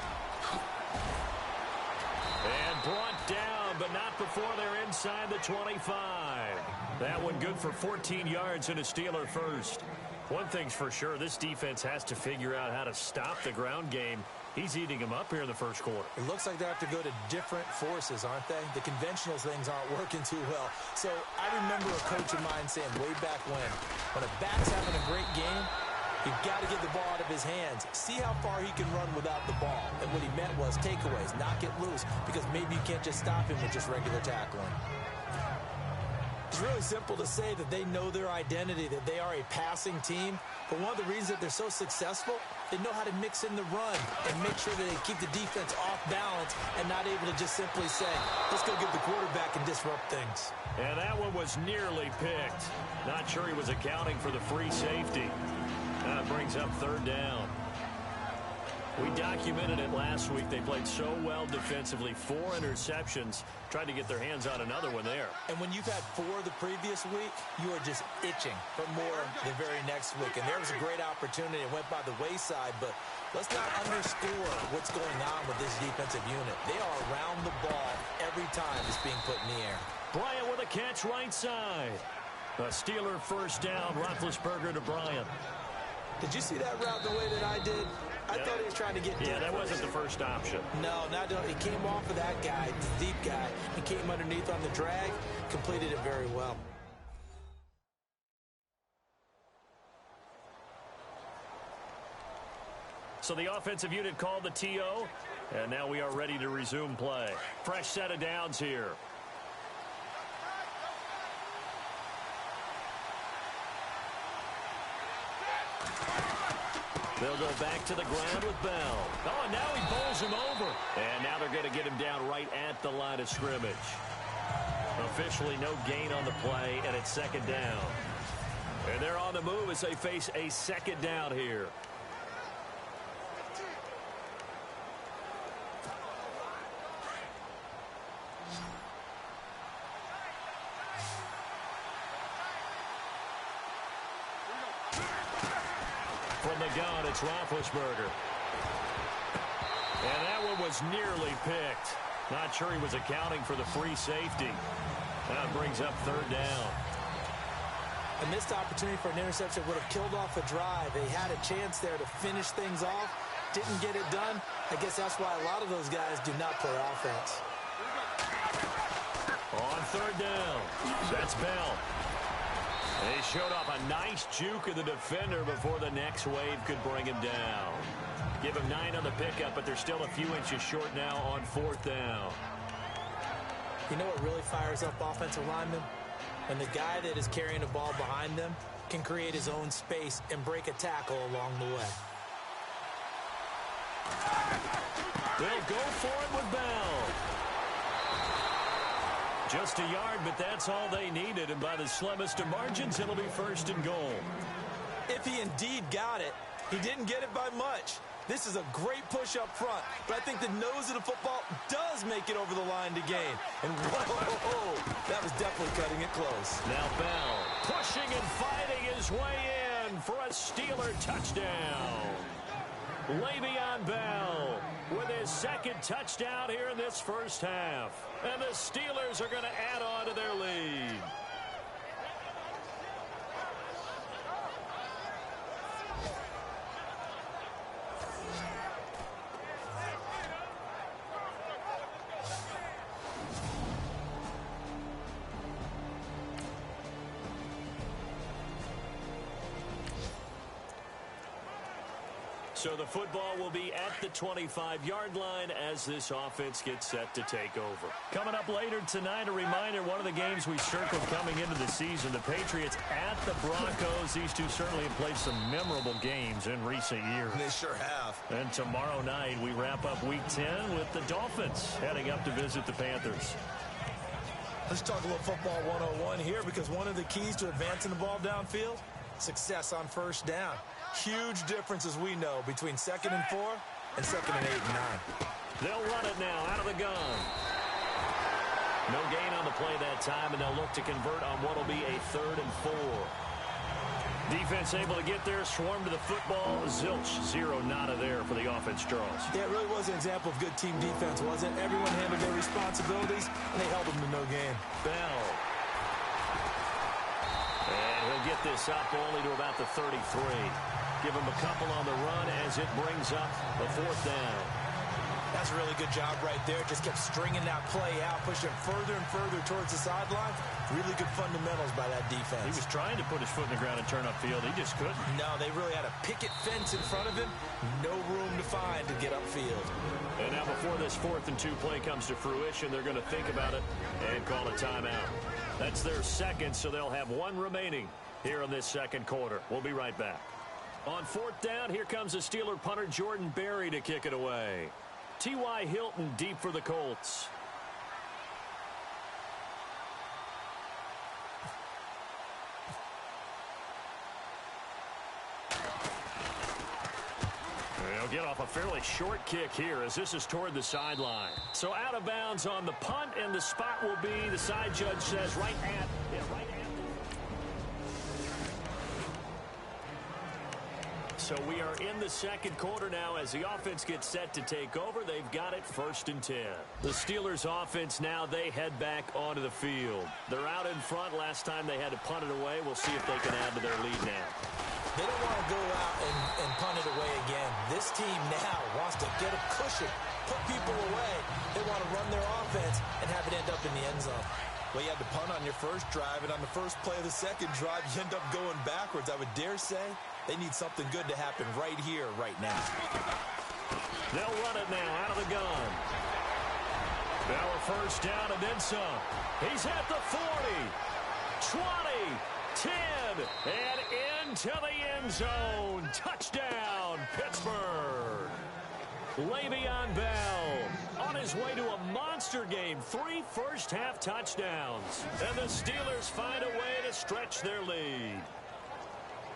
And brought down, but not before they're inside the 25. That one good for 14 yards and a Steeler first. One thing's for sure, this defense has to figure out how to stop the ground game. He's eating them up here in the first quarter. It looks like they have to go to different forces, aren't they? The conventional things aren't working too well. So I remember a coach of mine saying way back when a back's having a great game, you've got to get the ball out of his hands. See how far he can run without the ball. And what he meant was takeaways, knock it loose, because maybe you can't just stop him with just regular tackling. It's really simple to say that they know their identity, that they are a passing team. But one of the reasons that they're so successful, they know how to mix in the run and make sure that they keep the defense off balance and not able to just simply say, let's go get the quarterback and disrupt things. And that one was nearly picked. Not sure he was accounting for the free safety. That brings up 3rd down. We documented it last week. They played so well defensively. 4 interceptions. Tried to get their hands on another one there. And when you've had 4 the previous week, you are just itching for more the very next week. And there was a great opportunity. It went by the wayside, but let's not underscore what's going on with this defensive unit. They are around the ball every time it's being put in the air. Bryant with a catch right side. A Steeler first down. Roethlisberger to Bryant. Did you see that route the way that I did? I thought he was trying to get deep. Yeah, that wasn't the first option. No, he came off of that guy, the deep guy. He came underneath on the drag, completed it very well. So the offensive unit called the TO, and now we are ready to resume play. Fresh set of downs here. They'll go back to the ground with Bell. Oh, and now he bowls him over. And now they're going to get him down right at the line of scrimmage. Officially no gain on the play, and it's second down. And they're on the move as they face a second down here. From the gun, it's Roethlisberger. And that one was nearly picked. Not sure he was accounting for the free safety. That brings up third down. A missed opportunity for an interception would have killed off a drive. They had a chance there to finish things off. Didn't get it done. I guess that's why a lot of those guys do not play offense. On third down, that's Bell. They showed off a nice juke of the defender before the next wave could bring him down. Give him 9 on the pickup, but they're still a few inches short now on fourth down. You know what really fires up offensive linemen? When the guy that is carrying the ball behind them can create his own space and break a tackle along the way. They'll go for it with Bell. Just a yard, but that's all they needed, and by the slimmest of margins, it'll be first and goal. If he indeed got it, he didn't get it by much. This is a great push up front, but I think the nose of the football does make it over the line to gain. And whoa, that was definitely cutting it close. Now Bell pushing and fighting his way in for a Steeler touchdown. Le'Veon Bell with his second touchdown here in this first half. And the Steelers are going to add on to their lead. So the football will be at the 25-yard line as this offense gets set to take over. Coming up later tonight, a reminder, one of the games we circled coming into the season, the Patriots at the Broncos. These two certainly have played some memorable games in recent years. They sure have. And tomorrow night, we wrap up Week 10 with the Dolphins heading up to visit the Panthers. Let's talk a little football 101 here, because one of the keys to advancing the ball downfield, success on first down. Huge difference, as we know, between 2nd and 4 and 2nd and 8 and 9. They'll run it now out of the gun. No gain on the play that time, and they'll look to convert on what will be a 3rd and 4. Defense able to get there, swarm to the football. Zilch, 0 nada there for the offense draws. Yeah, it really was an example of good team defense, wasn't it? Everyone handled their responsibilities, and they held them to no gain. Bell. And he'll get this up only to about the 33. Give him a couple on the run as it brings up the 4th down. That's a really good job right there. Just kept stringing that play out, pushing further and further towards the sideline. Really good fundamentals by that defense. He was trying to put his foot in the ground and turn upfield. He just couldn't. No, they really had a picket fence in front of him. No room to find to get upfield. And now before this 4th and 2 play comes to fruition, they're going to think about it and call a timeout. That's their second, so they'll have 1 remaining here in this second quarter. We'll be right back. On 4th down, here comes the Steeler punter Jordan Berry to kick it away. T.Y. Hilton deep for the Colts. They'll get off a fairly short kick here as this is toward the sideline. So out of bounds on the punt, and the spot will be, the side judge says, right at. So we are in the second quarter now as the offense gets set to take over. They've got it 1st and 10. The Steelers offense now, they head back onto the field. They're out in front. Last time they had to punt it away. We'll see if they can add to their lead now. They don't want to go out and punt it away again. This team now wants to get a cushion, put people away. They want to run their offense and have it end up in the end zone. Well, you had to punt on your first drive, and on the first play of the second drive, you end up going backwards. I would dare say they need something good to happen right here, right now. They'll run it now out of the gun. Now a first down and then some. He's at the 40, 20, 10, and into the end zone. Touchdown, Pittsburgh. Le'Veon Bell on his way to a monster game. 3 first-half touchdowns. And the Steelers find a way to stretch their lead.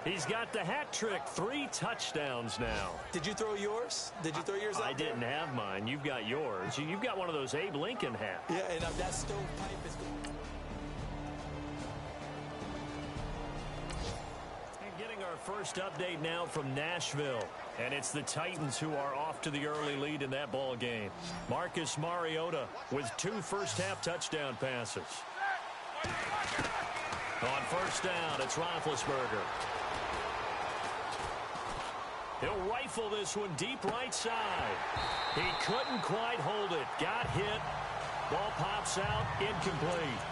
He's got the hat trick. 3 touchdowns now. Did you throw yours? Did you throw yours out I didn't have mine. You've got yours. You've got one of those Abe Lincoln hats. Yeah, and that stovepipe is going. First update now from Nashville, and it's the Titans who are off to the early lead in that ball game. Marcus Mariota with 2 first-half touchdown passes. On first down, it's Roethlisberger. He'll rifle this one deep right side. He couldn't quite hold it. Got hit. Ball pops out, incomplete.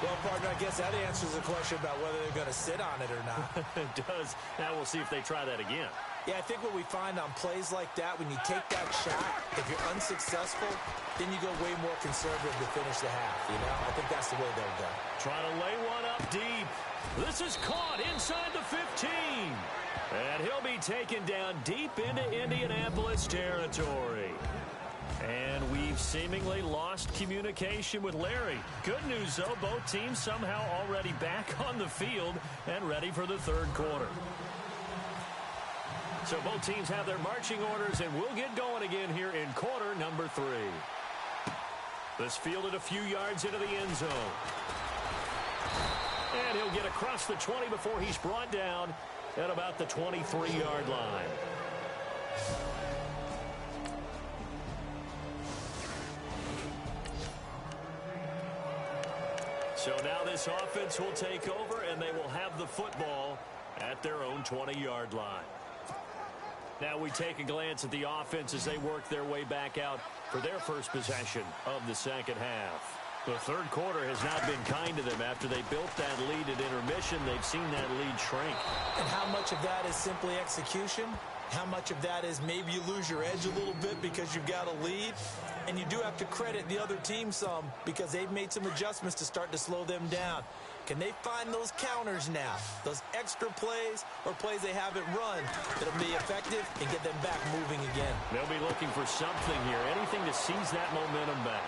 Well, partner, I guess that answers the question about whether they're going to sit on it or not. It does. Now we'll see if they try that again. Yeah, I think what we find on plays like that, when you take that shot, if you're unsuccessful, then you go way more conservative to finish the half, you know? I think that's the way they'll go. Trying to lay one up deep. This is caught inside the 15. And he'll be taken down deep into Indianapolis territory. And we've seemingly lost communication with Larry. Good news, though, both teams somehow already back on the field and ready for the third quarter. So both teams have their marching orders, and we'll get going again here in quarter number 3. This fielded a few yards into the end zone. And he'll get across the 20 before he's brought down at about the 23-yard line. So now this offense will take over, and they will have the football at their own 20-yard line. Now we take a glance at the offense as they work their way back out for their first possession of the second half. The third quarter has not been kind to them. After they built that lead at intermission, they've seen that lead shrink. And how much of that is simply execution? How much of that is maybe you lose your edge a little bit because you've got a lead? And you do have to credit the other team some because they've made some adjustments to start to slow them down. Can they find those counters now, those extra plays or plays they haven't run that'll be effective and get them back moving again? They'll be looking for something here, anything to seize that momentum back.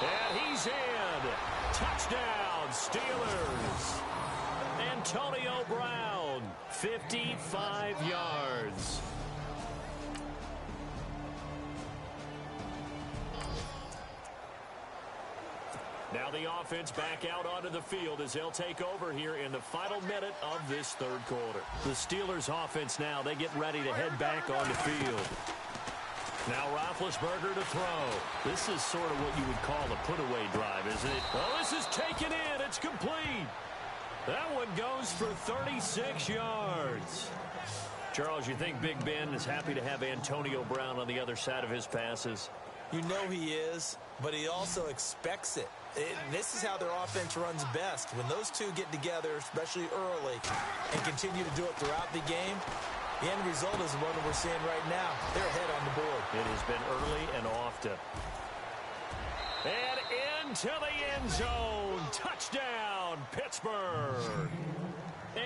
And he's in. Touchdown, Steelers. Antonio Brown, 55 yards. Now the offense back out onto the field as they'll take over here in the final minute of this third quarter. The Steelers offense now, they get ready to head back on the field. Now Roethlisberger to throw. This is sort of what you would call a put-away drive, isn't it? Oh, this is taken in. It's complete. That one goes for 36 yards. Charles, you think Big Ben is happy to have Antonio Brown on the other side of his passes? You know he is, but he also expects it. This is how their offense runs best. When those two get together, especially early, and continue to do it throughout the game, the end result is the one that we're seeing right now. They're ahead on the board. It has been early and often. And into the end zone. Touchdown, Pittsburgh.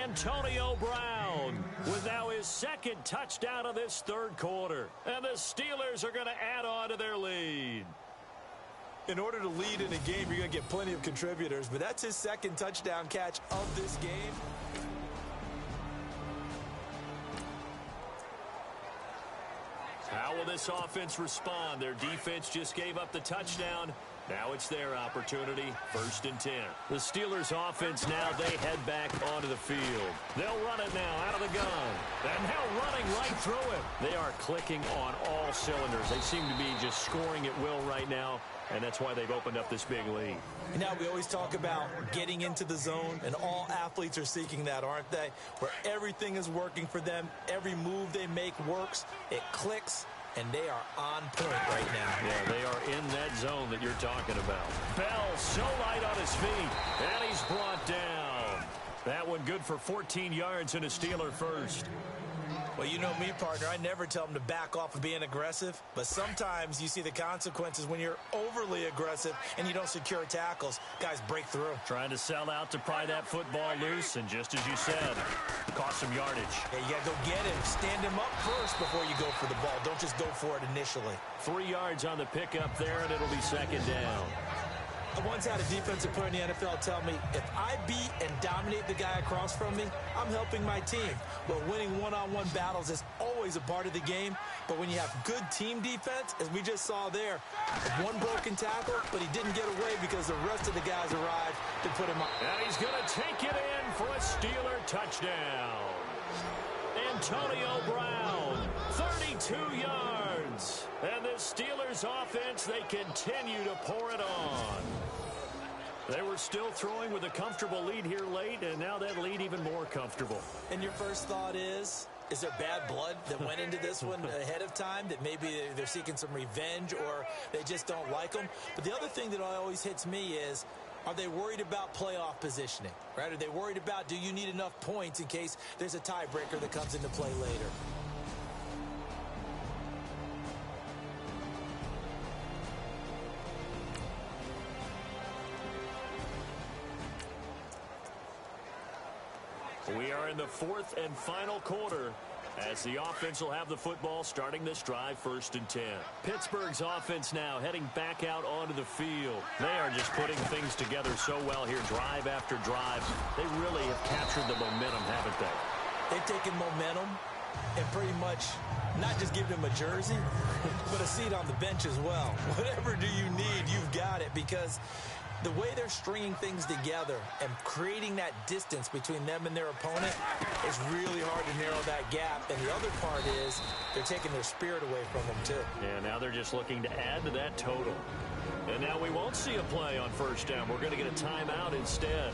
Antonio Brown with now his second touchdown of this third quarter. And the Steelers are going to add on to their lead. In order to lead in a game, you're going to get plenty of contributors, but that's his second touchdown catch of this game. this offense respond? Their defense just gave up the touchdown. Now it's their opportunity, 1st and 10. The Steelers offense now, they head back onto the field. They'll run it now out of the gun. And now running right through it. They are clicking on all cylinders. They seem to be just scoring at will right now, and that's why they've opened up this big lead. Now, we always talk about getting into the zone, and all athletes are seeking that, aren't they? Where everything is working for them, every move they make works, it clicks, and they are on point right now. Yeah, they are in that zone that you're talking about. Bell so light on his feet, and he's brought down. That one good for 14 yards and a Steeler first. Well, you know me, partner. I never tell them to back off of being aggressive, but sometimes you see the consequences when you're overly aggressive and you don't secure tackles. Guys break through. Trying to sell out to pry that football loose, and just as you said, cost some yardage. Yeah, you got to go get him. Stand him up first before you go for the ball. Don't just go for it initially. 3 yards on the pickup there, and it'll be 2nd down. I once had a defensive player in the NFL tell me, if I beat and dominate the guy across from me, I'm helping my team. Well, winning one-on-one battles is always a part of the game, but when you have good team defense, as we just saw there, one broken tackle, but he didn't get away because the rest of the guys arrived to put him up. And he's going to take it in for a Steeler touchdown. Antonio Brown, 32 yards. And the Steelers offense, they continue to pour it on. They were still throwing with a comfortable lead here late, and now that lead even more comfortable. And your first thought is there bad blood that went into this one ahead of time, that maybe they're seeking some revenge or they just don't like them? But the other thing that always hits me is, are they worried about playoff positioning, right? Are they worried about, do you need enough points in case there's a tiebreaker that comes into play later? We are in the 4th and final quarter as the offense will have the football starting this drive, 1st and 10. Pittsburgh's offense now heading back out onto the field. They are just putting things together so well here, drive after drive. They really have captured the momentum, haven't they? They've taken momentum and pretty much not just given him a jersey, but a seat on the bench as well. Whatever do you need, you've got it, because the way they're stringing things together and creating that distance between them and their opponent is really hard to narrow that gap. And the other part is they're taking their spirit away from them, too. Yeah, now they're just looking to add to that total. And now we won't see a play on 1st down. We're going to get a timeout instead.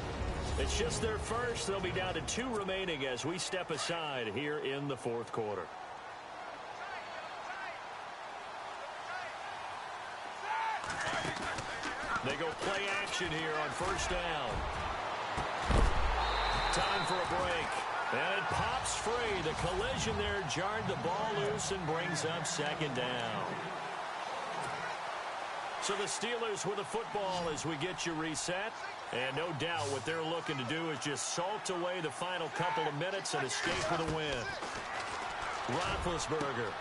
It's just their first. They'll be down to 2 remaining as we step aside here in the 4th quarter. They go play action here on 1st down. Time for a break. And it pops free. The collision there jarred the ball loose and brings up 2nd down. So the Steelers with the football as we get you reset. And no doubt what they're looking to do is just salt away the final couple of minutes and escape with a win. Roethlisberger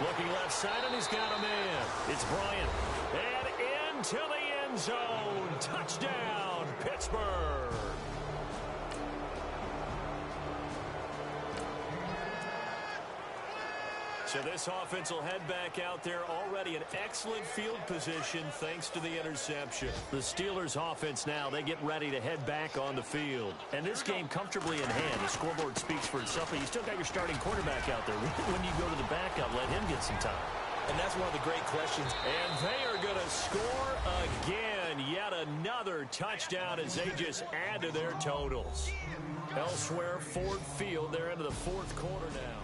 looking left side, and he's got a man. It's Bryant. And into the end zone. Touchdown, Pittsburgh. So this offense will head back out there, already in excellent field position thanks to the interception. The Steelers offense now, they get ready to head back on the field. And this game comfortably in hand. The scoreboard speaks for itself, but you still got your starting quarterback out there. When you go to the backup, let him get some time. And that's one of the great questions. And they are going to score again. Yet another touchdown as they just add to their totals. Elsewhere, Ford Field, they're into the 4th quarter now.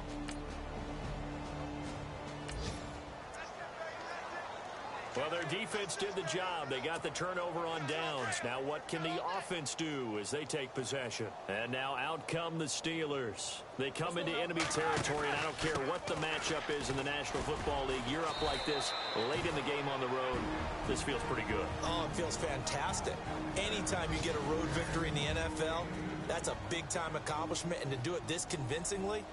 Well, their defense did the job. They got the turnover on downs. Now what can the offense do as they take possession? And now out come the Steelers. They come into enemy territory, and I don't care what the matchup is in the National Football League. You're up like this late in the game on the road. This feels pretty good. Oh, it feels fantastic. Anytime you get a road victory in the NFL, that's a big-time accomplishment, and to do it this convincingly,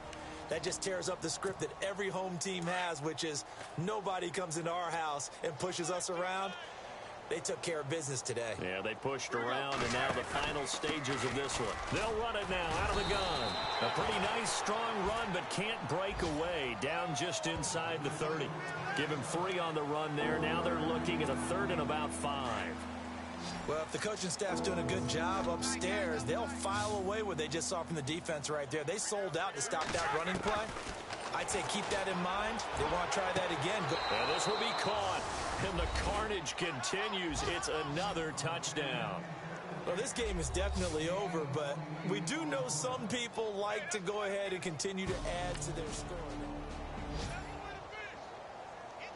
that just tears up the script that every home team has, which is nobody comes into our house and pushes us around. They took care of business today. Yeah, they pushed around, and now the final stages of this one. They'll run it now out of the gun. A pretty nice, strong run, but can't break away. Down just inside the 30. Give him 3 on the run there. Now they're looking at a 3rd and about 5. Well, if the coaching staff's doing a good job upstairs, they'll file away what they just saw from the defense right there. They sold out to stop that running play. I'd say keep that in mind. They want to try that again. And this will be caught. And the carnage continues. It's another touchdown. Well, this game is definitely over, but we do know some people like to go ahead and continue to add to their score.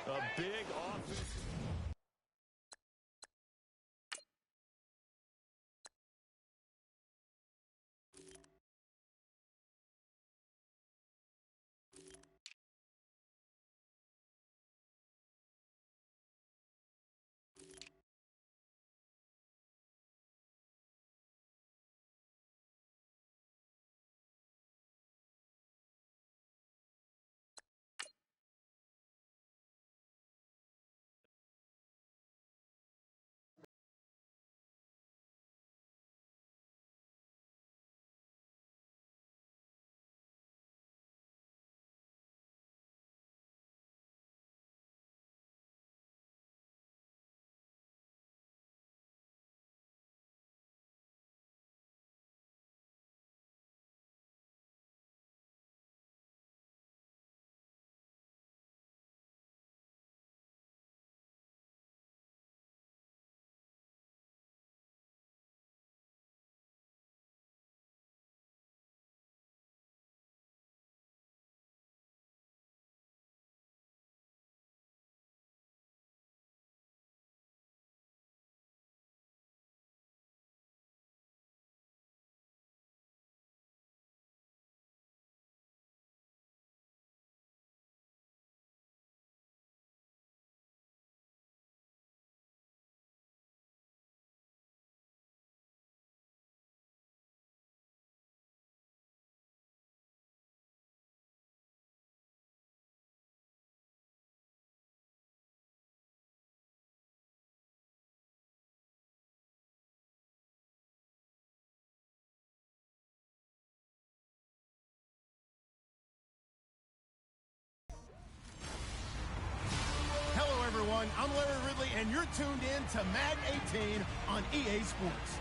A big offense. Everyone, I'm Larry Ridley, and you're tuned in to Madden 18 on EA Sports.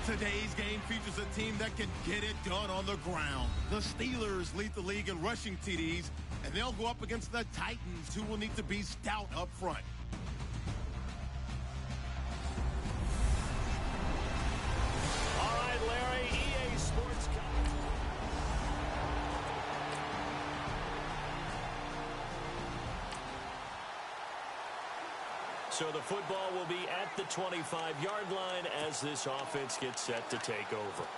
Today's game features a team that can get it done on the ground. The Steelers lead the league in rushing TDs, and they'll go up against the Titans, who will need to be stout up front. All right, Larry, EA Sports. So the football will be at the 25-yard line as this offense gets set to take over.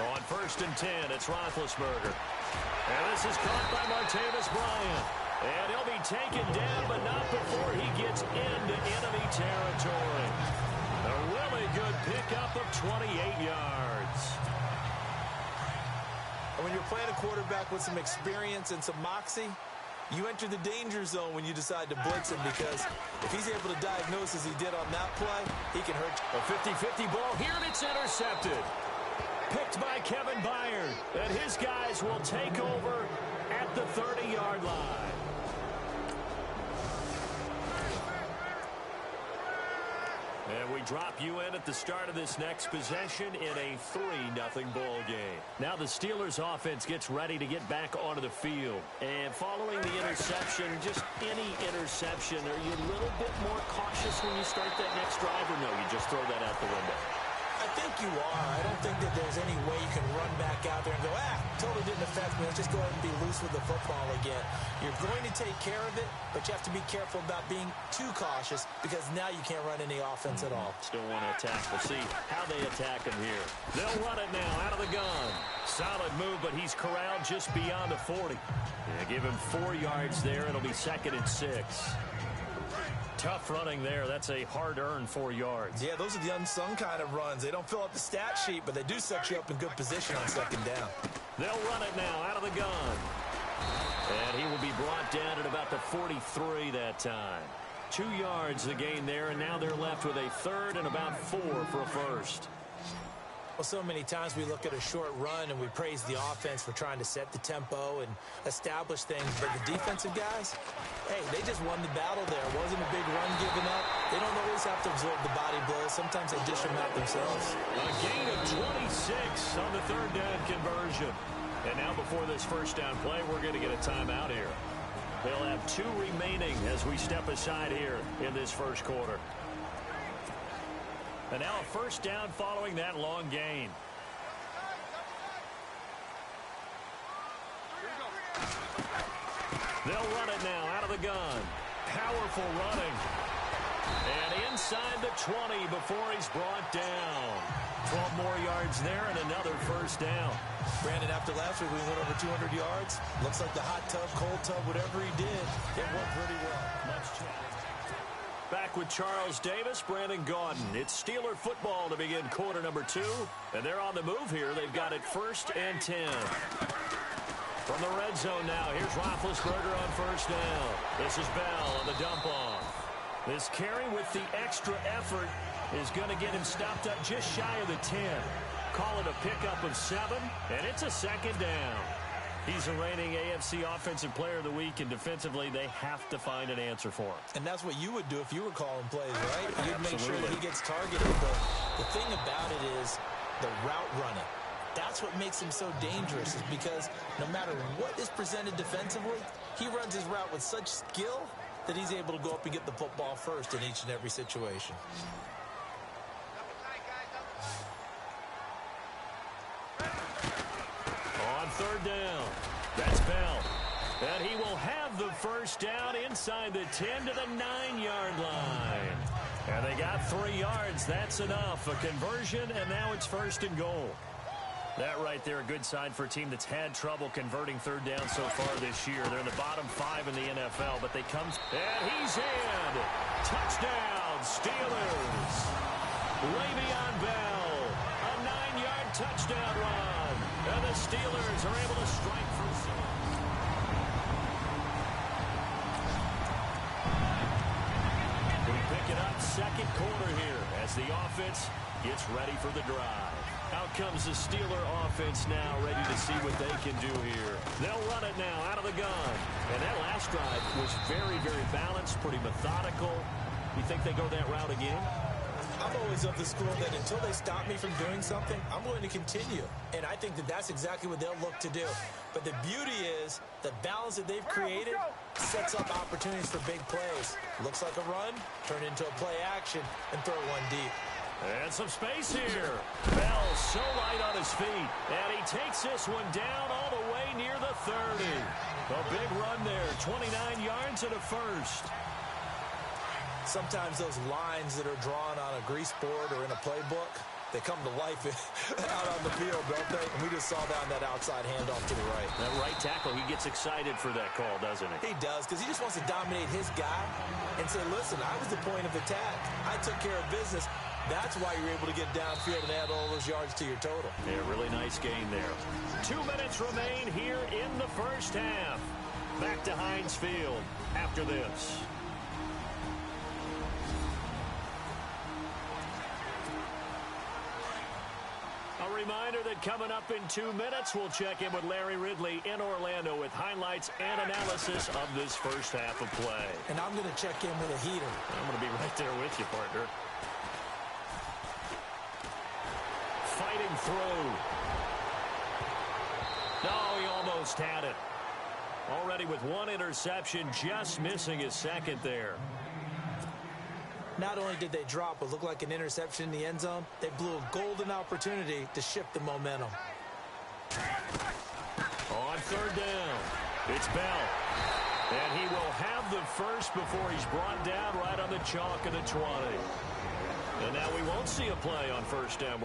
On 1st and 10, it's Roethlisberger. And this is caught by Martavis Bryant. And he'll be taken down, but not before he gets into enemy territory. A really good pickup of 28 yards. When you're playing a quarterback with some experience and some moxie, you enter the danger zone when you decide to blitz him, because if he's able to diagnose as he did on that play, he can hurt you. A 50-50 ball here, and it's intercepted. Picked by Kevin Byard. And his guys will take over at the 30-yard line. And we drop you in at the start of this next possession in a 3-0 ball game. Now the Steelers offense gets ready to get back onto the field. And following the interception, just any interception, are you a little bit more cautious when you start that next drive, or no, you just throw that out the window? I think you are. I don't think that there's any way you can run back out there and go, totally didn't affect me. Let's just go ahead and be loose with the football again. You're going to take care of it, but you have to be careful about being too cautious, because now you can't run any offense at all. Still want to attack. We'll see how they attack him here. They'll run it now out of the gun. Solid move, but he's corralled just beyond the 40. Yeah, give him 4 yards there. It'll be 2nd and 6. Tough running there. That's a hard-earned 4 yards. Yeah, those are the unsung kind of runs. They don't fill up the stat sheet, but they do set you up in good position on 2nd down. They'll run it now out of the gun. And he will be brought down at about the 43 that time. 2 yards the gain there, and now they're left with a third and about 4 for a first. Well, so many times we look at a short run and we praise the offense for trying to set the tempo and establish things. But the defensive guys, hey, they just won the battle there. It wasn't a big run given up. They don't always have to absorb the body blows. Sometimes they dish them out themselves. A gain of 26 on the third down conversion. And now before this first down play, we're going to get a timeout here. They'll have 2 remaining as we step aside here in this first quarter. And now a first down following that long gain. They'll run it now out of the gun. Powerful running. And inside the 20 before he's brought down. 12 more yards there and another first down. Brandon, after last week, we went over 200 yards. Looks like the hot tub, cold tub, whatever he did, it worked pretty well. Much chance. Back with Charles Davis, Brandon Gaudin. It's Steeler football to begin quarter number 2. And they're on the move here. They've got it 1st and 10. From the red zone now, here's Roethlisberger on first down. This is Bell on the dump off. This carry with the extra effort is going to get him stopped up just shy of the 10. Call it a pickup of 7, and it's a second down. He's the reigning AFC Offensive Player of the Week, and defensively, they have to find an answer for him. And that's what you would do if you were calling plays, right? You'd make sure Absolutely. that he gets targeted. But the thing about it is the route running. That's what makes him so dangerous, is because no matter what is presented defensively, he runs his route with such skill that he's able to go up and get the football first in each and every situation. On third down, that's Bell. And he will have the first down inside the 10 to the 9-yard line. And they got 3 yards. That's enough. A conversion, and now it's 1st and goal. That right there, a good sign for a team that's had trouble converting third down so far this year. They're in the bottom 5 in the NFL, but they come... And he's in! Touchdown, Steelers! Le'Veon Bell, a 9-yard touchdown run. And the Steelers are able to strike from... We pick it up second quarter here as the offense gets ready for the drive. Out comes the Steeler offense now, ready to see what they can do here. They'll run it now out of the gun. And that last drive was very, very balanced, pretty methodical. You think they go that route again? I'm always of the school that until they stop me from doing something, I'm going to continue. And I think that that's exactly what they'll look to do. But the beauty is the balance that they've created sets up opportunities for big plays. Looks like a run, turn into a play action, and throw one deep. And some space here. Bell so light on his feet. And he takes this one down all the way near the 30. A big run there, 29 yards and a first. Sometimes those lines that are drawn on a grease board or in a playbook, they come to life out on the field, don't they? And we just saw that on that outside handoff to the right. That right tackle, he gets excited for that call, doesn't he? He does, because he just wants to dominate his guy and say, listen, I was the point of attack. I took care of business. That's why you're able to get downfield and add all those yards to your total. Yeah, really nice gain there. 2 minutes remain here in the first half. Back to Heinz Field after this. A reminder that coming up in 2 minutes, we'll check in with Larry Ridley in Orlando with highlights and analysis of this first half of play. And I'm going to check in with a heater. I'm going to be right there with you, partner. Fighting through. No, he almost had it. Already with 1 interception, just missing his second there. Not only did they drop what looked like an interception in the end zone, they blew a golden opportunity to shift the momentum. On third down, it's Bell. And he will have the first before he's brought down right on the chalk of the 20. And now we won't see a play on first down.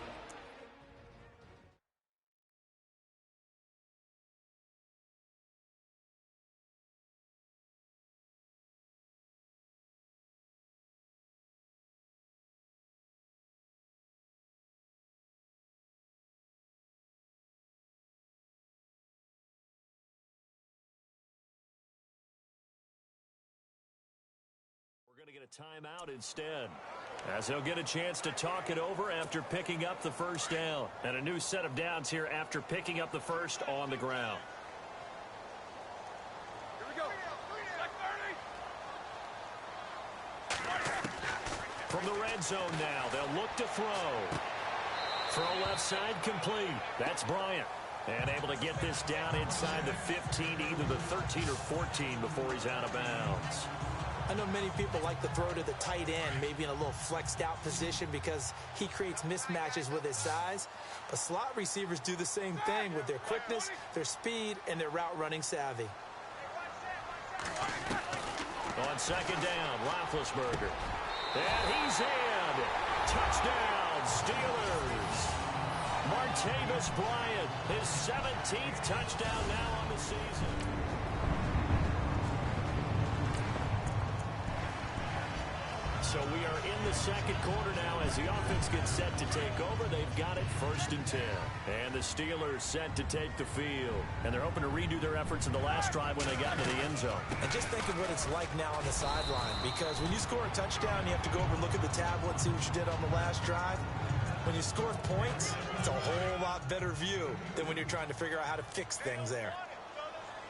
going to get a timeout instead, as he'll get a chance to talk it over after picking up the first down. And a new set of downs here after picking up the first on the ground. From the red zone now, they'll look to throw. Throw left side complete. That's Bryant. And able to get this down inside the 15, either the 13 or 14 before he's out of bounds. I know many people like to throw to the tight end, maybe in a little flexed out position because he creates mismatches with his size. But slot receivers do the same thing with their quickness, their speed, and their route running savvy. On second down, Roethlisberger. And he's in. Touchdown, Steelers. Martavis Bryant, his 17th touchdown now on the season. So we are in the second quarter now as the offense gets set to take over. They've got it 1st and 10. And the Steelers set to take the field. And they're hoping to redo their efforts in the last drive when they got to the end zone. And just think of what it's like now on the sideline. Because when you score a touchdown, you have to go over and look at the tablet, see what you did on the last drive. When you score points, it's a whole lot better view than when you're trying to figure out how to fix things there.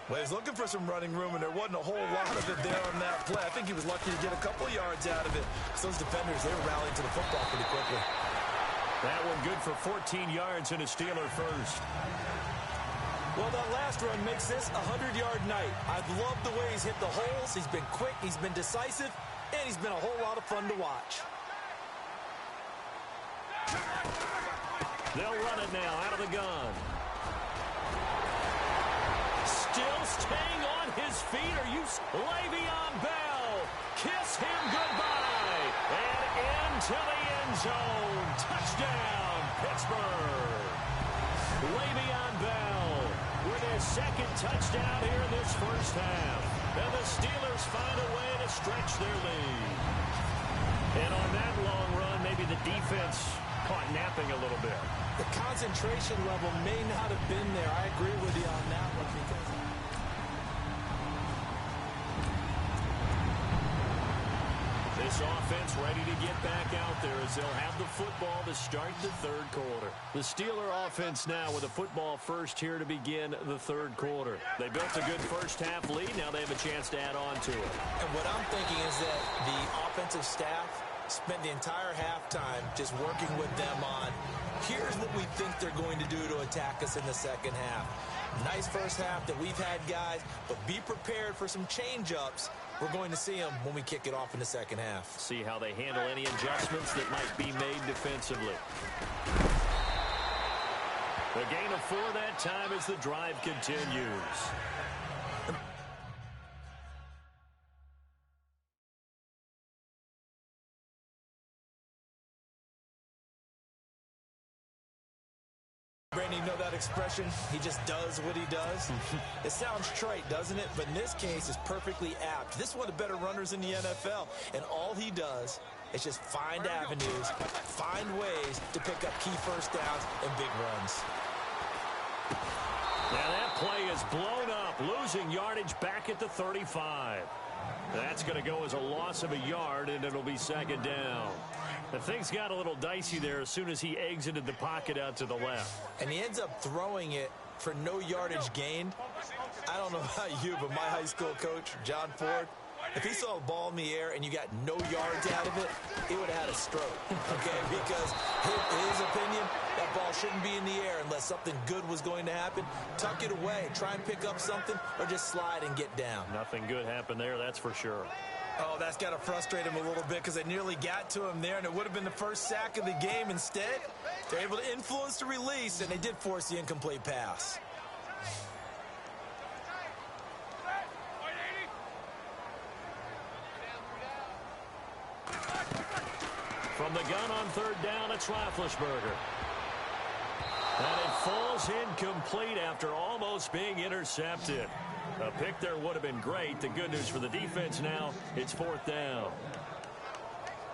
Well, he was looking for some running room, and there wasn't a whole lot of it there on that play. I think he was lucky to get a couple yards out of it. So those defenders, they were rallying to the football pretty quickly. That one good for 14 yards and a Steeler first. Well, that last run makes this a 100-yard night. I've loved the way he's hit the holes. He's been quick, he's been decisive, and he's been a whole lot of fun to watch. They'll run it now out of the gun. Still staying on his feet. Le'Veon Bell. Kiss him goodbye. And into the end zone. Touchdown, Pittsburgh. Le'Veon Bell with his 2nd touchdown here in this first half. And the Steelers find a way to stretch their lead. And on that long run, maybe the defense caught napping a little bit. The concentration level may not have been there. I agree with you on that one because this offense ready to get back out there as they'll have the football to start the 3rd quarter. The Steeler offense now with a football first here to begin the 3rd quarter. They built a good first half lead. Now they have a chance to add on to it. And what I'm thinking is that the offensive staff spent the entire halftime just working with them on, here's what we think they're going to do to attack us in the second half. Nice first half that we've had, guys, but be prepared for some change-ups. We're going to see them when we kick it off in the second half. See how they handle any adjustments that might be made defensively. A gain of 4 that time as the drive continues. Brandon, you know that expression? He just does what he does. It sounds trite, doesn't it? But in this case, it's perfectly apt. This is one of the better runners in the NFL. And all he does is just find avenues, find ways to pick up key first downs and big runs. Now that play is blown up, losing yardage back at the 35. That's going to go as a loss of a yard, and it'll be 2nd down. And things got a little dicey there as soon as he exited the pocket out to the left. And he ends up throwing it for no yardage gained. I don't know about you, but my high school coach, John Ford, if he saw a ball in the air and you got no yards out of it, he would have had a stroke, okay? Because in his opinion, that ball shouldn't be in the air unless something good was going to happen. Tuck it away, try and pick up something, or just slide and get down. Nothing good happened there, that's for sure. Oh, that's got to frustrate him a little bit because they nearly got to him there, and it would have been the first sack of the game. Instead, they're able to influence the release, and they did force the incomplete pass. From the gun on 3rd down, it's Roethlisberger. And it falls incomplete after almost being intercepted. A pick there would have been great. The good news for the defense now, it's 4th down.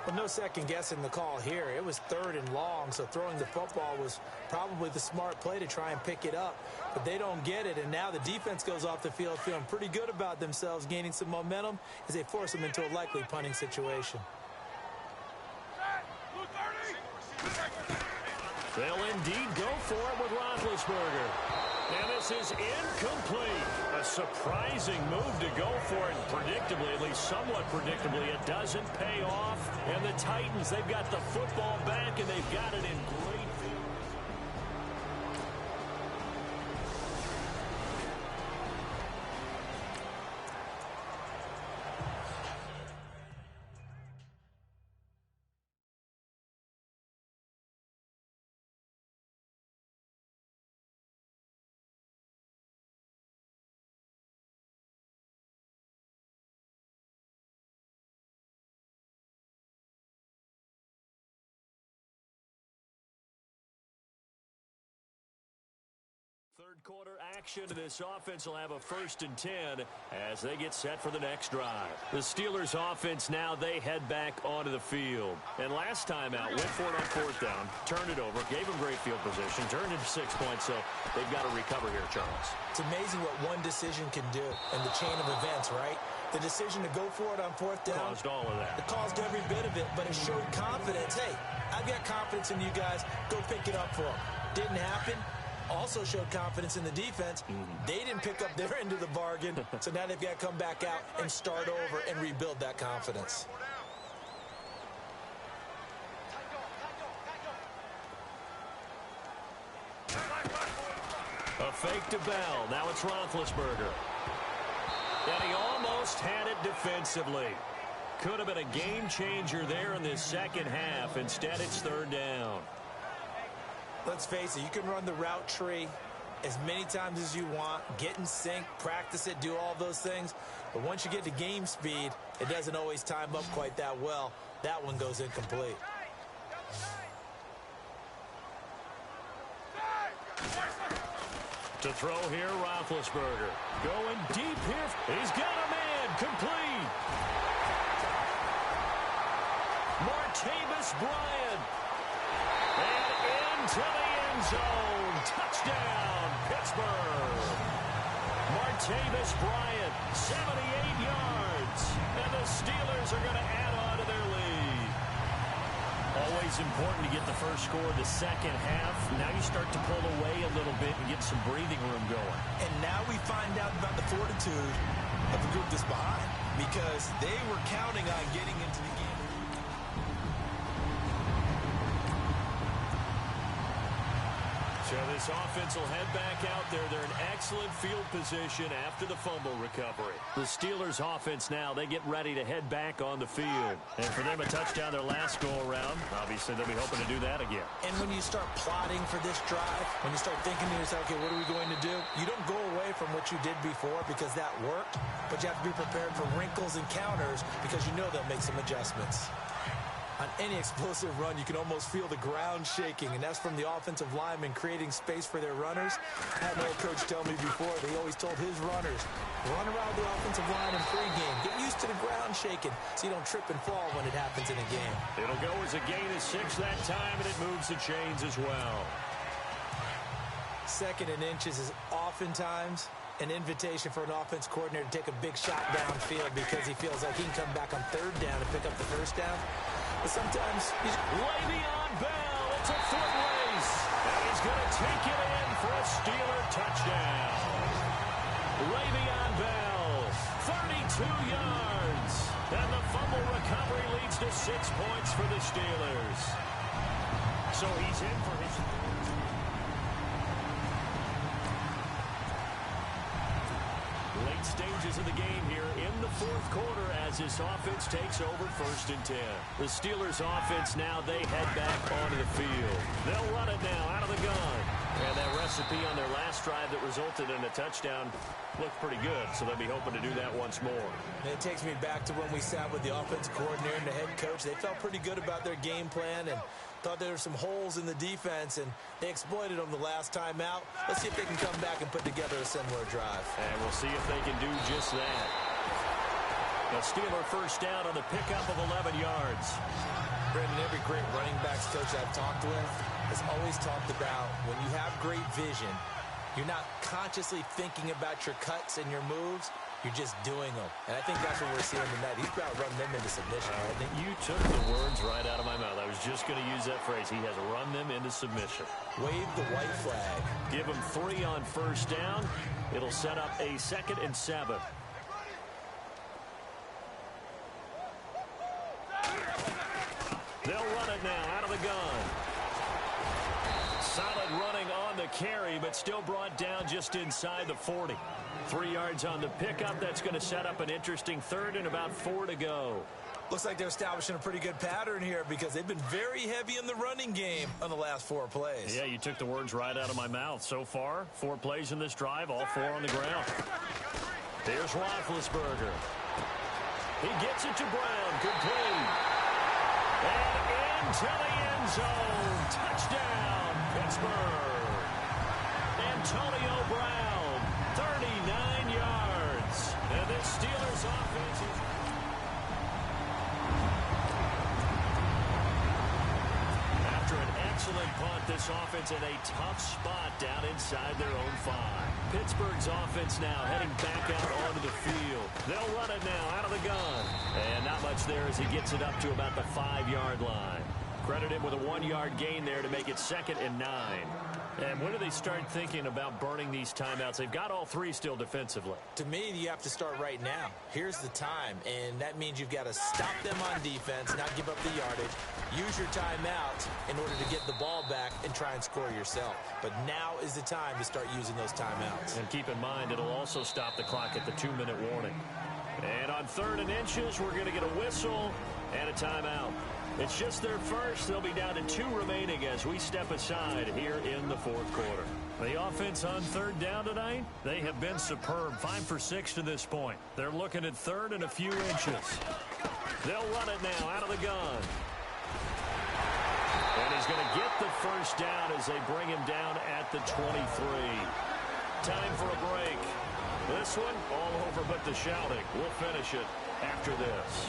Well, no second guessing the call here. It was 3rd and long, so throwing the football was probably the smart play to try and pick it up. But they don't get it, and now the defense goes off the field feeling pretty good about themselves, gaining some momentum as they force them into a likely punting situation. They'll indeed go for it with Roethlisberger. And this is incomplete. A surprising move to go for it. Predictably, at least somewhat predictably, it doesn't pay off. And the Titans, they've got the football back, and they've got it in great field. Third quarter action, and this offense will have a 1st and 10 as they get set for the next drive. The Steelers offense now, they head back onto the field. And last time out, went for it on 4th down, turned it over, gave them great field position, turned it to 6 points, so they've got to recover here, Charles. It's amazing what one decision can do in the chain of events, right? The decision to go for it on 4th down. Caused all of that. It caused every bit of it, but it showed confidence. Hey, I've got confidence in you guys. Go pick it up for them. Didn't happen. Also showed confidence in the defense. They didn't pick up their end of the bargain, so now they've got to come back out and start over and rebuild that confidence. A fake to Bell. Now it's Roethlisberger. And he almost had it defensively. Could have been a game changer there in this second half. Instead, it's 3rd down. Let's face it, you can run the route tree as many times as you want, get in sync, practice it, do all those things. But once you get to game speed, it doesn't always time up quite that well. That one goes incomplete. To throw here, Roethlisberger. Going deep here. He's got a man. Complete. Martavis Bryant. And into the end zone. Touchdown, Pittsburgh. Martavis Bryant, 78 yards. And the Steelers are going to add on to their lead. Always important to get the first score of the second half. Now you start to pull away a little bit and get some breathing room going. And now we find out about the fortitude of the group that's behind, because they were counting on getting into the game. So this offense will head back out there. They're in excellent field position after the fumble recovery. The Steelers offense now, they get ready to head back on the field. And for them, a touchdown their last go-around. Obviously, they'll be hoping to do that again. And when you start plotting for this drive, when you start thinking to yourself, okay, what are we going to do? You don't go away from what you did before because that worked, but you have to be prepared for wrinkles and counters because you know they'll make some adjustments. On any explosive run, you can almost feel the ground shaking, and that's from the offensive linemen creating space for their runners. I had an old coach tell me before, he always told his runners, run around the offensive line in pregame. Get used to the ground shaking so you don't trip and fall when it happens in a game. It'll go as a gain of 6 that time, and it moves the chains as well. 2nd and inches is oftentimes an invitation for an offense coordinator to take a big shot downfield because he feels like he can come back on 3rd down and pick up the 1st down. But sometimes Le'Veon Bell, it's a foot race, and he's going to take it in for a Steeler touchdown. Le'Veon Bell, 32 yards, and the fumble recovery leads to 6 points for the Steelers. So he's in for his... Late stages of the game here in the 4th quarter as this offense takes over 1st and 10. The Steelers offense now, they head back onto the field. They'll run it now out of the gun. And that recipe on their last drive that resulted in a touchdown looked pretty good, so they'll be hoping to do that once more. And it takes me back to when we sat with the offensive coordinator and the head coach. They felt pretty good about their game plan and thought there were some holes in the defense, and they exploited them the last time out. Let's see if they can come back and put together a similar drive. And we'll see if they can do just that. A Steeler first down on the pickup of 11 yards. Brandon, every great running backs coach I've talked with has always talked about when you have great vision, you're not consciously thinking about your cuts and your moves. You're just doing them. And I think that's what we're seeing tonight. He's about to run them into submission. I think you took the words right out of my mouth. I was just going to use that phrase. He has run them into submission. Wave the white flag. Give him 3 on first down. It'll set up a 2nd and 7. They'll run it now out of the gun. Solid running on the carry, but still brought down just inside the 40. 3 yards on the pickup. That's going to set up an interesting 3rd and about 4 to go. Looks like they're establishing a pretty good pattern here because they've been very heavy in the running game on the last 4 plays. Yeah, you took the words right out of my mouth. So far, 4 plays in this drive, all 4 on the ground. Here's Roethlisberger. He gets it to Brown. Complete. And into the end zone. Touchdown, Pittsburgh. Antonio Brown, 39 yards. And this Steelers offense is... After an excellent punt, this offense in a tough spot down inside their own 5. Pittsburgh's offense now heading back out onto the field. They'll run it now out of the gun. And not much there as he gets it up to about the 5-yard line. Credit him with a 1-yard gain there to make it 2nd and 9. And when do they start thinking about burning these timeouts? They've got all 3 still defensively. To me, you have to start right now. Here's the time, and that means you've got to stop them on defense, not give up the yardage, use your timeouts in order to get the ball back and try and score yourself. But now is the time to start using those timeouts. And keep in mind, it'll also stop the clock at the 2-minute warning. And on 3rd and inches, we're going to get a whistle and a timeout. It's just their first. They'll be down to 2 remaining as we step aside here in the 4th quarter. The offense on 3rd down tonight, they have been superb. 5 for 6 to this point. They're looking at 3rd and a few inches. They'll run it now out of the gun. And he's going to get the first down as they bring him down at the 23. Time for a break. This one, all over but the shouting. We'll finish it after this.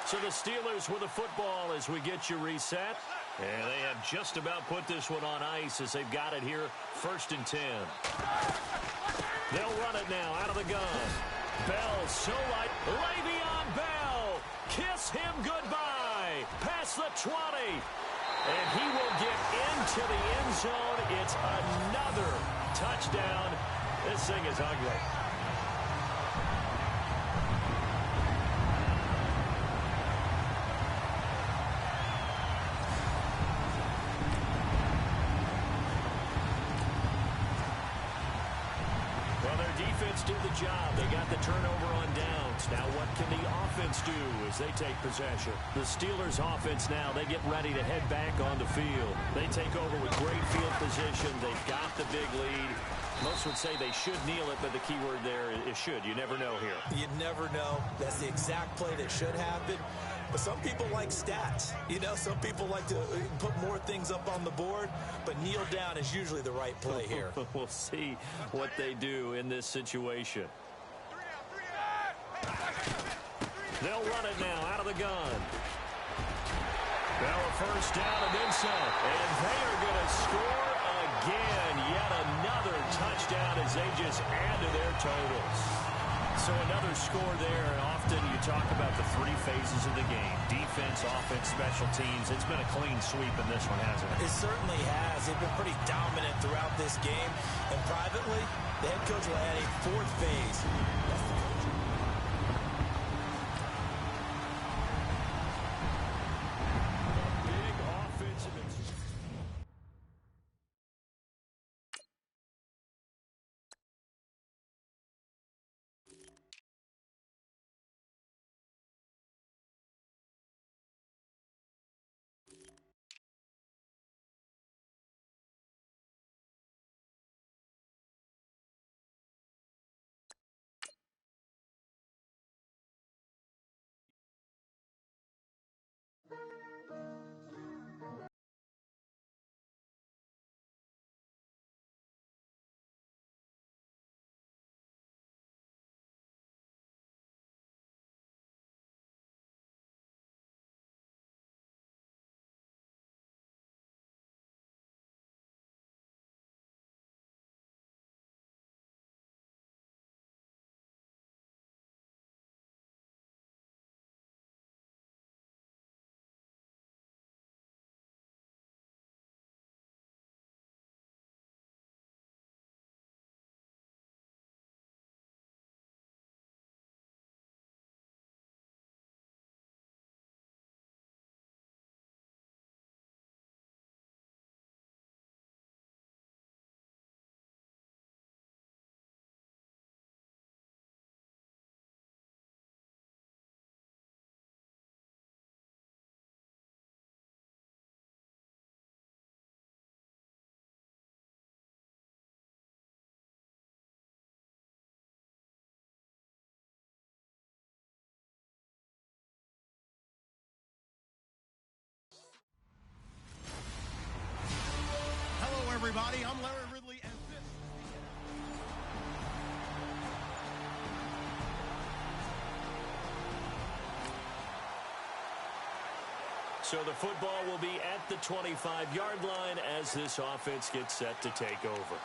So the Steelers with the football as we get you reset. And they have just about put this one on ice as they've got it here, 1st and 10. They'll run it now out of the gun. Bell so light. Le'Veon Bell. Kiss him goodbye. Past the 20. And he will get into the end zone. It's another touchdown. This thing is ugly. Did the job. They got the turnover on downs. Now what can the offense do as they take possession? The Steelers offense now, they get ready to head back on the field. They take over with great field position. They've got the big lead. Most would say they should kneel it, but the key word there is should. You never know here. You never know. That's the exact play that should happen. But some people like stats. You know, some people like to put more things up on the board, but kneel down is usually the right play here. We'll see what they do in this situation. They'll run it now out of the gun. Now a first down and then some. And they are going to score again. Yet another touchdown as they just add to their totals. So another score there, and often you talk about the 3 phases of the game. Defense, offense, special teams. It's been a clean sweep in this one, hasn't it? It certainly has. They've been pretty dominant throughout this game. And privately, the head coach will add a 4th phase. Big offensive... So the football will be at the 25-yard line as this offense gets set to take over.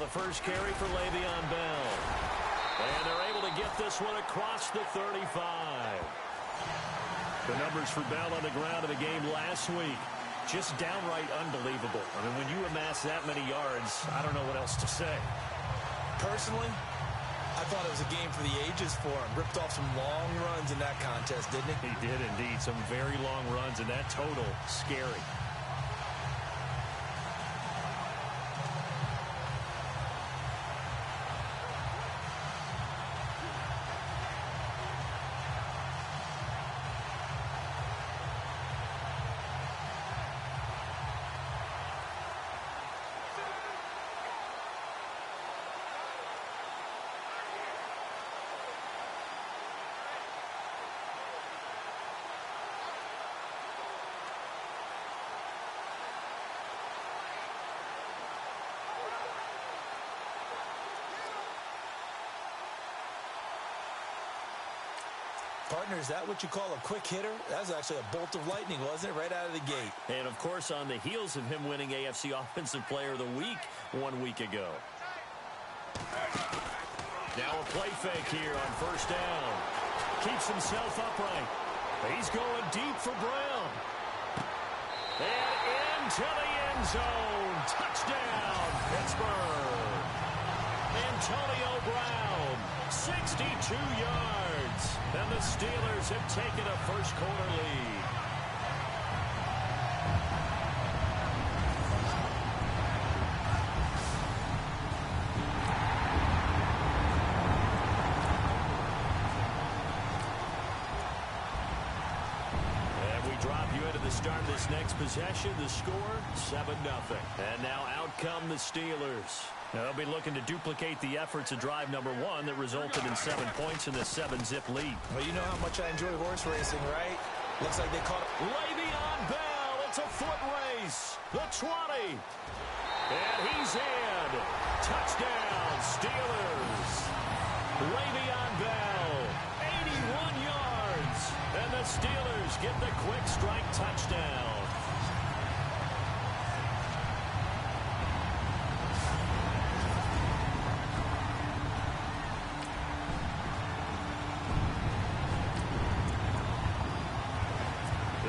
the first carry for Le'Veon Bell. And they're able to get this one across the 35. The numbers for Bell on the ground in the game last week, just downright unbelievable. I mean, when you amass that many yards, I don't know what else to say. Personally, I thought it was a game for the ages for him. Ripped off some long runs in that contest, didn't he? He did indeed. Some very long runs, and that total, scary. Partner, is that what you call a quick hitter? That was actually a bolt of lightning, wasn't it? Right out of the gate. And, of course, on the heels of him winning AFC Offensive Player of the Week 1 week ago. Now a play fake here on first down. Keeps himself upright. He's going deep for Brown. And into the end zone. Touchdown, Pittsburgh. Antonio Brown, 62 yards. And the Steelers have taken a first-quarter lead. And we drop you into the start of this next possession. The score, 7-0. And now out come the Steelers. They'll be looking to duplicate the efforts of drive number 1 that resulted in 7 points in this 7-zip lead. Well, you know how much I enjoy horse racing, right? Looks like they caught it. Le'Veon Bell, it's a foot race. The 20. And he's in. Touchdown, Steelers. Le'Veon Bell, 81 yards. And the Steelers get the quick strike touchdown.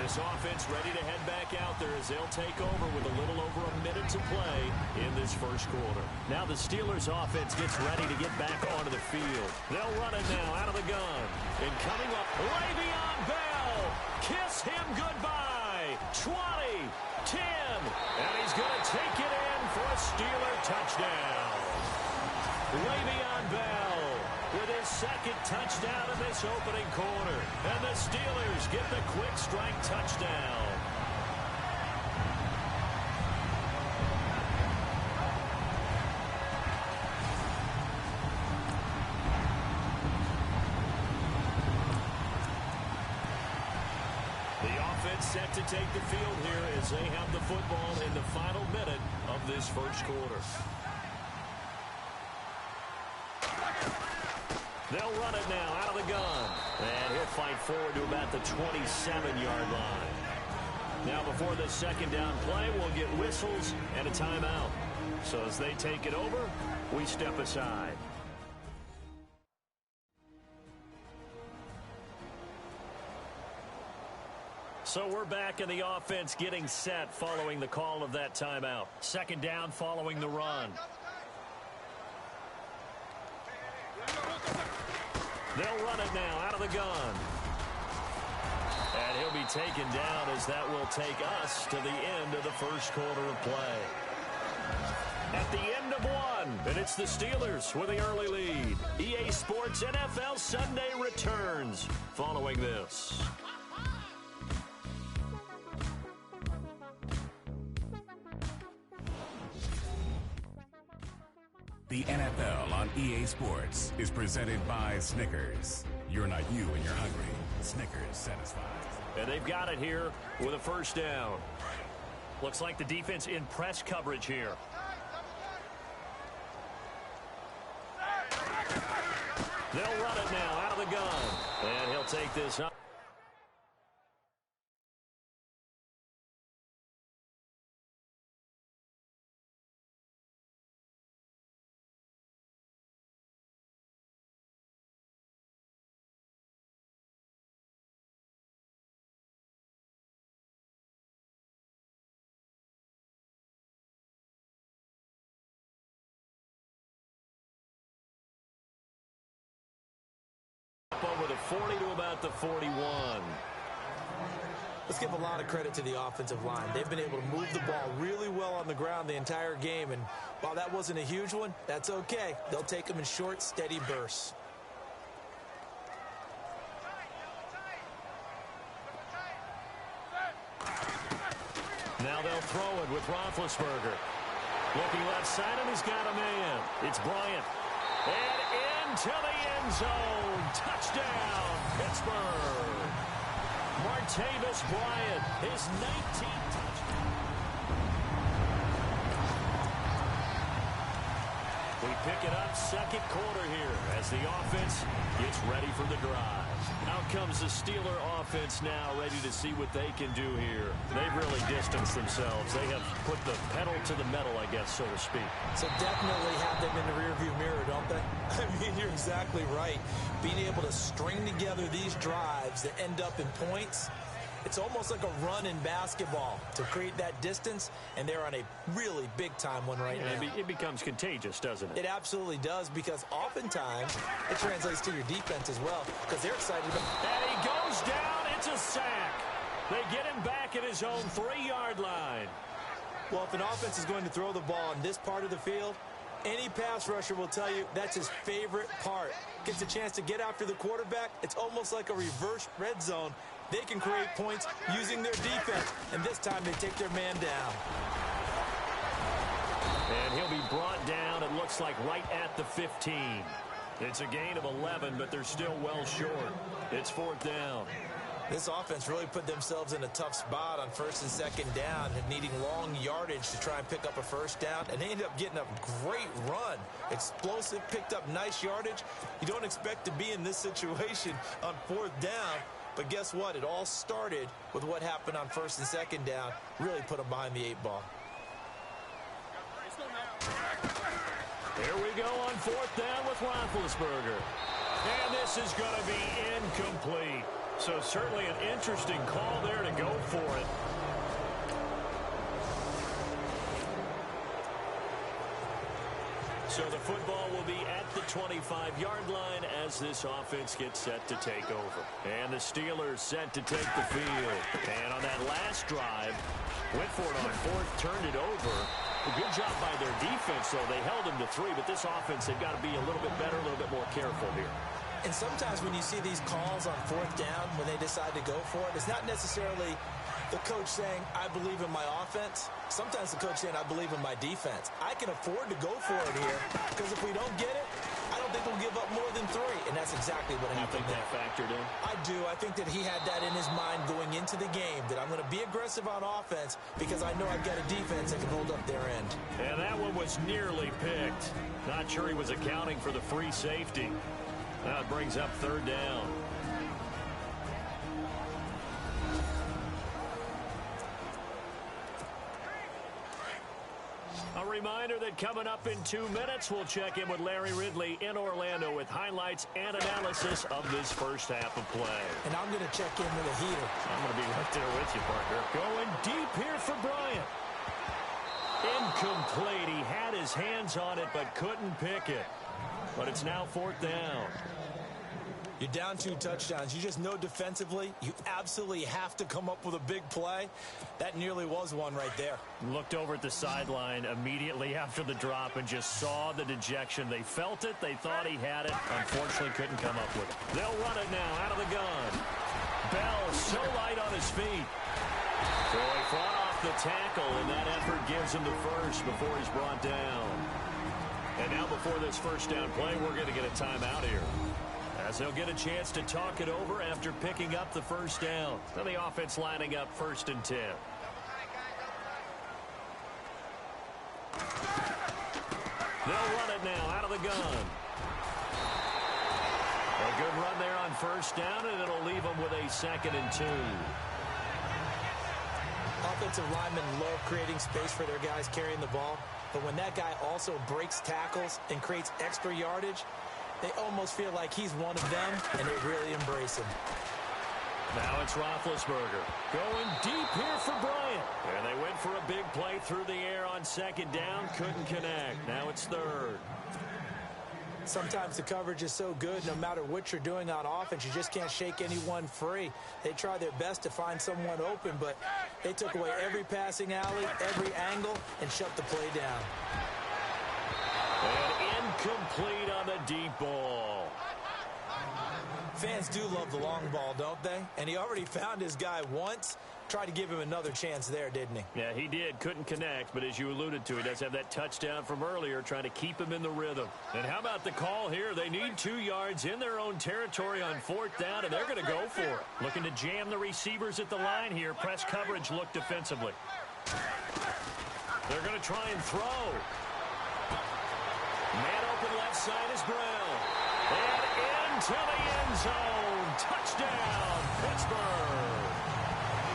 This offense ready to head back out there as they'll take over with a little over a minute to play in this first quarter. Now the Steelers offense gets ready to get back onto the field. They'll run it now out of the gun. And coming up, Le'Veon Bell. Kiss him goodbye. 20, 10, and he's going to take it in for a Steeler touchdown. Le'Veon Bell with his second touchdown in this opening quarter. And the Steelers get the quick strike touchdown. The offense set to take the field here as they have the football in the final minute of this first quarter. They'll run it now out of the gun. And he'll fight forward to about the 27-yard line. Now before the second down play, we'll get whistles and a timeout. So as they take it over, we step aside. So we're back in the offense getting set following the call of that timeout. Second down following the run. They'll run it now out of the gun. And he'll be taken down as that will take us to the end of the first quarter of play. At the end of one, and it's the Steelers with the early lead. EA Sports NFL Sunday returns following this. The NFL on EA Sports is presented by Snickers. You're not you when you're hungry. Snickers satisfies. And they've got it here with a first down. Looks like the defense in press coverage here. They'll run it now out of the gun. And he'll take this up. over the 40 to about the 41. Let's give a lot of credit to the offensive line. They've been able to move the ball really well on the ground the entire game, and while that wasn't a huge one, that's okay. They'll take them in short, steady bursts. Now they'll throw it with Roethlisberger. Looking left side, and he's got a man. It's Bryant. And into the end zone. Touchdown, Pittsburgh. Martavis Bryant, his 19th touchdown. We pick it up second quarter here as the offense gets ready for the drive. Out comes the Steeler offense now, ready to see what they can do here. They've really distanced themselves. They have put the pedal to the metal, I guess, so to speak. So definitely have them in the rearview mirror, don't they? I mean, you're exactly right. Being able to string together these drives that end up in points, it's almost like a run in basketball to create that distance, and they're on a really big-time one right now. It becomes contagious, doesn't it? It absolutely does, because oftentimes it translates to your defense as well, because they're excited about it. And he goes down. It's a sack. They get him back at his own 3-yard line. Well, if an offense is going to throw the ball in this part of the field, any pass rusher will tell you that's his favorite part. Gets a chance to get after the quarterback. It's almost like a reverse red zone. They can create points using their defense, and this time they take their man down. And he'll be brought down, it looks like, right at the 15. It's a gain of 11, but they're still well short. It's 4th down. This offense really put themselves in a tough spot on 1st and 2nd down, and needing long yardage to try and pick up a 1st down, and they ended up getting a great run. Explosive, picked up nice yardage. You don't expect to be in this situation on 4th down, but guess what? It all started with what happened on 1st and 2nd down. Really put them behind the 8-ball. Here we go on 4th down with Roethlisberger. And this is going to be incomplete. So certainly an interesting call there to go for it. So the football will be at the 25-yard line as this offense gets set to take over. And the Steelers set to take the field. And on that last drive, went for it on 4th, turned it over. A good job by their defense, though. They held them to 3, but this offense, they've got to be a little bit better, a little bit more careful here. And sometimes when you see these calls on 4th down, when they decide to go for it, it's not necessarily the coach saying, I believe in my offense. Sometimes the coach saying, I believe in my defense. I can afford to go for it here, because if we don't get it, I don't think we'll give up more than 3. And that's exactly what happened there. You think that factored in? I do. I think that he had that in his mind going into the game, that I'm going to be aggressive on offense because I know I've got a defense that can hold up their end. And that one was nearly picked. Not sure he was accounting for the free safety. Now it brings up 3rd down. A reminder that coming up in 2 minutes, we'll check in with Larry Ridley in Orlando with highlights and analysis of this first half of play. And I'm going to check in with a heater. I'm going to be right there with you, partner. Going deep here for Bryant. Incomplete. He had his hands on it but couldn't pick it. But it's now 4th down. You're down 2 touchdowns. You just know defensively you absolutely have to come up with a big play. That nearly was one right there. Looked over at the sideline immediately after the drop and just saw the dejection. They felt it. They thought he had it. Unfortunately, couldn't come up with it. They'll run it now out of the gun. Bell so light on his feet. So he fought off the tackle, and that effort gives him the first before he's brought down. And now before this first down play, we're going to get a timeout here, as they'll get a chance to talk it over after picking up the first down. So the offense lining up 1st and 10. They'll run it now out of the gun. A good run there on 1st down, and it'll leave them with a 2nd and 2. Offensive linemen love creating space for their guys carrying the ball, but when that guy also breaks tackles and creates extra yardage, they almost feel like he's one of them, and they really embrace him. Now it's Roethlisberger going deep here for Bryant. And they went for a big play through the air on 2nd down. Couldn't connect. Now it's 3rd. Sometimes the coverage is so good, no matter what you're doing on offense, you just can't shake anyone free. They try their best to find someone open, but they took away every passing alley, every angle, and shut the play down. And incomplete on the deep ball. Fans do love the long ball, don't they? And he already found his guy once. Tried to give him another chance there, didn't he? Yeah, he did. Couldn't connect, but as you alluded to, he does have that touchdown from earlier, trying to keep him in the rhythm. And how about the call here? They need 2 yards in their own territory on 4th down, and they're going to go for it. Looking to jam the receivers at the line here. Press coverage look defensively. They're going to try and throw. Man open left side is Brown. And into the end zone. Touchdown, Pittsburgh.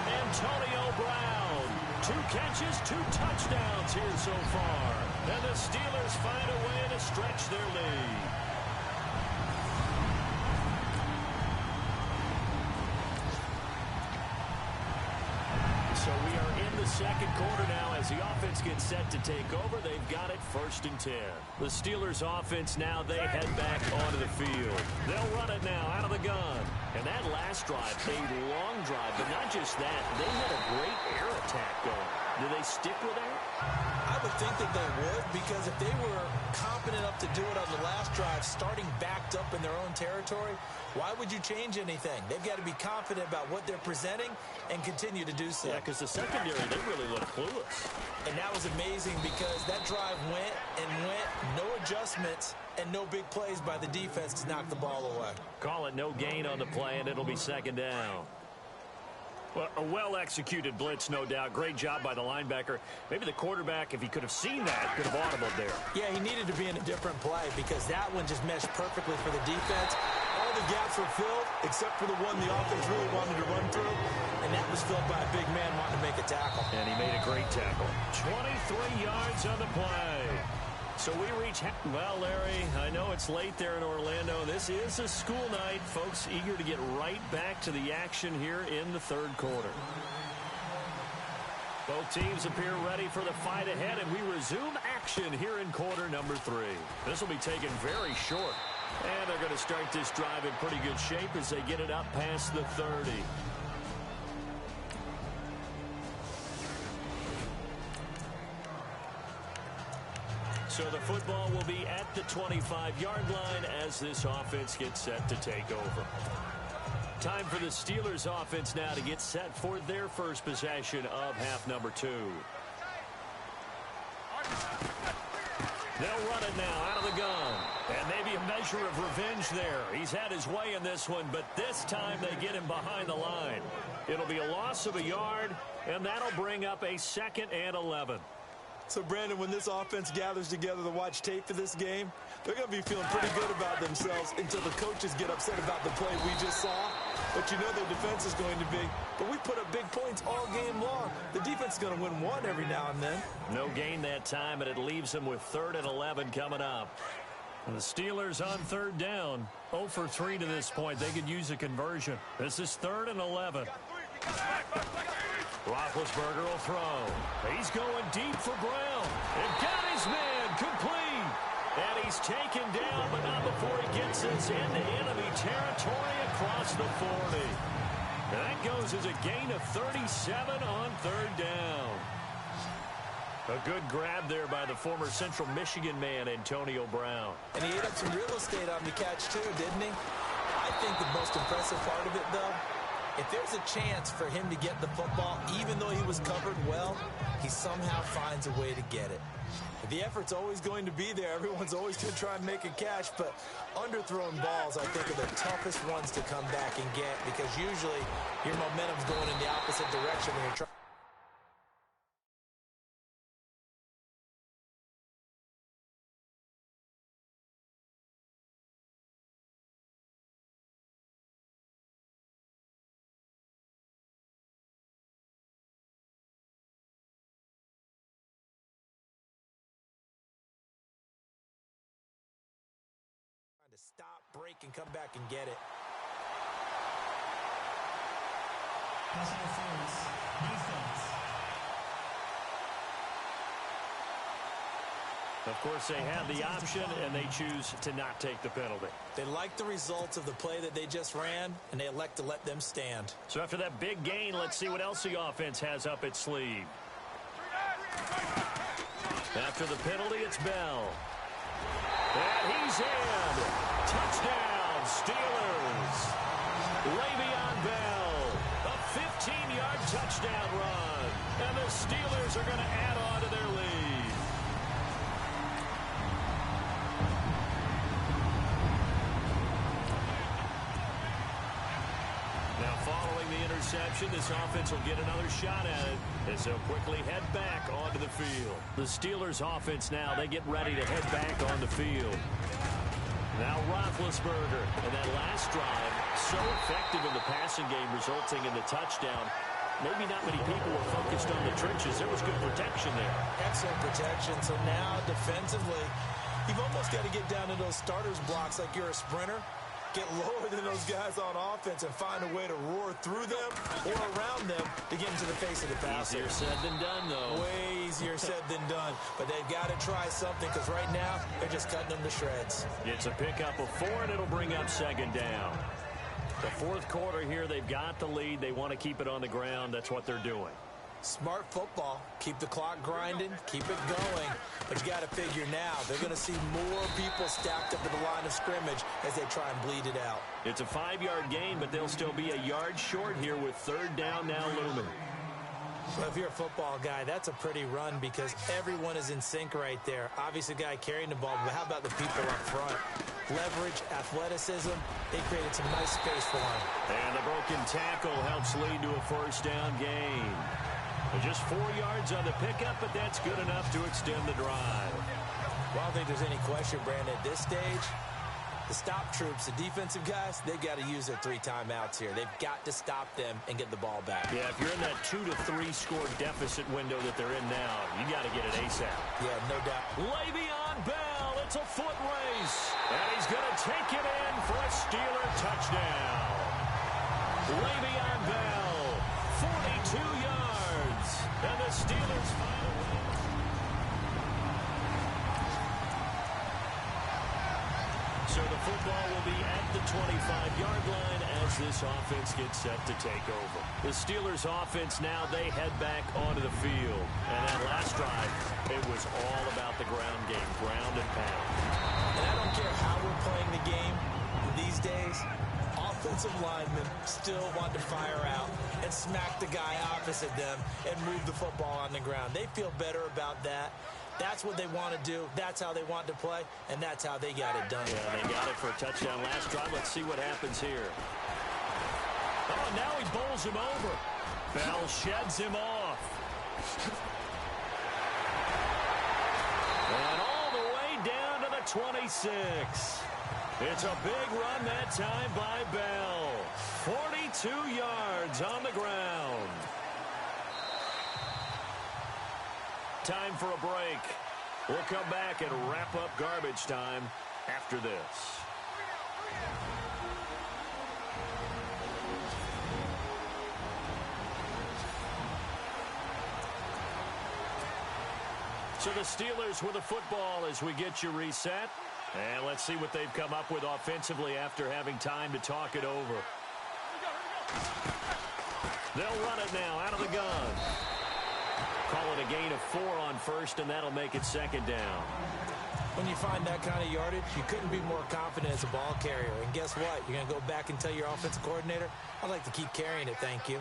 Antonio Brown, 2 catches, 2 touchdowns here so far. And the Steelers find a way to stretch their lead. So we are in the second quarter now as the offense gets set to take over. They've got it 1st and 10. The Steelers offense now, they head back onto the field. They'll run it now out of the gun. And that last drive, a long drive, but not just that. They had a great air attack going. Do they stick with that? I would think that they would, because if they were confident enough to do it on the last drive, starting backed up in their own territory, why would you change anything? They've got to be confident about what they're presenting and continue to do so. Yeah, because the secondary, they really look clueless. And that was amazing because that drive went and went, no adjustments, and no big plays by the defense to knock the ball away. Call it no gain on the play, and it'll be 2nd down. Well, a well-executed blitz, no doubt. Great job by the linebacker. Maybe the quarterback, if he could have seen that, could have audibled there. Yeah, he needed to be in a different play because that one just meshed perfectly for the defense. All the gaps were filled except for the one the offense really wanted to run through, and that was filled by a big man wanting to make a tackle. And he made a great tackle. 23 yards on the play. So we reach, well, Larry, I know it's late there in Orlando. This is a school night. Folks eager to get right back to the action here in the 3rd quarter. Both teams appear ready for the fight ahead, and we resume action here in quarter number 3. This will be taken very short. And they're going to start this drive in pretty good shape as they get it up past the 30. So the football will be at the 25-yard line as this offense gets set to take over. Time for the Steelers offense now to get set for their first possession of half number 2. They'll run it now out of the gun. And maybe a measure of revenge there. He's had his way in this one, but this time they get him behind the line. It'll be a loss of a yard, and that'll bring up a 2nd and 11. So, Brandon, when this offense gathers together to watch tape for this game, they're going to be feeling pretty good about themselves until the coaches get upset about the play we just saw. But you know their defense is going to be. But we put up big points all game long. The defense is going to win one every now and then. No gain that time, and it leaves them with 3rd and 11 coming up. And the Steelers on 3rd down. 0 for 3 to this point. They could use a conversion. This is 3rd and 11. Roethlisberger will throw. He's going deep for Brown. And got his man complete. And he's taken down, but not before he gets this into enemy territory across the 40. And that goes as a gain of 37 on 3rd down. A good grab there by the former Central Michigan man, Antonio Brown. And he ate up some real estate on the catch, too, didn't he? I think the most impressive part of it, though, if there's a chance for him to get the football, even though he was covered well, he somehow finds a way to get it. The effort's always going to be there. Everyone's always going to try and make a catch, but underthrown balls, I think, are the toughest ones to come back and get because usually your momentum's going in the opposite direction when you're trying. To stop, break, and come back and get it. Pass interference. Defense. Of course, they have the option, and they choose to not take the penalty. They like the results of the play that they just ran, and they elect to let them stand. So after that big gain, let's see what else the offense has up its sleeve. After the penalty, it's Bell. And he's in. Touchdown, Steelers. Le'Veon Bell, a 15-yard touchdown run. And the Steelers are going to add on to their lead. Now, following the interception, this offense will get another shot at it as they'll quickly head back onto the field. The Steelers' offense now, they get ready to head back on the field. Now Roethlisberger, and that last drive, so effective in the passing game, resulting in the touchdown. Maybe not many people were focused on the trenches. There was good protection there. Excellent protection. So now, defensively, you've almost got to get down to those starters blocks like you're a sprinter. Get lower than those guys on offense and find a way to roar through them or around them to get into the face of the passer. Easier said than done, though. Way easier said than done. But they've got to try something because right now they're just cutting them to shreds. It's a pickup of 4, and it'll bring up second down. The fourth quarter here, they've got the lead. They want to keep it on the ground. That's what they're doing. Smart football. Keep the clock grinding. Keep it going. But you got to figure now, they're going to see more people stacked up at the line of scrimmage as they try and bleed it out. It's a 5-yard gain, but they'll still be a yard short here with third down now looming. Well, if you're a football guy, that's a pretty run because everyone is in sync right there. Obviously, the guy carrying the ball, but how about the people up front? Leverage, athleticism, they created some nice space for him. And the broken tackle helps lead to a first down gain. Just 4 yards on the pickup, but that's good enough to extend the drive. Well, I don't think there's any question, Brandon, at this stage. The stop troops, the defensive guys, they've got to use their 3 timeouts here. They've got to stop them and get the ball back. Yeah, if you're in that 2 to 3 score deficit window that they're in now, you got to get it ASAP. Yeah, no doubt. Le'Veon Bell, it's a foot race. And he's going to take it in for a Steeler touchdown. Le'Veon Bell, 42 yards. And the Steelers final. So the football will be at the 25-yard line as this offense gets set to take over. The Steelers' offense now, they head back onto the field. And that last drive, it was all about the ground game, ground and pound. And I don't care how we're playing the game these days, offensive linemen still want to fire out and smack the guy opposite them and move the football on the ground. They feel better about that. That's what they want to do. That's how they want to play, and that's how they got it done. Yeah, they got it for a touchdown last drive. Let's see what happens here. Oh, now he bowls him over. Bell sheds him off. And all the way down to the 26. It's a big run that time by Bell. 42 yards on the ground. Time for a break. We'll come back and wrap up garbage time after this. So the Steelers with the football as we get you reset. And let's see what they've come up with offensively after having time to talk it over. They'll run it now out of the gun. Call it a gain of 4 on first, and that'll make it second down. When you find that kind of yardage, you couldn't be more confident as a ball carrier. And guess what? You're going to go back and tell your offensive coordinator, I'd like to keep carrying it, thank you.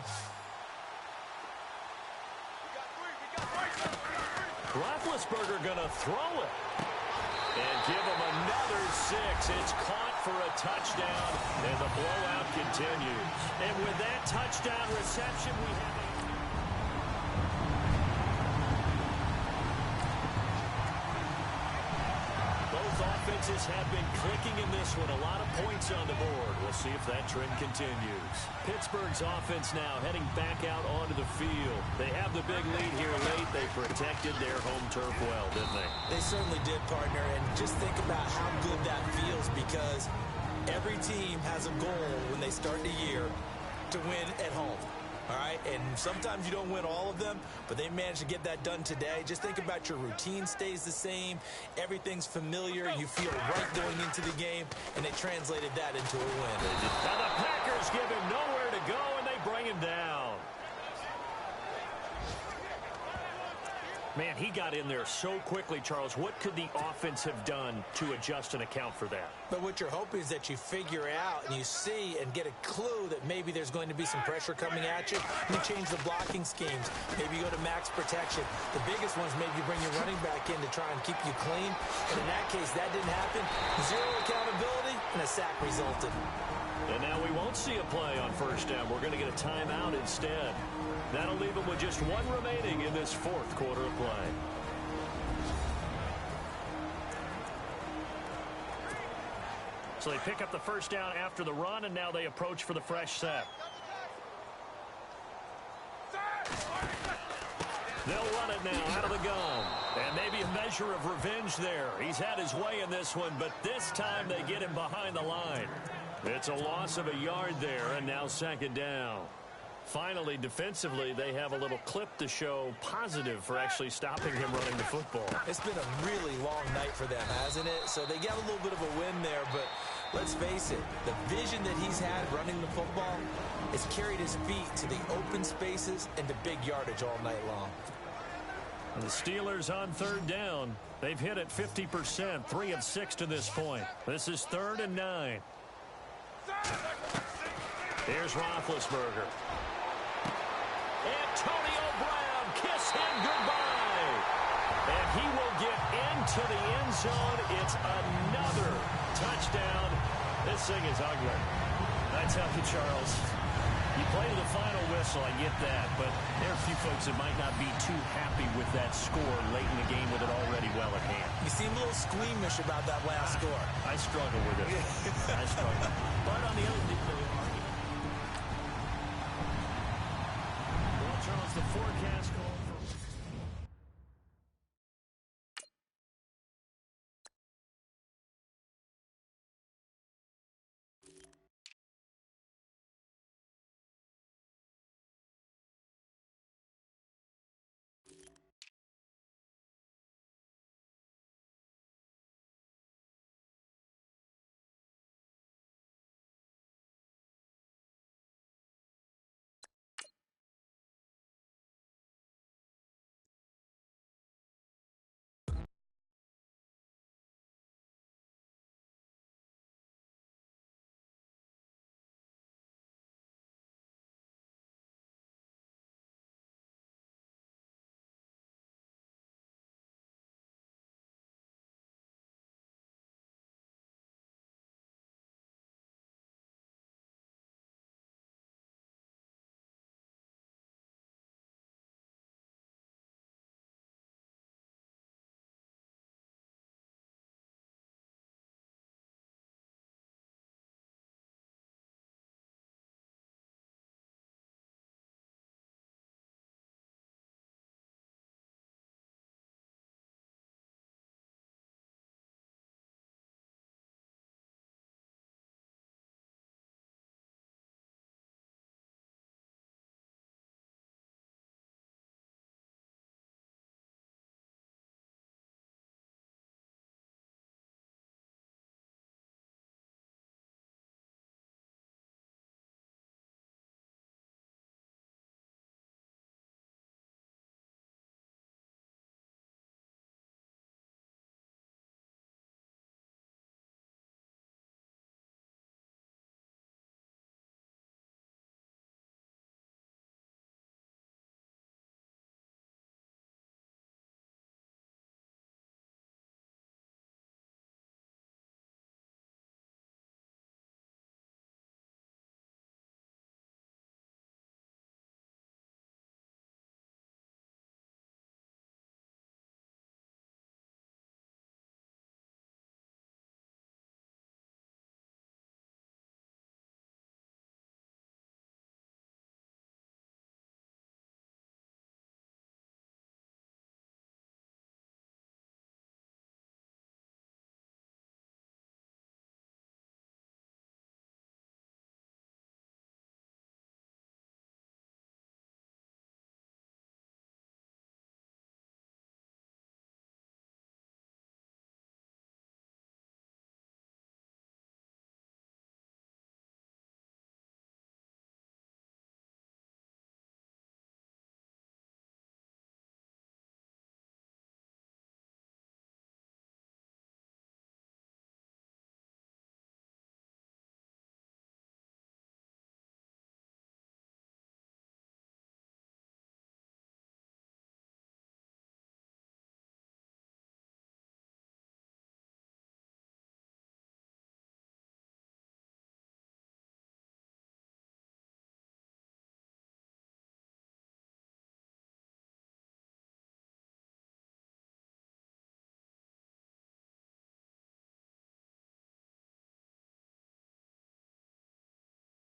Roethlisberger going to throw it. And give him another 6. It's caught for a touchdown, and the blowout continues. And with that touchdown reception, we have a... Both offenses have been clicking in this one. A lot of points on the board. We'll see if that trend continues. Pittsburgh's offense now heading back out onto the field. They have the big lead here late. They protected their home turf well, didn't they? They certainly did, partner. And just think about how good that feels because every team has a goal when they start the year to win at home. all right? And sometimes you don't win all of them, but they managed to get that done today. Just think about your routine stays the same. Everything's familiar. You feel right going into the game, and they translated that into a win. Now the Packers give him nowhere to go, and they bring him down. Man, he got in there so quickly, Charles. What could the offense have done to adjust and account for that? But what you're hoping is that you figure out and you see and get a clue that maybe there's going to be some pressure coming at you. You change the blocking schemes. Maybe you go to max protection. The biggest one is maybe you bring your running back in to try and keep you clean. And in that case, that didn't happen. Zero accountability, and a sack resulted. And now we won't see a play on first down. We're going to get a timeout instead. That'll leave them with just one remaining in this fourth quarter of play. So they pick up the first down after the run, and now they approach for the fresh set. They'll run it now out of the gun. And maybe a measure of revenge there. He's had his way in this one, but this time they get him behind the line. It's a loss of a yard there, and now second down. Finally, defensively, they have a little clip to show positive for actually stopping him running the football. It's been a really long night for them, hasn't it? So they got a little bit of a win there, but let's face it, the vision that he's had running the football has carried his feet to the open spaces and to big yardage all night long. And the Steelers on third down. They've hit it 50%, 3 of 6 to this point. This is 3rd and 9. Here's Roethlisberger. Antonio Brown, kiss him goodbye. And he will get into the end zone. It's another touchdown. This thing is ugly. I tell you, Charles, you play to the final whistle, I get that, but there are a few folks that might not be too happy with that score late in the game with it already well at hand. You seem a little squeamish about that last score. I struggle with it. I struggle. But on the other hand,